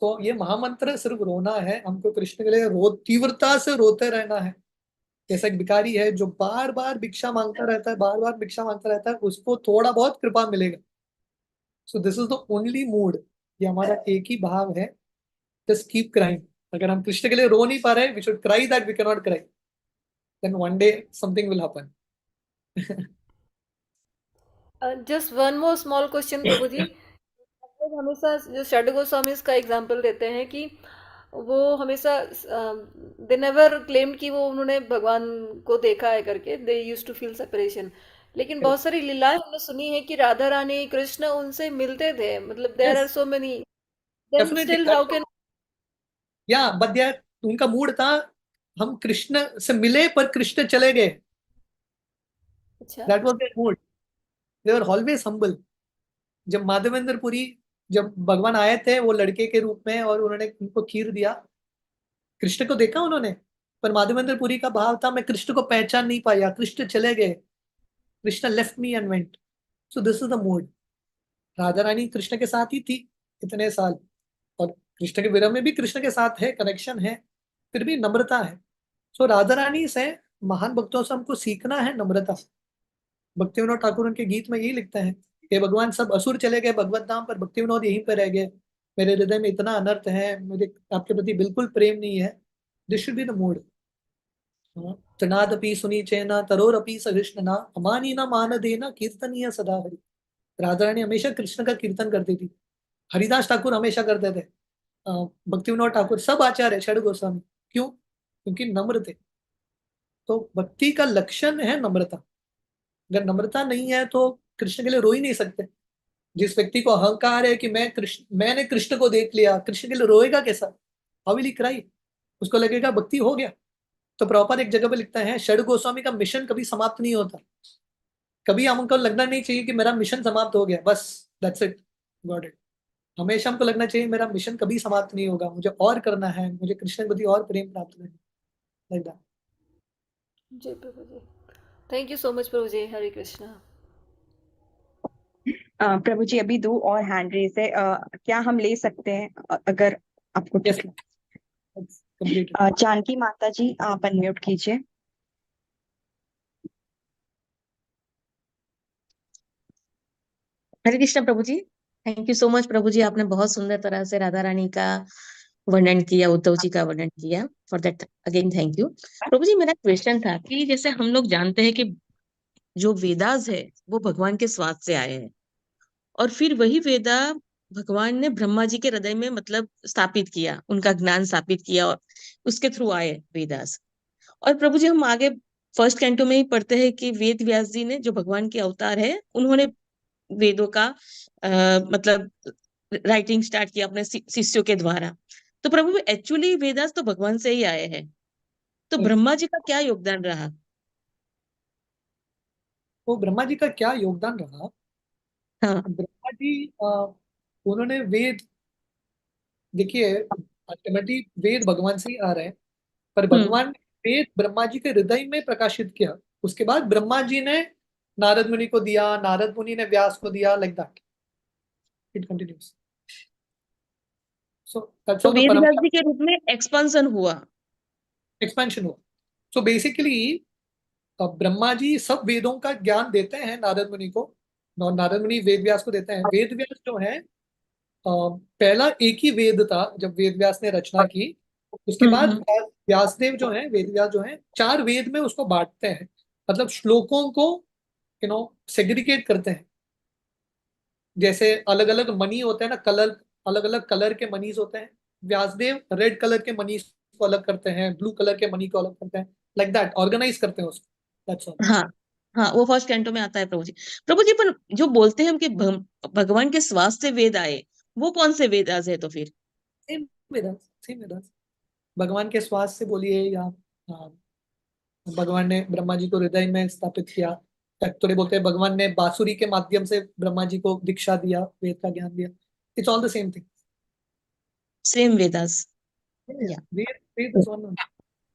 तो ये महामंत्र सिर्फ रोना है, हमको कृष्ण के लिए तीव्रता से रोते रहना है। जैसा एक भिखारी है जो बार बार भिक्षा मांगता रहता है, बार बार भिक्षा मांगता रहता है, उसको थोड़ा बहुत कृपा मिलेगा। सो this is the only mood. ये हमारा एक ही भाव है, जस्ट कीप क्राइंग। अगर हम कृष्ण के लिए रो नहीं पा रहे, we should cry that we can not cry, then one day something will happen. Just one more small question Prabhu ji. हम लोग हमेशा जो षड गोस्वामीज का एग्जाम्पल देते हैं कि वो हमेशा दे नेवर क्लेम्ड कि वो उन्होंने भगवान को देखा है करके, दे यूज टू फील सेपरेशन। लेकिन बहुत सारी लीलाएं हमने सुनी है कि राधा रानी कृष्ण उनसे मिलते थे, मतलब there are so many, then definitely still how can. या बट देयर उनका मूड था हम कृष्ण से मिले पर कृष्ण चले गए। अच्छा। That was there mood. They were always humble. जब माधवेंद्र पुरी, जब भगवान आए थे वो लड़के के रूप में और उन्होंने उनको खीर दिया, कृष्ण को देखा उन्होंने, पर माधवेंद्र पुरी का भाव था मैं कृष्ण को पहचान नहीं पाया, कृष्ण चले गए, Krishna left me and went. So this is the mood. Radha Rani Krishna के साथ ही थी इतने साल, और कृष्ण के विरह में भी कृष्ण के साथ है, कनेक्शन है, फिर भी नम्रता है। सो राधा रानी से, महान भक्तों से हमको सीखना है नम्रता। भक्ति विनोद ठाकुर उनके गीत में यही लिखते हैं कि भगवान सब असुर चले गए भगवत धाम, पर भक्ति विनोद यहीं पर रह गए। मेरे हृदय में इतना अनर्थ है, मुझे आपके प्रति बिल्कुल प्रेम नहीं है। This should be the mood. तनादपि सुनी चैना तरोरपि सहिष्णुना अमानी न मान देना कीर्तनीय सदा हरि। राधा रानी हमेशा कृष्ण का कीर्तन करती थी। हरिदास ठाकुर हमेशा करते थे, भक्ति विनोद ठाकुर, सब आचार्य, षड गोस्वामी। क्यों? क्योंकि नम्र थे। तो भक्ति का लक्षण है नम्रता। अगर नम्रता नहीं है तो कृष्ण के लिए रो ही नहीं सकते। जिस व्यक्ति को अहंकार है कि मैंने कृष्ण को देख लिया, कृष्ण के लिए रोएगा कैसा? How will he cry? उसको लगेगा भक्ति हो गया। तो प्रभुपाद एक जगह पे लिखता है षड गोस्वामी का मिशन कभी समाप्त नहीं होता। कभी हमको लगना नहीं चाहिए कि मेरा मिशन समाप्त हो गया, बस दैट्स इट, गॉट इट। हमेशा हमको लगना चाहिए मेरा मिशन कभी समाप्त नहीं होगा, मुझे और करना है, मुझे कृष्ण के प्रति और प्रेम प्राप्त करना है, लाइक दैट। जी प्रभु जी, थैंक यू सो मच प्रभु जी। हरे कृष्णा। प्रभु जी अभी 2 और हैंड रेज है, क्या हम ले सकते हैं अगर आपको यस, ठीक कंप्लीट। है? जानकी माता जी आप अनम्यूट कीजिए। हरे कृष्ण प्रभु जी। थैंक यू सो मच प्रभु जी, आपने बहुत सुंदर तरह से राधा रानी का वर्णन किया, उद्धव जी का वर्णन किया, for that again thank you. प्रभु जी मेरा क्वेश्चन था कि जैसे हम लोग जानते हैं कि जो वेदास है वो भगवान के स्वाद से आए हैं, और फिर वही वेदा भगवान ने ब्रह्मा जी के हृदय में मतलब स्थापित किया, उनका ज्ञान स्थापित किया, और उसके थ्रू आए वेदास। और प्रभु जी हम आगे फर्स्ट कैंटो में ही पढ़ते हैं कि वेद व्यास जी ने, जो भगवान के अवतार है, उन्होंने वेदों का मतलब राइटिंग स्टार्ट किया अपने शिष्यों के द्वारा। तो प्रभु एक्चुअली वेदास तो भगवान से ही आए हैं, तो ब्रह्मा जी का क्या योगदान रहा? वो ब्रह्मा जी का क्या योगदान रहा। हाँ। ब्रह्मा जी उन्होंने वेद, देखिए अल्टीमेटली वेद भगवान से ही आ रहे हैं, पर भगवान ने वेद ब्रह्मा जी के हृदय में प्रकाशित किया। उसके बाद ब्रह्मा जी ने नारद मुनि को दिया, नारद मुनि ने व्यास को दिया, like that it continuous. So that's तो हाउ द वेद व्यास परंपरा जी के रूप में एक्सपांशन हुआ। एक्सपेंशन हुआ। सो बेसिकली ब्रह्मा जी सब वेदों का ज्ञान देते हैं नारद मुनि को, और नारद मुनि वेद व्यास को देते हैं। वेद व्यास जो है पहला एक ही वेद था जब वेद व्यास ने रचना की। उसके बाद हम्म। व्यासदेव जो है, वेद व्यास जो है, 4 वेद में उसको बांटते हैं, मतलब श्लोकों को सेग्रीगेट करते हैं। जैसे अलग अलग मणि होते हैं ना, कलर, अलग अलग कलर के मनीस होते हैं। व्यासदेव रेड कलर के मनीस को अलग करते हैं, ब्लू कलर के मनी को अलग करते हैं, लाइक दैट ऑर्गेनाइज करते हैं उसको। That's all. हाँ हाँ, वो फर्स्ट कैंटो में आता है प्रभु जी। प्रभु जी, पर जो बोलते हैं हम कि भगवान के श्वास से वेद आए, वो कौन से वेदास है तो फिर? सेम वेदांत, सेम वेदांत। भगवान के श्वास से बोलिए, या भगवान ने ब्रह्मा जी को हृदय में स्थापित किया। थोड़े बोलते हैं भगवान ने बांसुरी के माध्यम से ब्रह्मा जी को दीक्षा दिया, वेद का ज्ञान दिया। It's all the same thing. Same Vedas. या वेद वेद इज वन,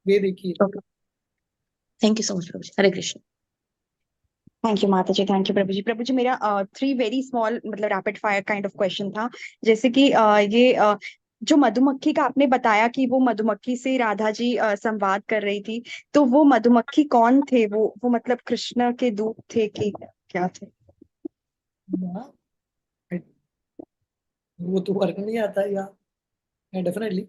वेद एक ही है। Okay, thank you so much Prabhu ji. Hare Krishna. Thank you माता जी, थैंक यू प्रभु जी। प्रभु जी, मेरा 3 वेरी स्मॉल मतलब rapid fire kind of question था। जैसे कि जो मधुमक्खी का आपने बताया कि वो मधुमक्खी से राधा जी संवाद कर रही थी, तो वो मधुमक्खी कौन थे? वो मतलब कृष्ण के दूत थे कि क्या थे? या, वो तो वर्णन नहीं आता है, या डेफिनेटली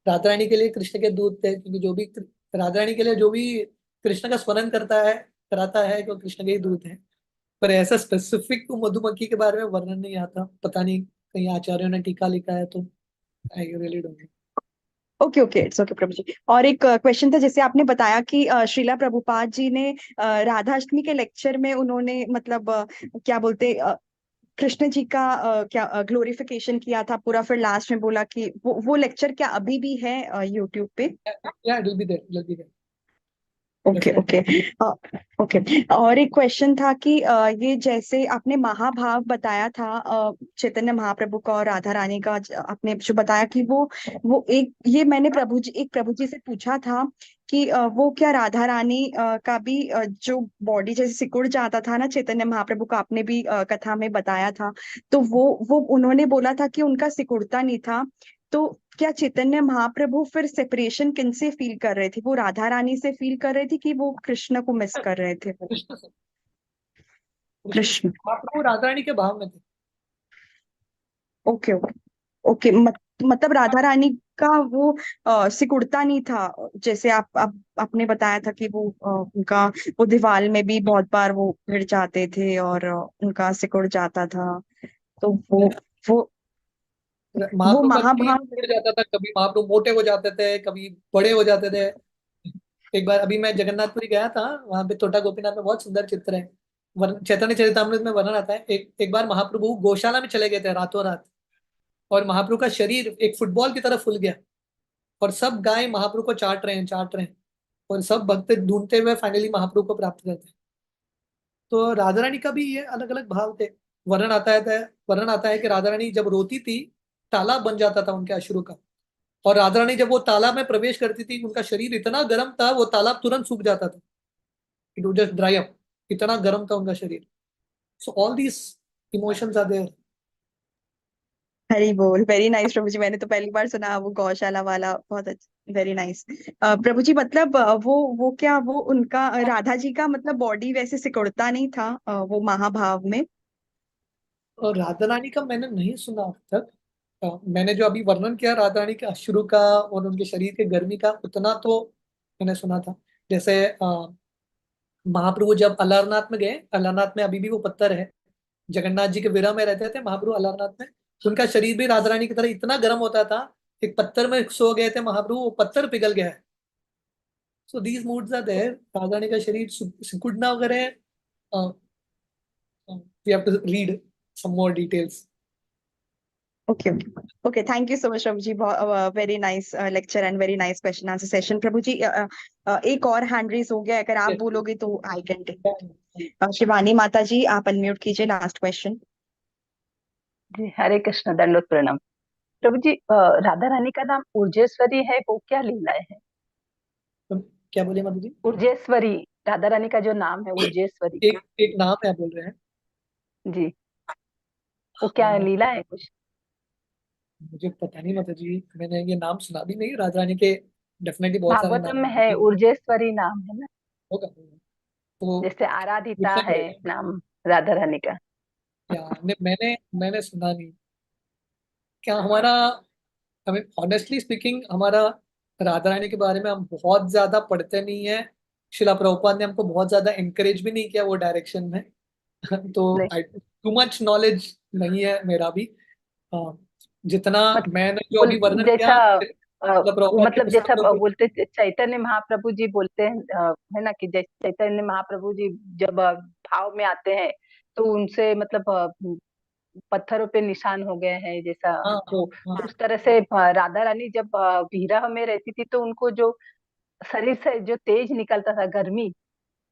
राधा रानी के लिए कृष्ण के दूत थे, क्योंकि जो भी राधा रानी के लिए जो भी कृष्ण का स्मरण करता है, कराता है, कि वो कृष्ण के ही दूत हैं। पर ऐसा स्पेसिफिक मधुमक्खी के बारे में वर्णन नहीं आता, पता नहीं कहीं आचार्यों ने टीका लिखा है तो I really don't know. Okay okay, it's okay Prabhu ji. और एक क्वेश्चन था, जैसे आपने बताया कि श्रीला प्रभुपाद जी ने राधाष्टमी के लेक्चर में उन्होंने मतलब क्या बोलते कृष्ण जी का क्या ग्लोरिफिकेशन किया था पूरा, फिर लास्ट में बोला कि वो लेक्चर क्या अभी भी है यूट्यूब पे? या it will be there, it will be there okay okay okay. और एक क्वेश्चन था कि ये जैसे आपने महाभाव बताया था चैतन्य महाप्रभु का और राधा रानी का, आपने जो बताया कि वो एक, ये मैंने प्रभु जी से पूछा था कि वो क्या राधा रानी का भी जो बॉडी जैसे सिकुड़ जाता था ना चैतन्य महाप्रभु का, आपने भी कथा में बताया था, तो वो उन्होंने बोला था कि उनका सिकुड़ता नहीं था। तो क्या चैतन्य महाप्रभु फिर सेपरेशन किनसे फील कर रहे थे? वो राधा रानी से फील कर रहे थे कि वो कृष्ण को मिस कर रहे थे? वो कृष्ण से, कृष्ण से। कृष्ण। महाप्रभु राधा रानी के भाव में थे। Okay okay okay. मतलब राधा रानी का वो सिकुड़ता नहीं था, जैसे आपने बताया था कि वो उनका वो दीवार में भी बहुत बार वो भिड़ जाते थे और उनका सिकुड़ जाता था, तो वो महाप्रभु का शरीर महाभाव। बढ़ जाता था, कभी महाप्रभु मोटे हो जाते थे, कभी बड़े हो जाते थे। एक बार अभी मैं जगन्नाथपुरी गया था, वहां पे तोटा गोपीनाथ में बहुत सुंदर चित्र है। चैतन्य चरितामृत में वर्णन आता है, एक बार महाप्रभु गौशाला में चले गए थे रातों रात, और महाप्रभु का शरीर एक फुटबॉल की तरह फूल गया, और सब गाय महाप्रभु को चाट रहे हैं, चाट रहे हैं, और सब भक्त ढूंढते हुए फाइनली महाप्रभु को प्राप्त करते हैं। तो राधा रानी का भी ये अलग अलग भाव थे। वर्णन आता है कि राधा रानी जब रोती थी, तालाब बन जाता था उनके अश्रु का, और राधा रानी जब वो तालाब में प्रवेश करती थी, उनका शरीर इतना गर्म था, वो तालाब तुरंत सूख जाता था, it would just dry up, इतना गर्म था उनका शरीर। So all these emotions are there. Hari बोल, वेरी नाइस प्रभु जी। मैंने तो पहली बार सुना वो गौशाला वाला, बहुत अच्छा, वेरी नाइस। प्रभु जी, मतलब वो क्या वो उनका राधा जी का मतलब बॉडी वैसे सिकुड़ता नहीं था वो महाभाव में? और राधा रानी का मैंने नहीं सुना अब तक। मैंने जो अभी वर्णन किया राधा रानी के अश्रु का और उनके शरीर के गर्मी का, उतना तो मैंने सुना था। जैसे महाप्रभु जब अलारनाथ में गए, अलारनाथ में अभी भी वो पत्थर है, जगन्नाथ जी के विरह में रहते थे महाप्रभु अलारनाथ में, उनका शरीर भी राधा रानी की तरह इतना गर्म होता था, एक पत्थर में सो गए थे महाप्रभु, वो पत्थर पिघल गया है। So these moods are there. Radha Rani का शरीर सिकुड़ना वगैरह, we have to read some more details. Okay okay okay, thank you so much Prabhu ji, very nice lecture and very nice question answer session. Prabhu ji एक और हैंड रेज हो गया, अगर आप बोलोगे तो आई कैन टेक। शिवानी माता जी, आप अनम्यूट कीजिए, लास्ट क्वेश्चन। जी हरे कृष्ण, दंडवत प्रणाम। प्रभु जी, राधा रानी का नाम ऊर्जेश्वरी है, वो क्या लीलाएं है? तो क्या बोले माता जी? ऊर्जेश्वरी, राधा रानी का जो नाम है ऊर्जेश्वरी। एक एक नाम है बोल रहे हैं। जी, वो क्या हाँ, लीला है कुछ? मुझे पता नहीं माता जी, मैंने ये नाम सुना भी नहीं। राधा रानी के डेफिनेटली बहुत सारे भागवतम नाम में है, हैं। ऊर्जेश्वरी नाम है ना, होगा तो जैसे आराधिता पूछना है पड़ेगा। नाम राधा रानी का। या मैंने मैंने सुना नहीं। क्या हमारा, हमें ऑनेस्टली स्पीकिंग, हमारा राधा रानी के बारे में हम बहुत ज्यादा पढ़ते नहीं है। शिला प्रभुपाद ने हमको बहुत ज्यादा इनकरेज भी नहीं किया वो डायरेक्शन में। तो नहीं, टू मच नॉलेज नहीं है मेरा भी। हाँ, जितना मतलब मैंने जो अभी वर्णन किया, जैसा शिला प्रभुपाद के मतलब जैसा पुस्तकों को। बोलते थे, चैतन्य महाप्रभु जी बोलते हैं, है ना, कि जैसे चैतन्य महाप्रभु जी जब भाव में आते हैं तो उनसे मतलब पत्थरों पे निशान हो गए हैं जैसा। हाँ तो हाँ, उस तरह से राधा रानी जब विरह में रहती थी तो उनको जो शरीर से जो तेज निकलता था, गर्मी,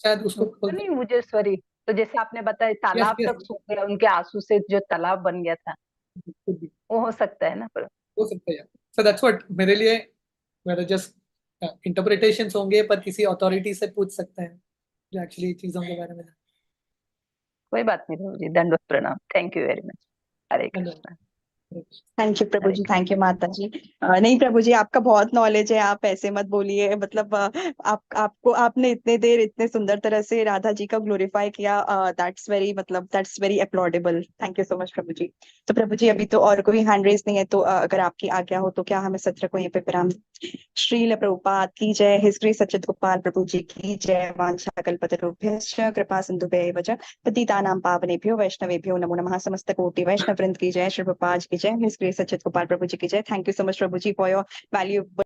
शायद उसको तो नहीं मुजेश्वरी। तो जैसे आपने बताया, यस तालाब यस, तक सूख गया, उनके आंसू से जो तालाब बन गया था, वो हो सकता है ना। पर हो सकता है। सो दैट्स व्हाट मेरे लिए, मेरे जस्ट इंटरप्रिटेशंस होंगे, पर किसी अथॉरिटी से पूछ सकते हैं जो एक्चुअली चीजों के बारे में कोई बात नहीं प्रभु जी, दंडवत प्रणाम, thank you very much. Hare Krishna. Thank you प्रभु हरे जी, थैंक यू माता जी। नहीं प्रभु जी, आपका बहुत नॉलेज है, आप ऐसे मत बोलिए। मतलब आपको, आपने इतने देर इतने सुंदर तरह से राधा जी का ग्लोरीफाई किया, दैट्स वेरी, मतलब that's very applaudable. Thank you so much प्रभु जी। तो प्रभु जी, अभी तो और कोई हैंड रेज नहीं है, तो अगर आपकी आज्ञा हो तो क्या हमें सत्र को यहीं पे विराम। श्रील प्रभुपाद की जय, हिज ग्रेस सच्चिद गोपाल प्रभु जी की जय। वाञ्छाकल्पतरुभ्यश्च कृपा सिन्धुभ्यैव च पतितानां पावनेभ्यो वैष्णवेभ्यो नमो नमः। समस्त कोटि वैष्णव वृंद की जय, श्री प्रभुपाद की जय, हिज ग्रेस सच्चिद गोपाल प्रभु जी की जय। थैंक यू सो मच प्रभु जी फॉर योर वैल्यूएबल